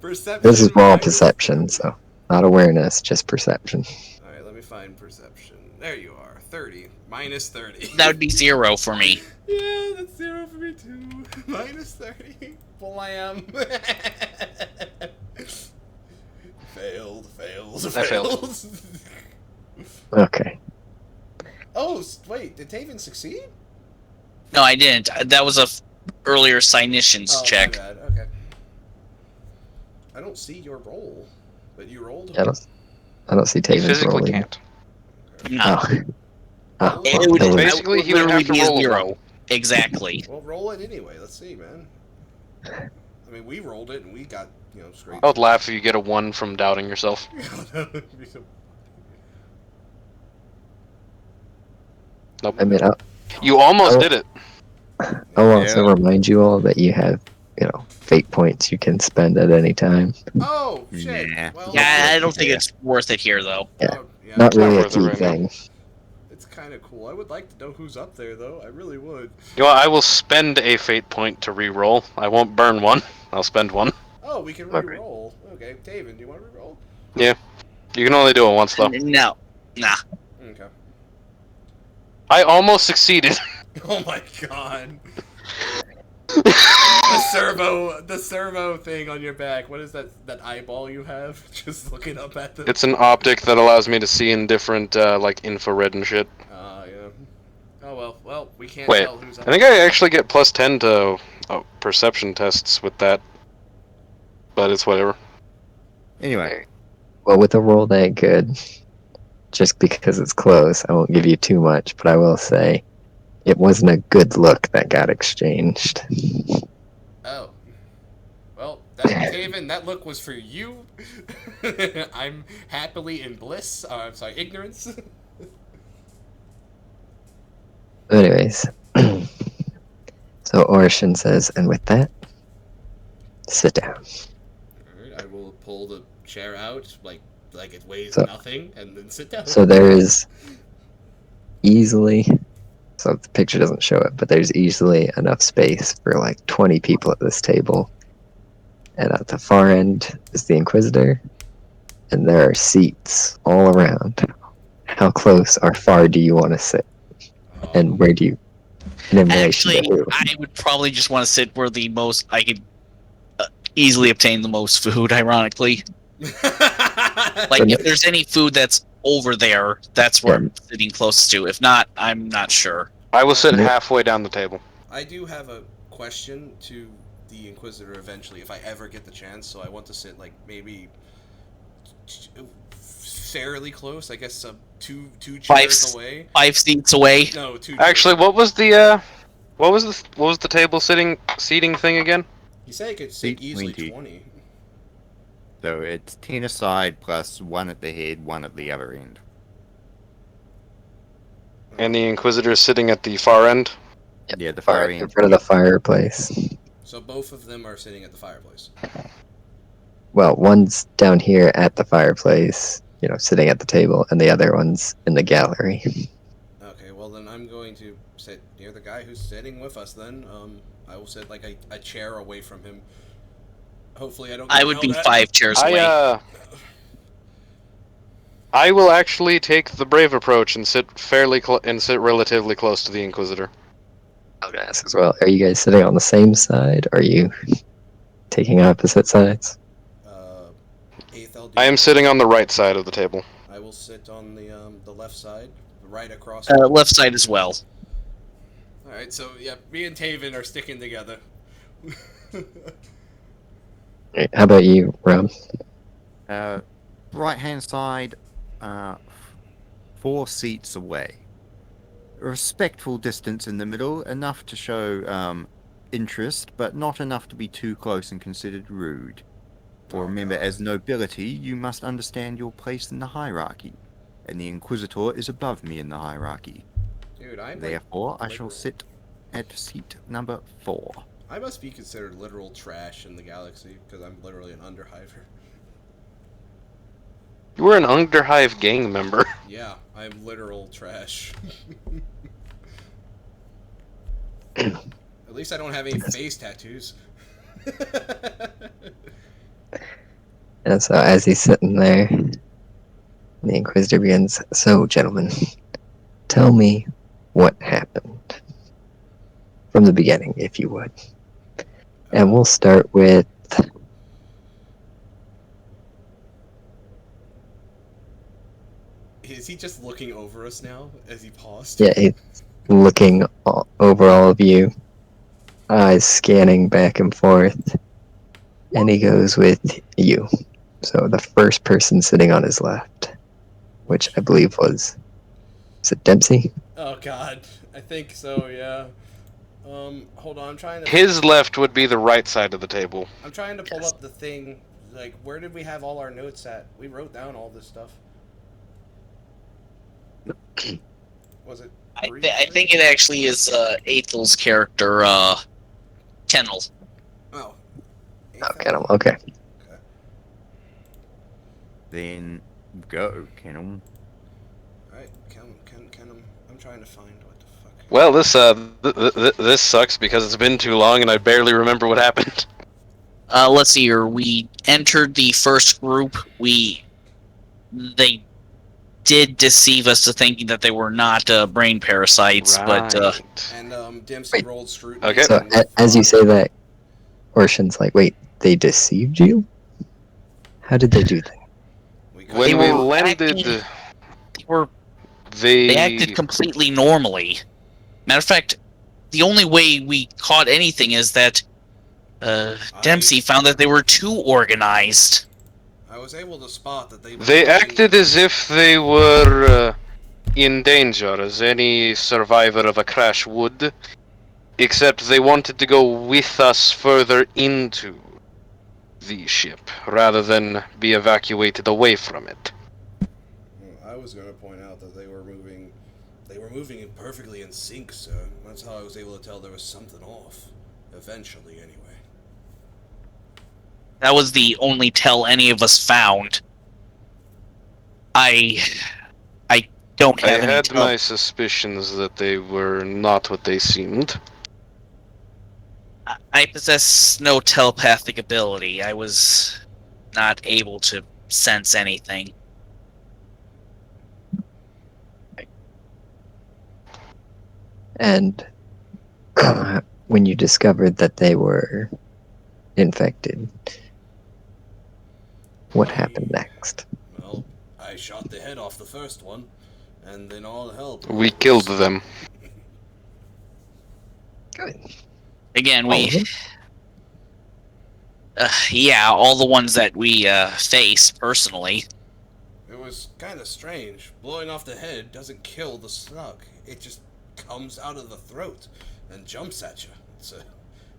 Perception. This is raw minus- perception, so not awareness, just perception. Alright, let me find perception. There you are. 30. -30. That would be 0 for me. Yeah, that's 0 for me too. -30. Blam. I failed. Okay. Oh, wait, did Taven succeed? No, I didn't. That was a earlier Cynicians Oh, check. my bad. Okay. I don't see your roll, but you rolled. I don't see He Taven's physically rolling. can't. No. Oh. Oh, It well, would, that was- Basically, he would literally have to be a roll a 0. one. Exactly. Well, roll it anyway. Let's see, man. I mean, we rolled it and we got, straight. I would laugh if you get a 1 from doubting yourself. Nope. I mean, You almost Oh. did it. I'll also remind you all that you have, fate points you can spend at any time. Oh, shit. Nah. Well, Yeah, I don't think Yeah. it's worth it here, though. Yeah. oh, yeah. Not really a worth it key right now. thing. It's kind of cool. I would like to know who's up there, though. I really would. You know what, I will spend a fate point to re-roll. I won't burn one. I'll spend one. Oh, we can Okay. re-roll. Okay, Taven, do you want to re-roll? You can only do it once, though. No. Nah. Okay. I almost succeeded. Oh my god. the servo thing on your back. What is that eyeball you have? Just looking up at the. It's an optic that allows me to see in different, infrared and shit. Yeah. Oh well. Well, we can't Wait, tell who's up. I think I actually get +10 to perception tests with that. But it's whatever. Anyway, Well, with a roll that good, just because it's close, I won't give you too much, but I will say it wasn't a good look that got exchanged. Oh. Well, Taven, that look was for you. I'm happily in bliss. I'm sorry, ignorance. Anyways, so Orshin says, and with that, sit down. Alright, I will pull the chair out like it weighs So- nothing, and then sit down. So there is easily so the picture doesn't show it, but there's easily enough space for like 20 people at this table. And at the far end is the Inquisitor, and there are seats all around. How close or far do you want to sit? And where do you, and in relation Actually, to who? I would probably just want to sit where the most I could easily obtain the most food. Ironically, like if there's any food that's over there, that's where I'm sitting close to. If not, I'm not sure. I will sit Nope. halfway down the table. I do have a question to the Inquisitor eventually, if I ever get the chance. So I want to sit like maybe fairly close. I guess two chairs away. 5 seats away. No, two. Actually, what was the table seating thing again? You say I could Seat sit easily 20. 20. So it's 10 aside plus 1 at the head, 1 at the other end. And the Inquisitor is sitting at the far end. Yeah, the far In end. front of the fireplace. So both of them are sitting at the fireplace. Well, one's down here at the fireplace, sitting at the table, and the other one's in the gallery. Okay, well then I'm going to sit near the guy who's sitting with us then. I will sit like a chair away from him. Hopefully I don't get I would be yelled at. 5 chairs away. I will actually take the brave approach and sit relatively close to the Inquisitor. I was gonna ask as well. Are you guys sitting on the same side? Or are you taking opposite sides? Aethel, I am sitting on the right side of the table. I will sit on the left side, right across. Left side as well. All right, so yeah, me and Taven are sticking together. Right, how about you, Rob? Right hand side, 4 seats away. A respectful distance in the middle, enough to show interest, but not enough to be too close and considered rude. For remember, as nobility, you must understand your place in the hierarchy, and the Inquisitor is above me in the hierarchy. Dude, I'm Therefore, I shall sit at seat number 4. I must be considered literal trash in the galaxy because I'm literally an underhiver. You were an Underhive gang member. Yeah, I'm literal trash. At least I don't have any face tattoos. And so as he's sitting there, the Inquisitor begins, "So, gentlemen, tell me what happened. From the beginning, if you would. And we'll start with..." Is he just looking over us now as he paused? Yeah, he's looking over all of you, eyes scanning back and forth, and he goes with you. So the first person sitting on his left, which I believe was it Dempsey? Oh god, I think so. Yeah. Hold on, I'm trying to. His left would be the right side of the table. I'm trying to pull up the thing. Like, where did we have all our notes at? We wrote down all this stuff. Was it? I think it actually is Aethel's character, Kennel. Oh. Okay. Then go, Kennel. Alright, I'm trying to find what the fuck. Well, this sucks because it's been too long and I barely remember what happened. Let's see here. We entered the first group. They did deceive us to thinking that they were not brain parasites, but And Dempsey rolled scrutiny. Okay. So as you say that, Orshan's like, "Wait, they deceived you? How did they do that?" When we landed, they acted completely normally. Matter of fact, the only way we caught anything is that Dempsey found that they were too organized. I was able to spot that they acted as if they were in danger, as any survivor of a crash would, except they wanted to go with us further into the ship, rather than be evacuated away from it. I was going to point out that they were moving perfectly in sync, sir. That's how I was able to tell there was something off. Eventually, anyway. That was the only tell any of us found. I don't I have any had my suspicions that they were not what they seemed. I possess no telepathic ability. I was not able to sense anything. And when you discovered that they were infected, what happened next? Well, I shot the head off the first one, and then all hell broke We loose. killed them. Good. Again, All of them? yeah, all the ones that we face personally. It was kind of strange. Blowing off the head doesn't kill the slug. It just comes out of the throat and jumps at you. It's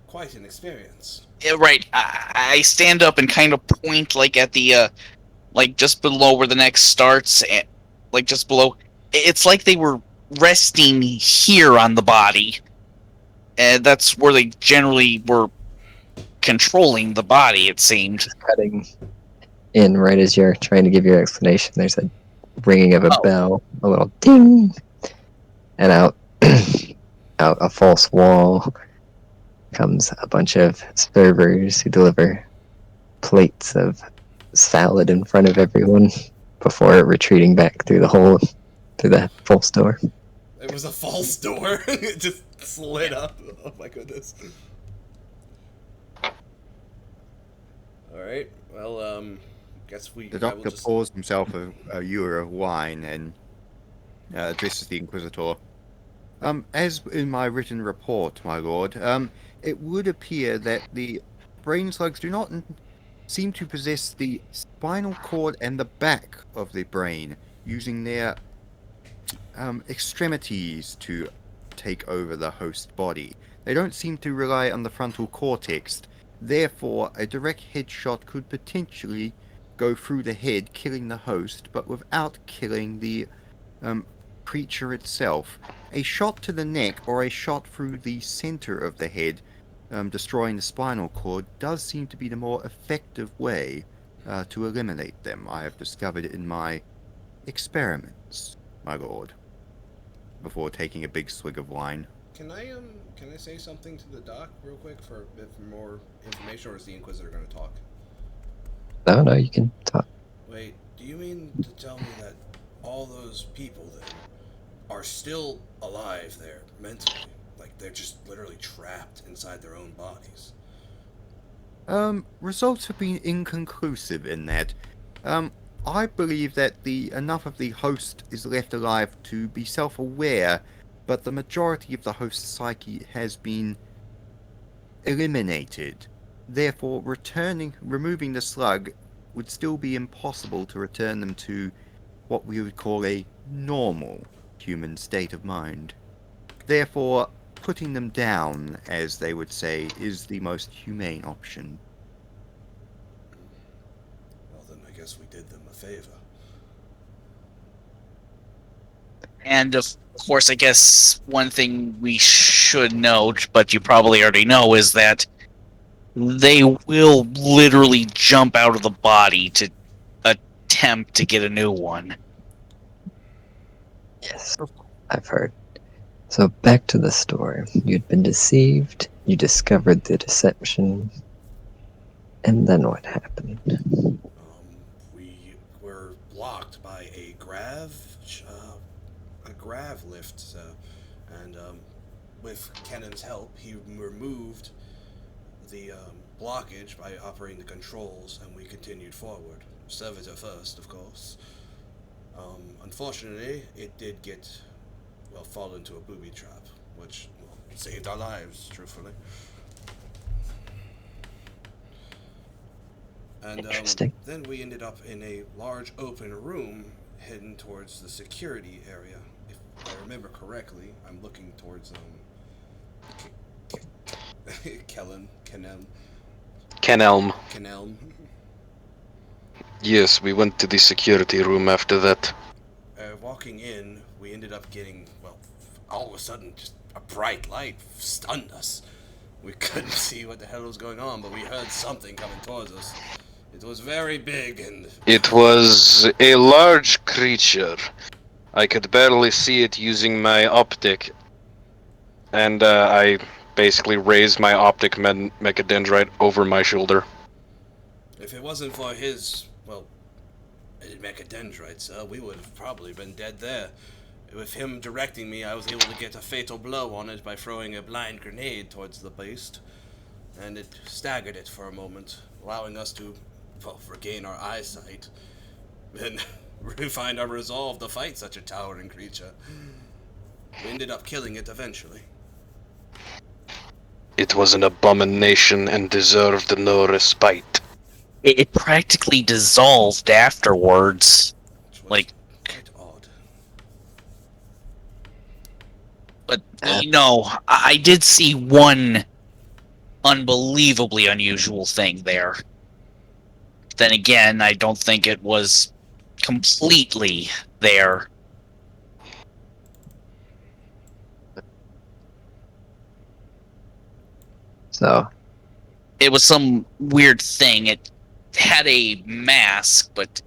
quite an experience. Yeah, right. I stand up and kind of point like at the like just below where the neck starts, and like just below. It's like they were resting here on the body, and that's where they generally were controlling the body. It seemed. Cutting in right as you're trying to give your explanation, there's a ringing of a bell, a little ding, and out a false wall comes a bunch of servers who deliver plates of salad in front of everyone before retreating back through the hole through the false door. It was a false door. It just slid up. Oh my goodness. Alright, well, guess The I will doctor just... pours himself a ewer of wine and addresses the Inquisitor. As in my written report, my lord, it would appear that the brain slugs do not seem to possess the spinal cord and the back of the brain, using their extremities to take over the host body. They don't seem to rely on the frontal cortex. Therefore, a direct headshot could potentially go through the head, killing the host, but without killing the creature itself. A shot to the neck or a shot through the center of the head, destroying the spinal cord, does seem to be the more effective way to eliminate them. I have discovered in my experiments, my lord. Before taking a big swig of wine. Can I say something to the doc real quick for a bit more information, or is the Inquisitor going to talk? No, you can talk. Wait, do you mean to tell me that all those people then are still alive there, mentally? Like, they're just literally trapped inside their own bodies? Results have been inconclusive in that. I believe that enough of the host is left alive to be self-aware, but the majority of the host's psyche has been eliminated. Therefore, removing the slug would still be impossible to return them to what we would call a normal human state of mind. Therefore, putting them down, as they would say, is the most humane option. Well, then I guess we did them a favor. And of course, I guess one thing we should note, but you probably already know, is that they will literally jump out of the body to attempt to get a new one. Yes, I've heard. So back to the story. You'd been deceived, you discovered the deception, and then what happened? We were blocked by a grav lift, and with Kennan's help, he removed the blockage by operating the controls, and we continued forward. Servitor first, of course. Unfortunately, it did fall into a booby trap, which saved our lives, truthfully. And Interesting. then we ended up in a large open room heading towards the security area. If I remember correctly, I'm looking towards Kenelm. Yes, we went to the security room after that. Walking in, we ended up getting, all of a sudden, just a bright light stunned us. We couldn't see what the hell was going on, but we heard something coming towards us. It was very big, and It was a large creature. I could barely see it using my optic, and I basically raised my optic mechadendrite over my shoulder. If it wasn't for his, well, mechadendrite, sir, we would have probably been dead there. With him directing me, I was able to get a fatal blow on it by throwing a blind grenade towards the beast, and it staggered it for a moment, allowing us to, well, regain our eyesight, and refine our resolve to fight such a towering creature. We ended up killing it eventually. It was an abomination and deserved no respite. It practically dissolved afterwards. Which was Like- quite odd. But, I did see one unbelievably unusual thing there. Then again, I don't think it was completely there. So, It was some weird thing. It had a mask, but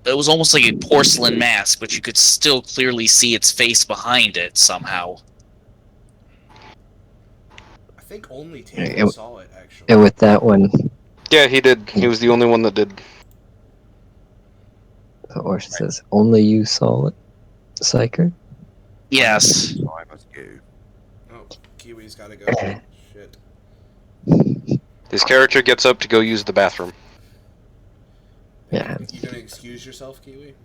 it was almost like a porcelain mask, but you could still clearly see its face behind it somehow. I think only It- Taylor saw it, actually. and with that one, Yeah, he did. He was the only one that did. or she says, only you saw it, Psyker? Yes. So I must go. Oh, Kiwi's gotta go. Shit. His character gets up to go use the bathroom. Yeah. You gonna excuse yourself, Kiwi?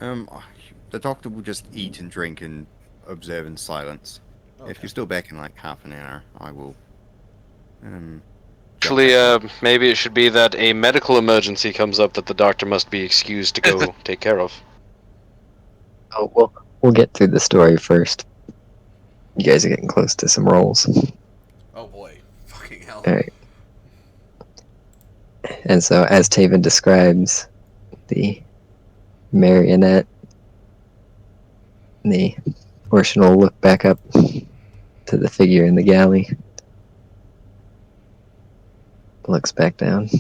The doctor will just eat and drink and observe in silence. If Okay. you're still back in like half an hour, I will. Actually, maybe it should be that a medical emergency comes up that the doctor must be excused to go take care of. Oh, we'll get through the story first. You guys are getting close to some rolls. Oh boy. Fucking hell. Alright. And so, as Taven describes, the marionette, the portion will look back up to the figure in the galley. Looks back down.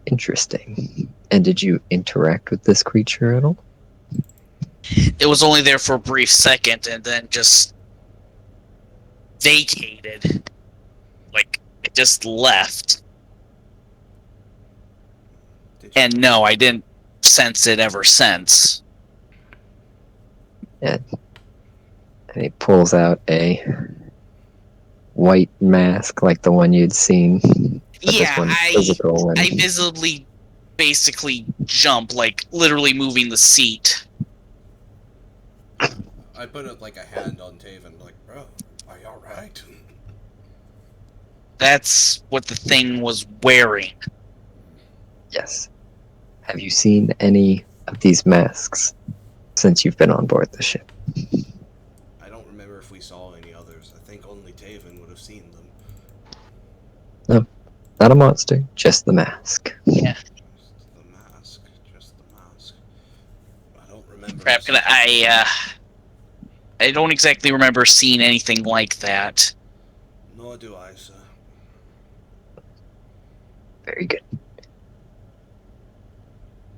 Interesting. And did you interact with this creature at all? It was only there for a brief second and then just vacated. Like, it just left. Did you- And no, I didn't sense it ever since. And he pulls out a white mask like the one you'd seen. But this Yeah, one's physical. And I visibly basically jump, like literally moving the seat. I put it like a hand on Taven, like, bro, are you alright? That's what the thing was wearing. yes. Have you seen any of these masks since you've been on board the ship? I don't remember if we saw any others. I think only Taven would have seen them. Not a monster, just the mask. Yeah. Just the mask. Just the mask. I don't remember. Crap, I don't exactly remember seeing anything like that. Nor do I, sir. Very good.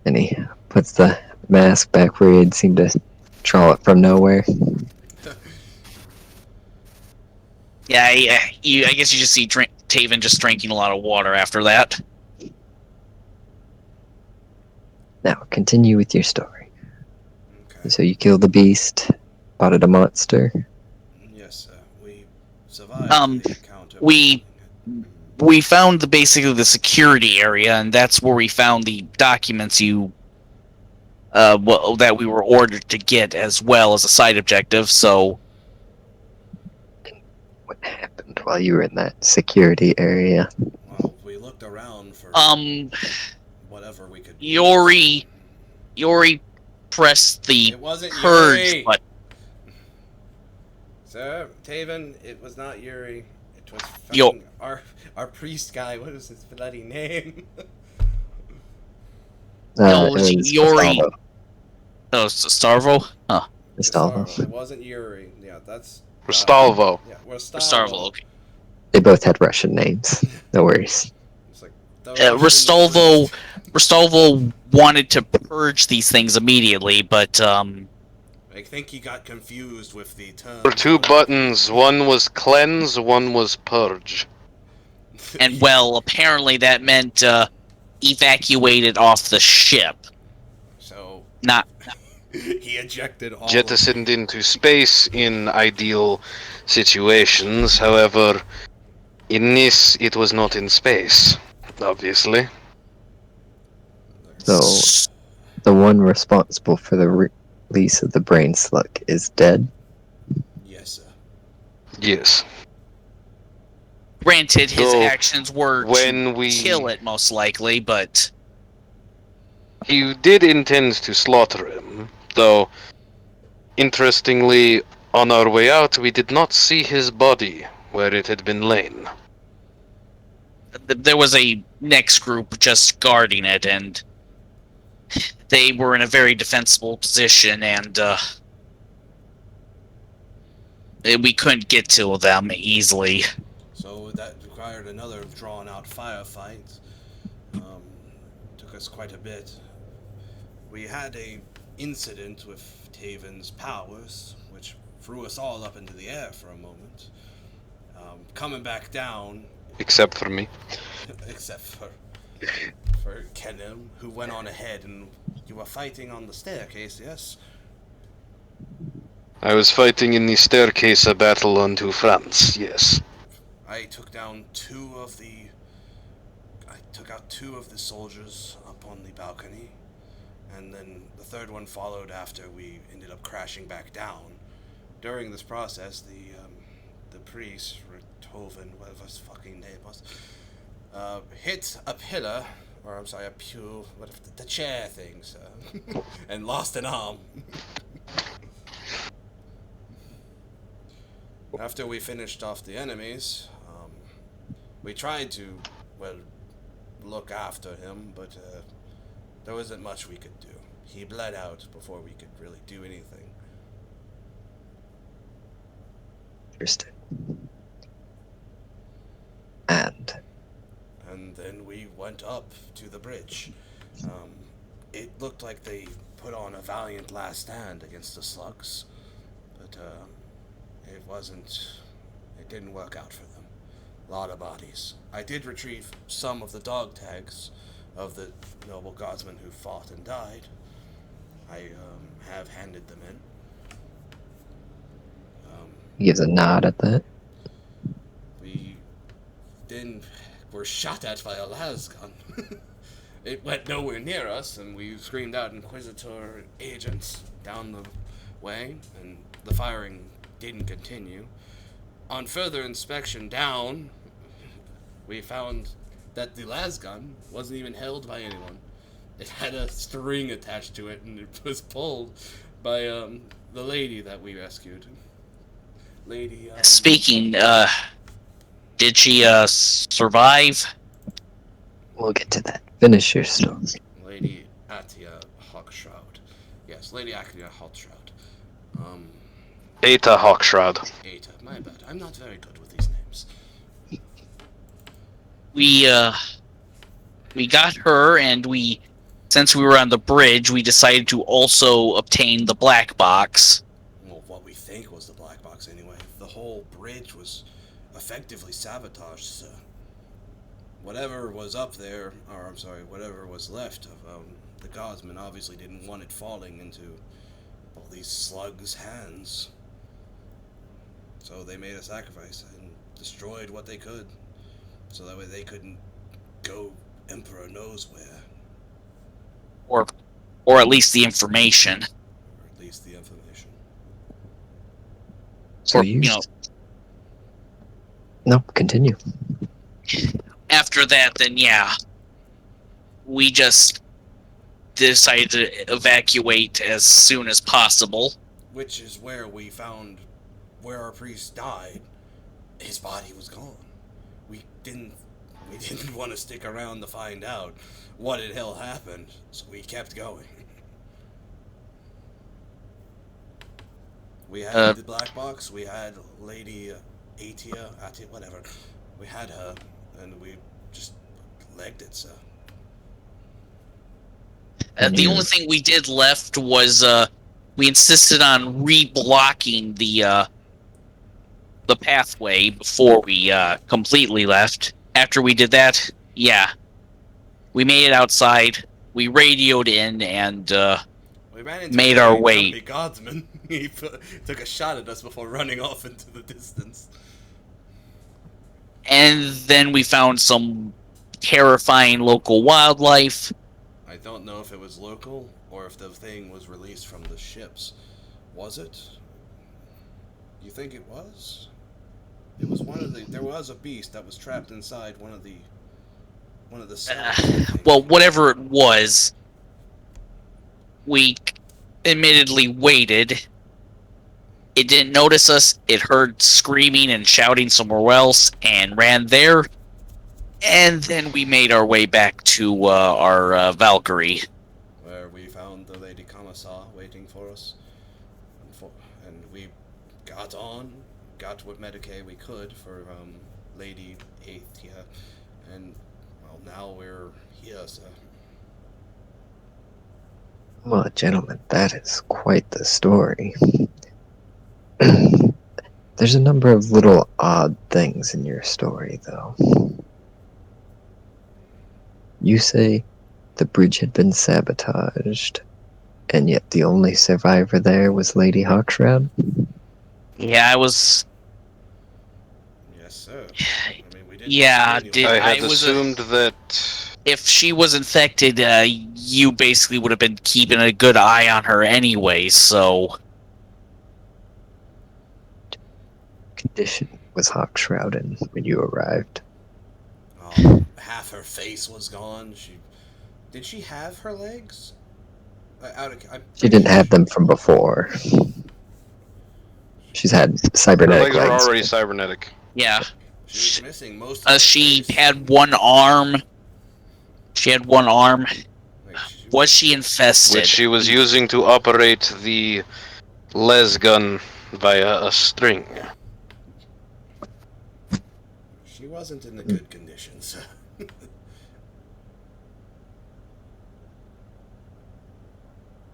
And he puts the mask back where he'd seemed to trawl it from nowhere. Yeah, I guess you just see Taven just drinking a lot of water after that. Now, continue with your story. Okay. So you killed the beast, spotted a monster. Yes, sir. We survived the encounter. We found basically the security area, and that's where we found the documents that we were ordered to get, as well as a side objective. So What happened while you were in that security area? Well, we looked around for whatever we could. Yori pressed the It wasn't purge Yuri. button. Sir, Taven, it was not Yuri. It was Yo. fucking our priest guy. What is his bloody name? No, It was Yori. Gustavo. Oh, Starvo? Huh. Gustavo. It wasn't Yuri. Yeah, that's. Rastalvo. Yeah, Starvo, okay. They both had Russian names. No worries. It's like the Uh, Russian Restolvo- priest. Ristovo wanted to purge these things immediately, but I think he got confused with the term. There were two buttons. One was cleanse, one was purge. and well, apparently that meant evacuated off the ship. So Not he ejected all. Jettisoned into space in ideal situations. However, in this, it was not in space, obviously. So, the one responsible for the release of the brain slug is dead. Yes, sir. Yes. granted, his So, actions were when to we- kill it, most likely, but He did intend to slaughter him, though, interestingly, on our way out, we did not see his body where it had been lain. there was a next group just guarding it, and they were in a very defensible position, and we couldn't get to them easily. So that required another drawn-out firefight. Took us quite a bit. We had a incident with Taven's powers, which threw us all up into the air for a moment. Coming back down, Except for me. except for Kenem, who went on ahead, and you were fighting on the staircase, yes? I was fighting in the staircase a battle unto France, yes. I took out two of the soldiers up on the balcony, and then the third one followed after we ended up crashing back down. During this process, the priest, Toven, whatever his fucking name was, hit a pillar, or I'm sorry, a pew, the chair thing, sir, and lost an arm. After we finished off the enemies, we tried to, look after him, but there wasn't much we could do. He bled out before we could really do anything. Understood. And And then we went up to the bridge. It looked like they put on a valiant last stand against the slugs, but it didn't work out for them. A lot of bodies. I did retrieve some of the dog tags of the noble guardsmen who fought and died. I have handed them in. he gives a nod at that. We then were shot at by a lasgun. It went nowhere near us, and we screamed out Inquisitor agents down the way, and the firing didn't continue. On further inspection down, we found that the lasgun wasn't even held by anyone. It had a string attached to it, and it was pulled by the lady that we rescued. Lady. Speaking, did she survive? We'll get to that. Finish your story. Lady Atia Hawkshroud. Yes, Lady Atia Hawkshroud. Eta Hawkshroud. Eta, my bad. I'm not very good with these names. We got her, and since we were on the bridge, we decided to also obtain the black box. Well, what we think was the black box anyway. The whole bridge was effectively sabotaged, so whatever was up there, or I'm sorry, whatever was left of the guardsmen obviously didn't want it falling into all these slugs' hands. So they made a sacrifice and destroyed what they could, so that way they couldn't go Emperor knows where, Or at least the information. or at least the information. So Or, you, you know, no, continue. after that, then yeah, we just decided to evacuate as soon as possible. Which is where we found where our priest died. His body was gone. We didn't want to stick around to find out what the hell happened, so we kept going. We had the black box. We had Lady Atia, whatever. We had her, and we just legged it. So The only thing we did left was we insisted on re-blocking the pathway before we completely left. After we did that, yeah, we made it outside. We radioed in and We ran into made a our very way. grumpy guardsman. He took a shot at us before running off into the distance. And then we found some terrifying local wildlife. I don't know if it was local or if the thing was released from the ships. Was it? You think it was? It was one of the. There was a beast that was trapped inside one of the cells, I think. Well, whatever it was, we admittedly waited. It didn't notice us. It heard screaming and shouting somewhere else and ran there. And then we made our way back to our Valkyrie. Where we found the Lady Commissar waiting for us. And we got what Medicaid we could for Lady Aethia. And, well, now we're here, sir. Well, gentlemen, that is quite the story. There's a number of little odd things in your story, though. You say the bridge had been sabotaged, and yet the only survivor there was Lady Hawkshroud? Yeah, I was. Yes, sir. I mean, we didn't Yeah, see anyone. did- I had I was assumed that. If she was infected, you basically would have been keeping a good eye on her anyway, so. Condition was Hawkshroud in when you arrived. Half her face was gone. Did she have her legs? She didn't have them from before. She's had Her cybernetic legs were legs. already cybernetic. Yeah. She was missing most of her She face. had one arm. She had one arm. Like, Was she infested? Which she was using to operate the les gun via a string. She wasn't in a good condition, sir.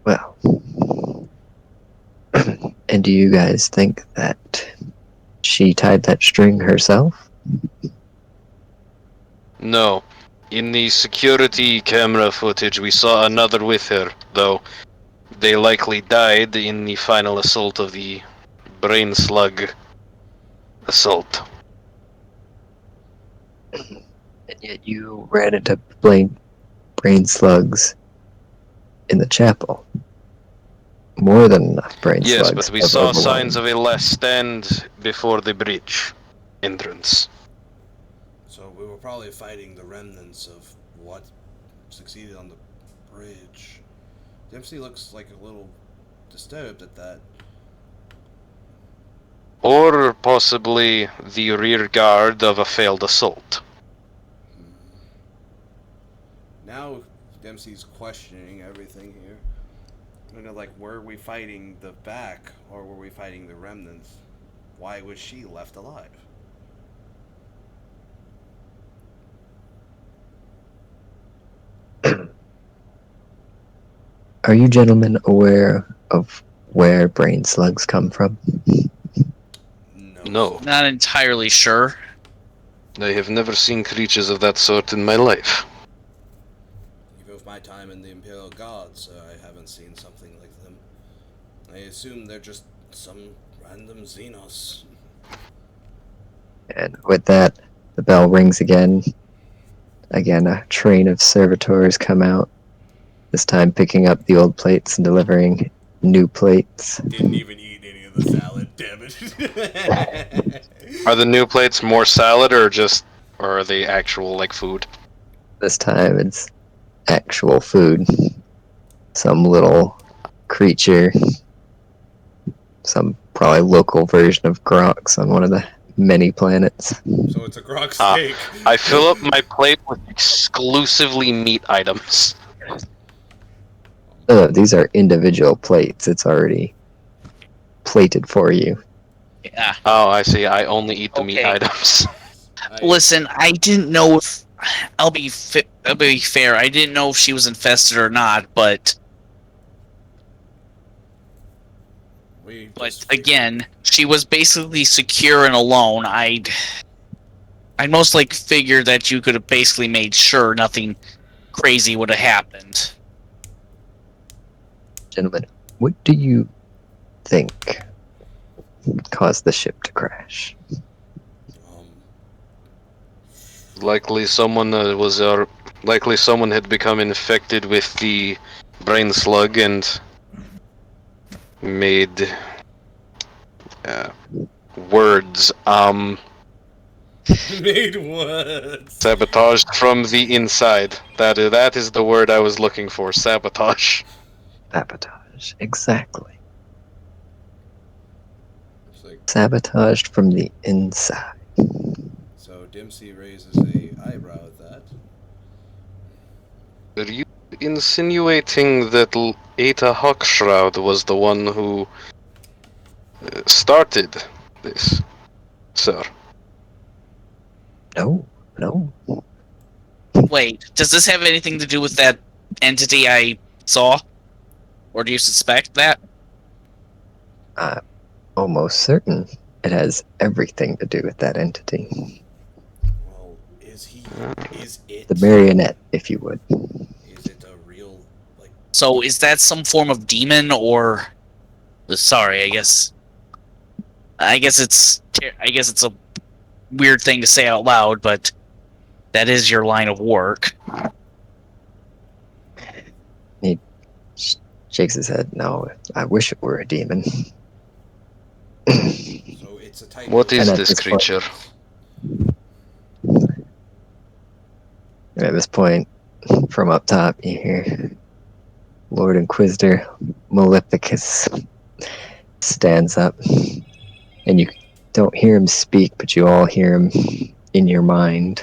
Well, and do you guys think that she tied that string herself? No. In the security camera footage, we saw another with her, though they likely died in the final assault of the brain slug assault. And yet you ran into brain slugs in the chapel. More than enough brain Yes, slugs. but we have saw overwhelmed. signs of a last stand before the bridge entrance. So we were probably fighting the remnants of what succeeded on the bridge. Dempsey looks like a little disturbed at that. Or possibly the rear guard of a failed assault. Now Dempsey's questioning everything here. You know, like, were we fighting the back or were we fighting the remnants? Why was she left alive? Are you gentlemen aware of where brain slugs come from? No. Not entirely sure. I have never seen creatures of that sort in my life. Even with my time in the Imperial Guards, I haven't seen something like them. I assume they're just some random Xenos. And with that, the bell rings again. Again, a train of servitors come out, this time picking up the old plates and delivering new plates. Didn't even eat any of the salad, damn it. Are the new plates more salad or are they actual like food? This time it's actual food. Some little creature, some probably local version of Grox on one of the many planets. So it's a grog steak. I fill up my plate with exclusively meat items. No, these are individual plates. It's already plated for you. Yeah. Oh, I see. I only eat the meat Okay. items. I- Listen, I didn't know if I'll be fair. I didn't know if she was infested or not, but again, she was basically secure and alone. I'd most like figure that you could have basically made sure nothing crazy would have happened. Gentlemen, what do you think caused the ship to crash? Likely someone likely someone had become infected with the brain slug and made words Made words. sabotaged from the inside. That is the word I was looking for. Sabotage. Sabotage. Exactly. It's like, Sabotaged from the inside. so Dempsey raises a eyebrow at that. Are you insinuating that Eta Hawkshroud was the one who started this, sir? No, no. Wait, does this have anything to do with that entity I saw? Or do you suspect that? Almost certain it has everything to do with that entity. Well, is it? The marionette, if you would. Is it a real, like... So is that some form of demon or... Sorry, I guess it's a weird thing to say out loud, but that is your line of work. He shakes his head. No, I wish it were a demon. So it's a type What of... is And at this this creature? At this point, from up top, you hear Lord Inquisitor Maleficus stands up, and you don't hear him speak, but you all hear him in your mind.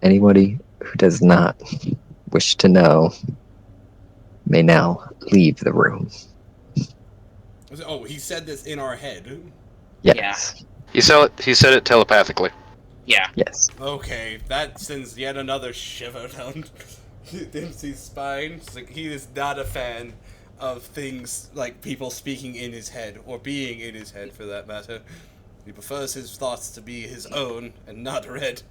Anybody who does not wish to know may now leave the room. Oh, he said this in our head. Yes. He said it telepathically. Yeah. Yes. Okay, that sends yet another shiver down Dempsey's spine. It's like he is not a fan of things like people speaking in his head, or being in his head for that matter. He prefers his thoughts to be his own and not read.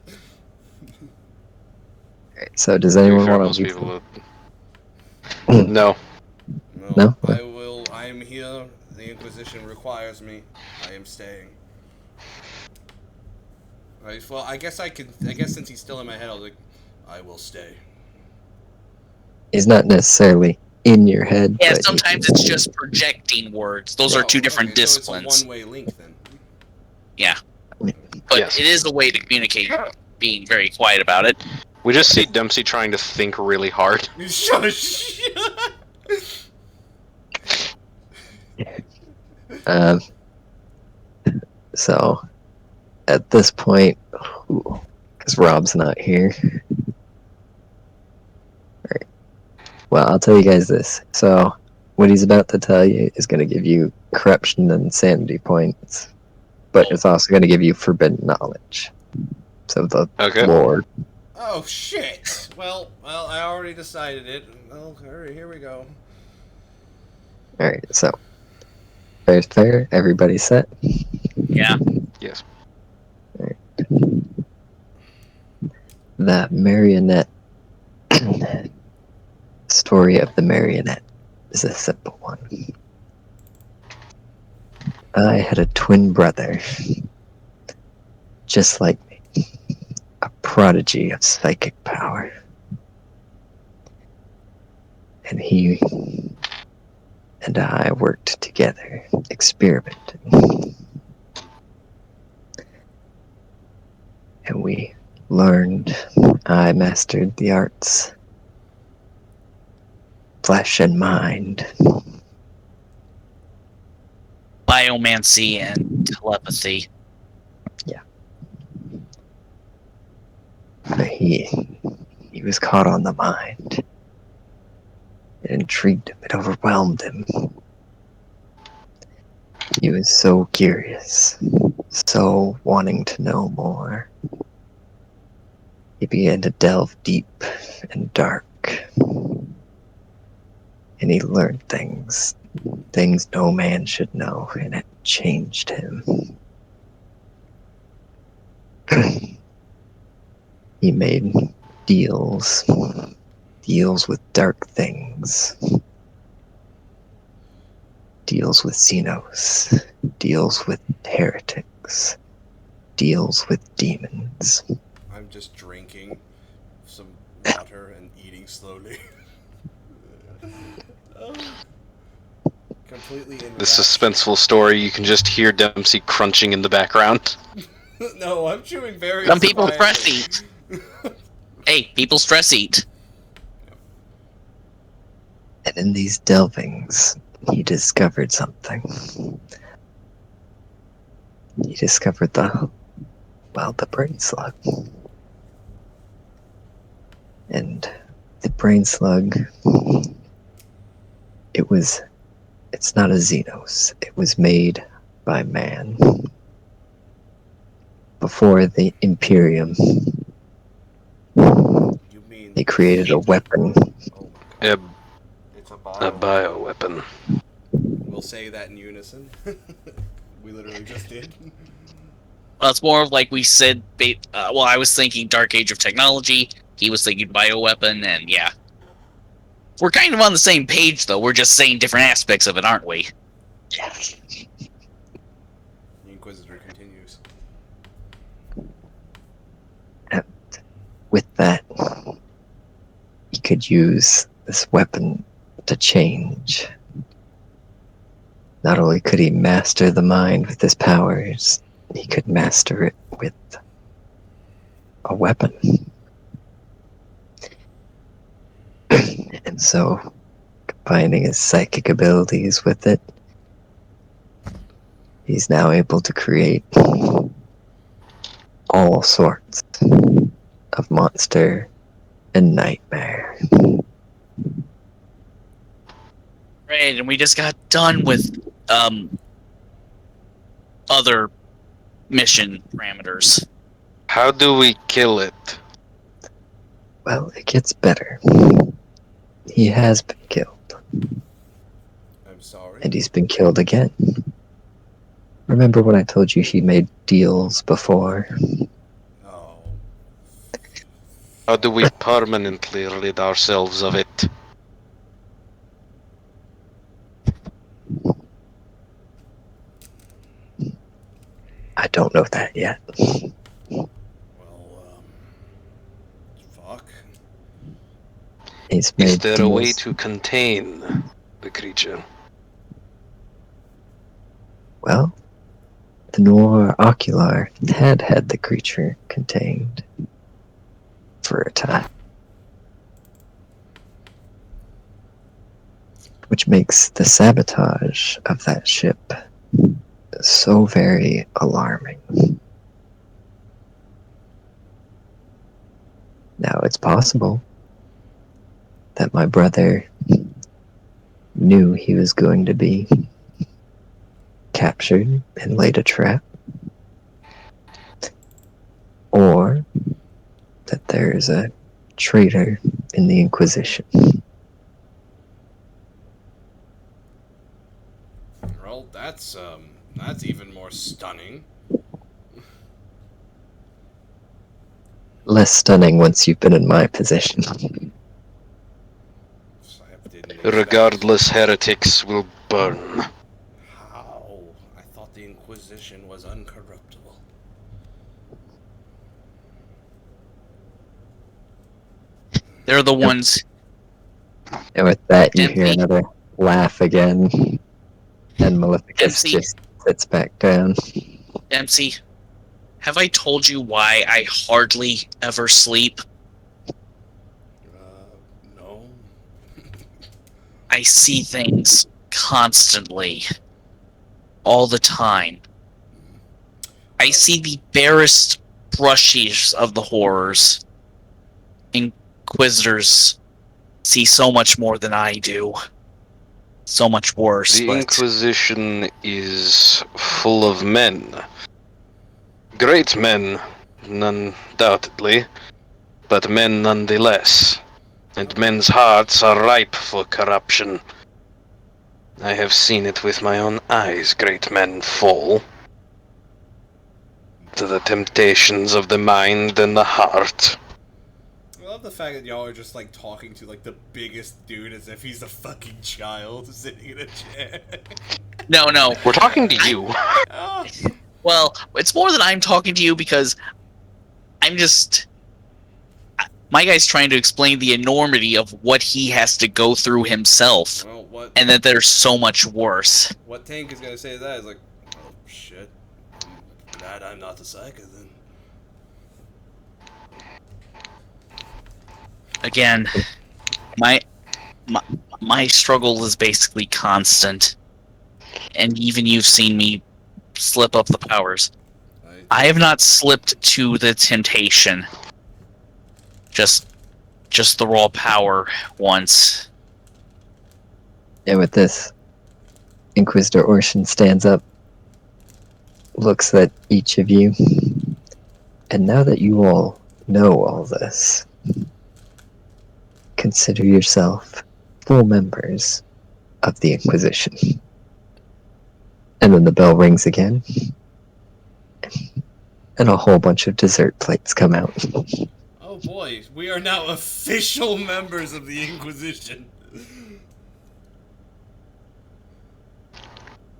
Alright, so does To be anyone fair, want most to people would. No. No, No? I am here. The Inquisition requires me. I am staying. Right, well, I guess since he's still in my head, I'll like, I will stay. He's not necessarily in your head, Yeah, but sometimes it's just projecting words. Those are two different disciplines. So it's a one-way link then. Yeah. But Yes. it is a way to communicate, being very quiet about it. We just see Dempsey trying to think really hard. Shush! So at this point, because Rob's not here. Alright. Well, I'll tell you guys this. So what he's about to tell you is going to give you corruption and sanity points, but it's also going to give you forbidden knowledge. So the Okay. Lord. Oh shit! Well, I already decided it. Well, alright, here we go. Alright, so fair. Everybody's set. Yeah. Yes. The marionette. Story of the marionette is a simple one. I had a twin brother, just like me, a prodigy of psychic power. And he and I worked together, experimenting. And we learned, I mastered the arts, flesh and mind. Biomancy and telepathy. But he was caught on the mind. It intrigued him, it overwhelmed him. He was so curious. So, wanting to know more, he began to delve deep and dark. And he learned things no man should know, and it changed him. He made deals with dark things, deals with Xenos, deals with heretics, deals with demons. I'm just drinking some water and eating slowly. Completely in The suspenseful story, you can just hear Dempsey crunching in the background. No, I'm chewing very Some people quietly. stress eat. Hey, people stress eat. And in these delvings, he discovered something. He discovered the brain slug. And the brain slug, it's not a Xenos. It was made by man. Before the Imperium, You mean they created a weapon. Oh my A, god. It's a a bioweapon. We'll say that in unison. We literally just did. Well, it's more of like we said. Well, I was thinking Dark Age of Technology. He was thinking bioweapon, and yeah, we're kind of on the same page, though. We're just saying different aspects of it, aren't we? Yes. The Inquisitor continues. And with that, he could use this weapon to change. Not only could he master the mind with his powers, he could master it with a weapon. And so, combining his psychic abilities with it, he's now able to create all sorts of monster and nightmare. Right, and we just got done with other mission parameters. How do we kill it? Well, it gets better. He has been killed, I'm sorry. and he's been killed again. Remember when I told you he made deals before? Oh. How do we permanently rid ourselves of it? I don't know that yet. Well, fuck. He's made Is there a way deals. to contain the creature? Well, the Noir Ocular had the creature contained for a time. Which makes the sabotage of that ship so very alarming. Now, it's possible that my brother knew he was going to be captured and laid a trap, or that there's a traitor in the Inquisition. Well, that's even more stunning. Less stunning once you've been in my position. Didn't expect- Regardless, heretics will burn. How? I thought the Inquisition was uncorruptible. They're the ones. And with that, you hear Dempsey. another laugh again, and Maleficus Dempsey. just sits back down. Dempsey, have I told you why I hardly ever sleep? No. I see things constantly. All the time. I see the barest brushes of the horrors. Inquisitors see so much more than I do. So much worse. The but Inquisition is full of men. Great men, undoubtedly, but men nonetheless. And men's hearts are ripe for corruption. I have seen it with my own eyes, great men fall to the temptations of the mind and the heart. I love the fact that y'all are just like talking to like the biggest dude as if he's a fucking child sitting in a chair. No, no. We're talking to you. Oh. Well, it's more than I'm talking to you because I'm just. My guy's trying to explain the enormity of what he has to go through himself, Well, what? and that there's so much worse. What Tank is gonna say to that is like, oh shit. I'm glad I'm not the psycho then. Again, my struggle is basically constant, and even you've seen me slip up the powers. I have not slipped to the temptation. Just the raw power once. And with this, Inquisitor Orshan stands up, looks at each of you, and now that you all know all this, consider yourself full members of the Inquisition. And then the bell rings again, and a whole bunch of dessert plates come out. Oh boy, we are now official members of the Inquisition.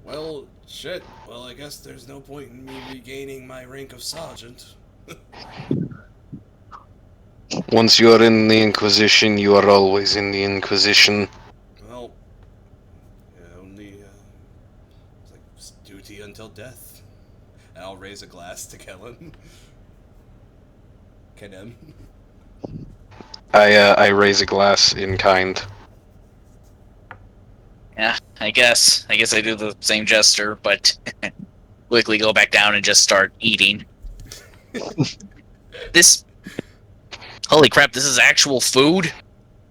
Well, shit. Well, I guess there's no point in me regaining my rank of sergeant. Once you are in the Inquisition, you are always in the Inquisition. Well, yeah, only, it's like duty until death. And I'll raise a glass to Kellen. Kenem. I raise a glass in kind. Yeah, I guess I do the same gesture, but quickly go back down and just start eating. This, holy crap! This is actual food.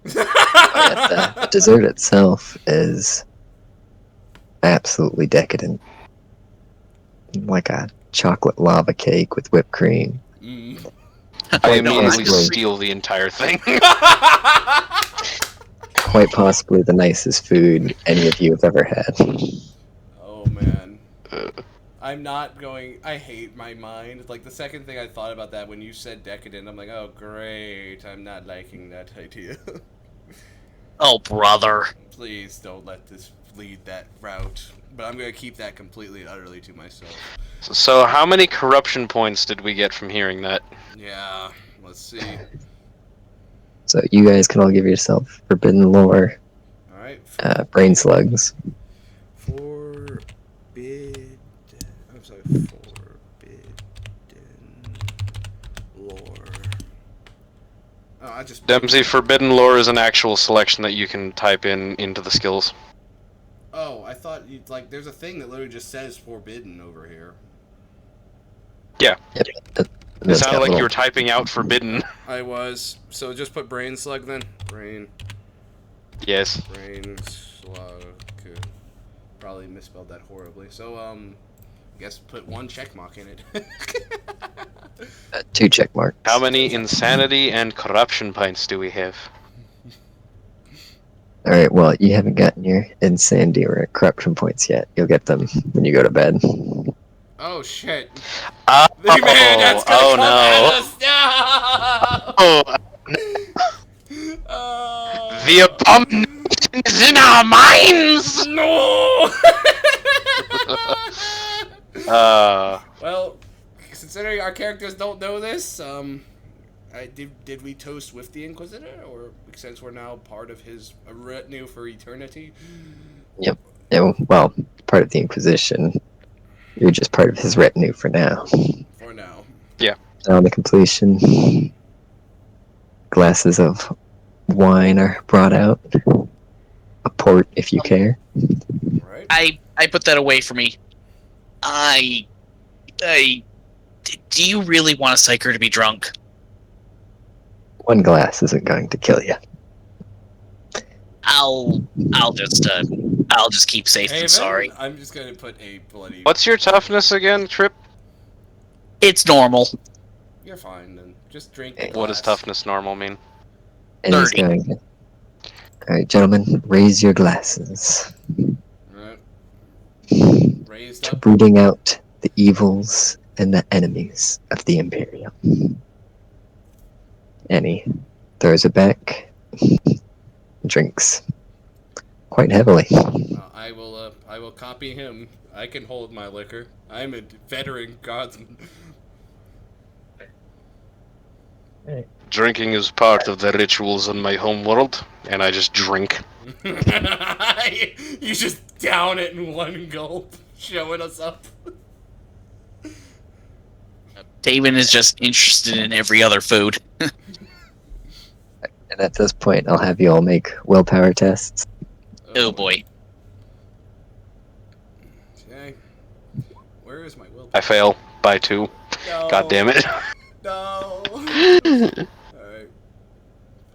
The dessert itself is absolutely decadent. Like a chocolate lava cake with whipped cream. Mm. I immediately possibly. steal the entire thing. Quite possibly the nicest food any of you have ever had. Oh man. I'm not going. I hate my mind. Like the second thing I thought about that when you said decadent, I'm like, oh great. I'm not liking that idea. Oh, brother. Please don't let this lead that route. But I'm gonna keep that completely and utterly to myself. So how many corruption points did we get from hearing that? Yeah. Let's see. So you guys can all give yourself forbidden lore, All right. brain slugs. Forbid. I'm sorry. Forbidden lore. Oh, I just. Dempsey, Forbidden Lore is an actual selection that you can type into the skills. Oh, I thought you like. There's a thing that literally just says forbidden over here. Yeah. Yep. It That's sounded got like you little- were typing out Forbidden. I was. So just put brain slug then. Brain Yes. slug. Probably misspelled that horribly. So I guess put one check mark in it. 2 check marks. How many insanity and corruption points do we have? Alright, well, you haven't gotten your insanity or corruption points yet. You'll get them when you go to bed. Oh shit! Oh, Man, that's gonna oh come no! at us now! Oh, Oh. the abomination is in our minds! No! Well, considering our characters don't know this, did we toast with the Inquisitor, or since we're now part of his retinue for eternity? Yeah, well, part of the Inquisition. You're just part of his retinue for now. For now. On the completion, glasses of wine are brought out. A port, if you care. Right? I put that away for me. Do you really want a psyker to be drunk? One glass isn't going to kill you. I'll just keep safe Hey, than sorry. I'm just gonna put a bloody. What's your toughness again, Trip? It's normal. You're fine then. Just drink the What does glass. toughness normal mean? And he's 30. going. All right, gentlemen, raise your glasses Alright. Raised to up. rooting out the evils and the enemies of the Imperium. And he throws it back, drinks quite heavily. I will copy him. I can hold my liquor. I'm a veteran guardsman. Drinking is part of the rituals in my home world, and I just drink. You just down it in one gulp, showing us up. Taven is just interested in every other food. And at this point, I'll have you all make willpower tests. Oh boy. Okay. Where is my will? I fail by 2. No. God damn it. No. Alright.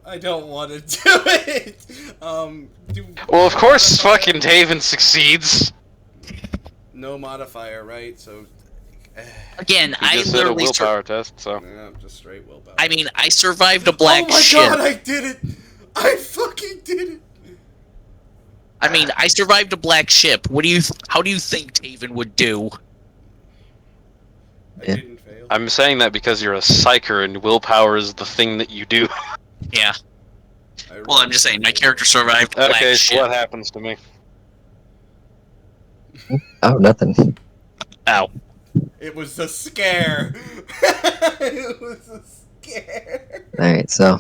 I don't want to do it. Well, of course, fucking Taven succeeds. No modifier, right? So. Again, You I just did a literally. willpower test, so. Yeah, just straight willpower. I mean, I survived a black Oh my ship. god, I did it! I fucking did it! I mean, I survived a black ship. How do you think Taven would do? I Yeah. didn't fail. I'm saying that because you're a psyker and willpower is the thing that you do. Yeah. I Well, I'm just saying, my character survived a black Okay, so ship. what happens to me? Oh, nothing. Ow. It was a scare. It was a scare. Alright, so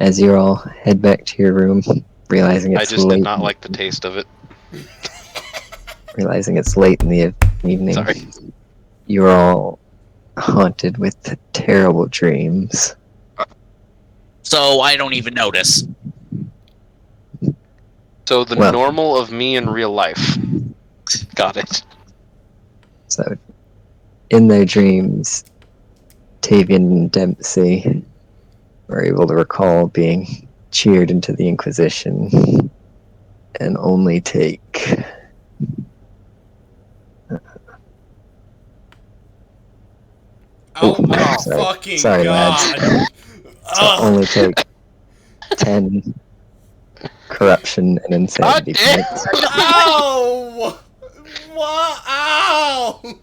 as you all head back to your room, realizing I it's just late, did not like the taste of it. realizing it's late in the evening, Sorry. you're all haunted with terrible dreams. So I don't even notice. So the Well- normal of me in real life. Got it. So, in their dreams, Tavian and Dempsey were able to recall being cheered into the Inquisition and only take Oh my sorry. fucking Sorry, god. lads. only take 10 corruption and insanity damn. points. Ow! What? Ow!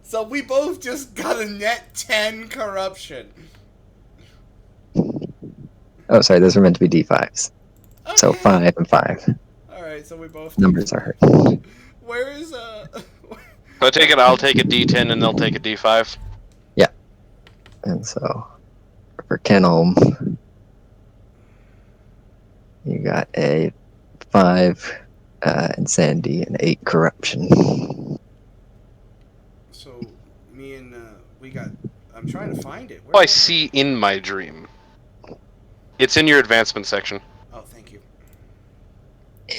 So we both just got a net 10 corruption. Oh, sorry, those were meant to be D5s. So Okay. 5 and 5. Alright, so we both Numbers are hurt. Where is So I take it I'll take a D10 and they'll take a D5. And so, for Kenholm, you got a 5 insanity and 8 corruption. So me and we got I'm trying to find it. What do I see in my dream? It's in your advancement section. Oh, thank you.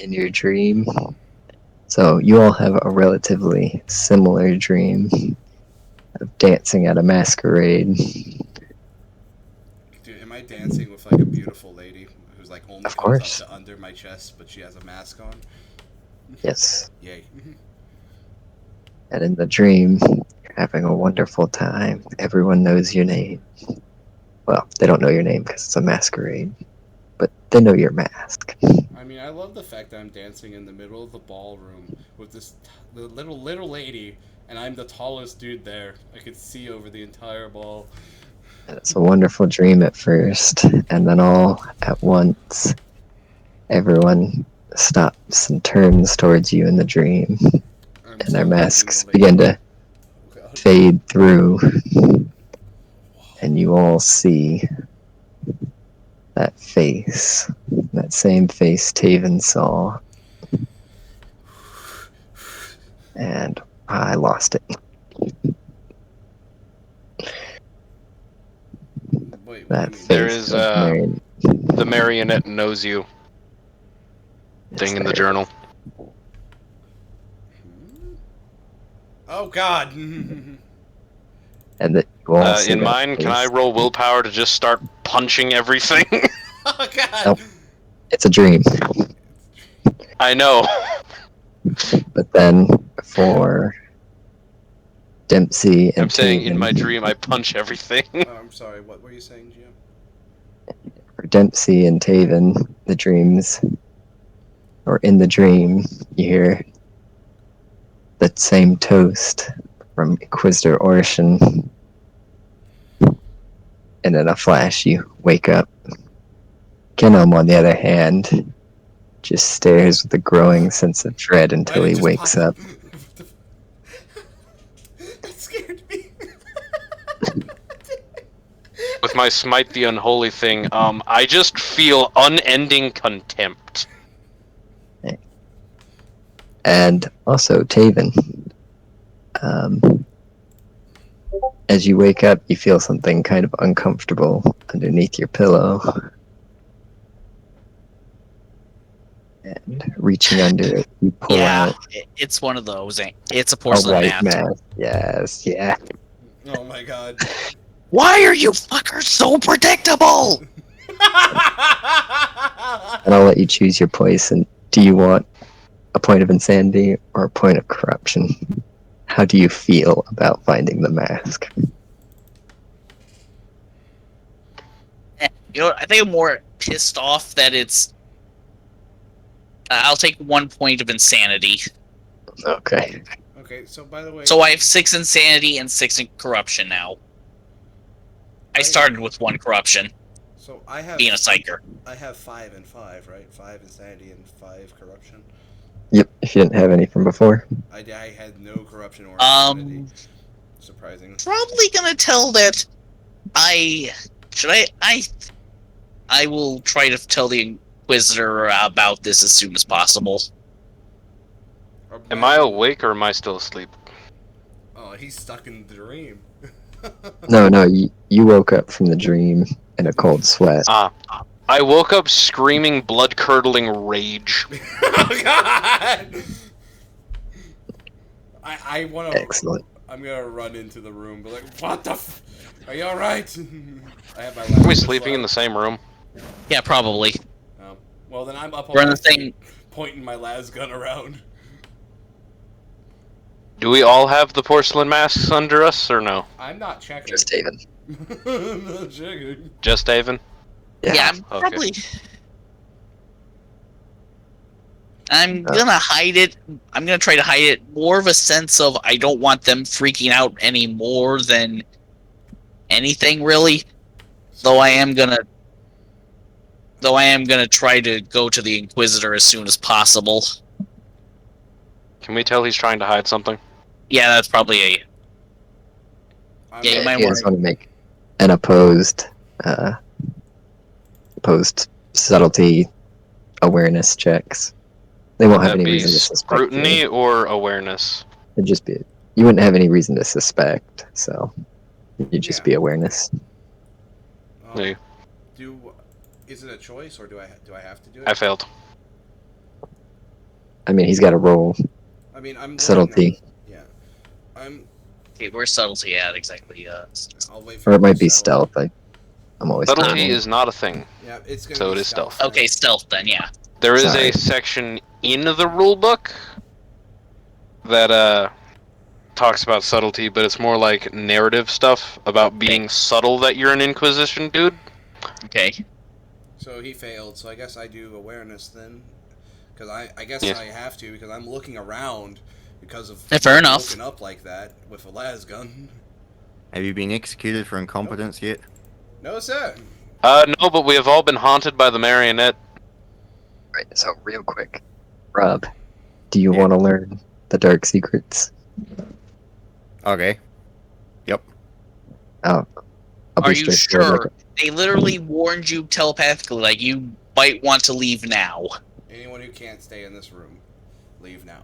In your dream. So, you all have a relatively similar dream of dancing at a masquerade. Dude, am I dancing with like a beautiful lady who's like only Of comes course. up to under my chest, but she has a mask on? Yes. Yay. And in the dream, you're having a wonderful time. Everyone knows your name. Well, they don't know your name because it's a masquerade, but they know your mask. I mean, I love the fact that I'm dancing in the middle of the ballroom with this little lady, and I'm the tallest dude there. I could see over the entire ball. And it's a wonderful dream at first, and then all at once, everyone stops and turns towards you in the dream, I'm and their still masks dancing the begin lady. to Oh, God. fade through, and you all see that face, that same face Taven saw. And I lost it. Wait, what That do you mean? There face is, of Marion. The marionette knows you. Thing in the journal. Oh, God. And that you all see In that mine, can I face. roll willpower to just start punching everything? Oh, God. Nope. It's a dream. I know. But then for Dempsey and I'm saying in Taven, my dream I punch everything. Oh, I'm sorry. What were you saying, GM? for Dempsey and Taven, the dreams, or in the dream, you hear that same toast from Inquisitor Orshin, and in a flash you wake up. Kenom, on the other hand, just stares with a growing sense of dread Why until did he it just wakes pop up. That scared me. With my smite the unholy thing, I just feel unending contempt. And also Taven. As you wake up, you feel something kind of uncomfortable underneath your pillow. And reaching under it, you pull out it's one of those. It's a a porcelain white mask. mask. Yes, yeah. Oh my god. Why are you fuckers so predictable? And I'll let you choose your poison. Do you want a point of insanity or a point of corruption? How do you feel about finding the mask? You know what? I think I'm more pissed off that it's. I'll take 1 point of insanity. Okay. Okay, so by the way, So I have 6 insanity and 6 in corruption now. I started with 1 corruption, so I have being a psyker. I have 5 and 5, right? 5 insanity and 5 corruption. Yep, if you didn't have any from before. I had no corruption or insanity. Surprising. Probably gonna tell that I will try to tell the Inquisitor about this as soon as possible. Am I awake or am I still asleep? Oh, he's stuck in the dream. No, you woke up from the dream in a cold sweat. I woke up screaming blood-curdling rage. Oh god! I want to. Excellent. I'm gonna run into the room, but like, what the? Are you all right? I have my. Are we sleeping in the same room? Yeah, probably. Oh. Well, then I'm up on We're in my the same. feet, pointing my las gun around. Do we all have the porcelain masks under us, or no? I'm not checking. Just Taven. I'm not checking. Just Avon? Yeah, I'm Okay. probably. I'm gonna hide it. I'm gonna try to hide it. More of a sense of I don't want them freaking out any more than anything, really. Though I am gonna try to go to the Inquisitor as soon as possible. Can we tell he's trying to hide something? Yeah, that's probably a. Yeah, you might You want guys want to make an opposed subtlety awareness checks. They won't Would have that any be reason to suspect scrutiny you. or awareness? It'd just be you wouldn't have any reason to suspect, so you'd just be awareness. Yeah. Is it a choice or do I have to do it? I failed. I mean, he's got to roll I mean, I'm subtlety, Yeah. I'm. Okay, where's subtlety at exactly? I'll wait for or it might be settle. stealth. I'm always Subtlety terrible. is not a thing. Yeah, it's gonna So be it is stealth. Okay, stealth then. Yeah. There is Sorry. a section in the rulebook that talks about subtlety, but it's more like narrative stuff about being subtle that you're an Inquisition dude. Okay. So he failed. So I guess I do awareness then, because I guess Yes. I have to because I'm looking around because of Yeah, fair enough. woken up like that with a las gun. Have you been executed for incompetence yet? No, sir. No, but we have all been haunted by the marionette. Right. So real quick, Rob, do you Yeah. want to learn the dark secrets? Okay. I'll Are be you straightforward, sure? They literally warned you telepathically, like you might want to leave now. Anyone who can't stay in this room, leave now.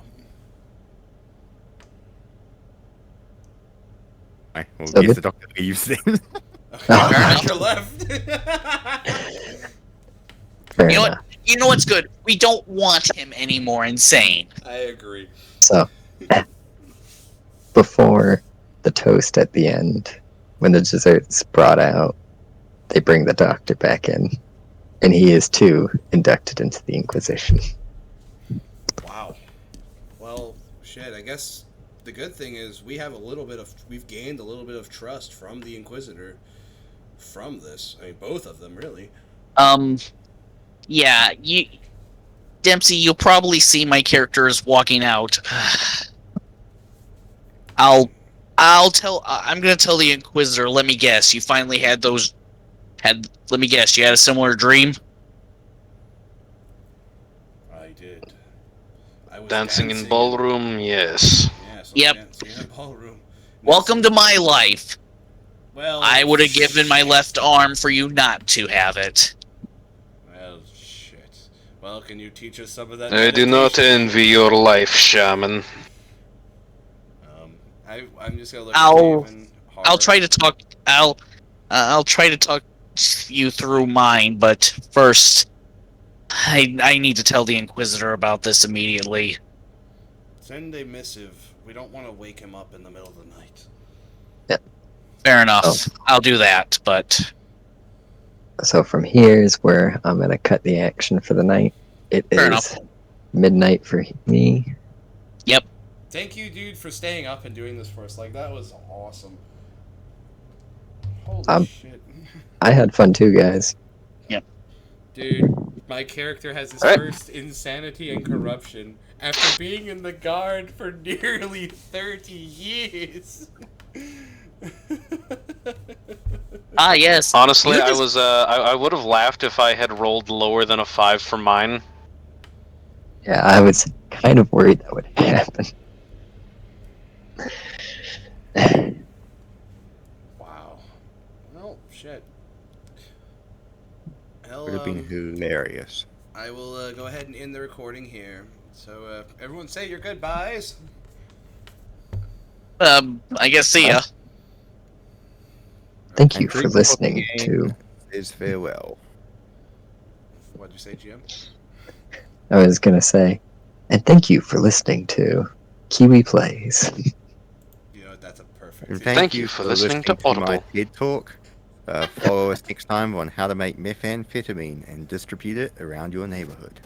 Alright, well, So guess good. the doctor leaves then. Doctor left. Fair You know enough. what? You know what's good? We don't want him any more insane. I agree. So, before the toast at the end, when the dessert's brought out, they bring the doctor back in, and he is too inducted into the Inquisition. Wow. Well, shit. I guess the good thing is we've gained a little bit of trust from the Inquisitor from this. I mean, both of them, really. Yeah, Dempsey, you'll probably see my characters walking out. I'm gonna tell the Inquisitor, let me guess, you finally let me guess, you had a similar dream? I did. I was Dancing in ballroom, yes. Yeah, so Yep. dancing in a ballroom. Welcome to my life. Well, I would have given my left arm for you not to have it. Well, shit. Well, can you teach us some of that? I do not meditation? envy your life, shaman. I'm just gonna look I'll- at Haven I'll hard. try to talk. I'll try to talk you through mine, but first, I need to tell the Inquisitor about this immediately. Send a missive. We don't want to wake him up in the middle of the night. Fair enough. Oh. I'll do that, but So from here is where I'm gonna cut the action for the night. It Fair is enough. midnight for me. Thank you, dude, for staying up and doing this for us. Like, that was awesome. Holy shit. I had fun too, guys. Dude, my character has his first insanity and corruption after being in the guard for nearly 30 years. Ah, yes. Honestly, You I just- was I would have laughed if I had rolled lower than a 5 for mine. Yeah, I was kind of worried that would happen. Wow. Well, shit. Would have been hilarious. I will go ahead and end the recording here. So, everyone say your goodbyes. I guess see ya. Thank you And for drink listening coffee to. Is farewell. What'd you say, Jim? I was gonna say, and thank you for listening to Kiwi Plays. You know, that's a perfect. And Thank you for listening to my Audible. TED Talk. Follow us next time on how to make methamphetamine and distribute it around your neighborhood.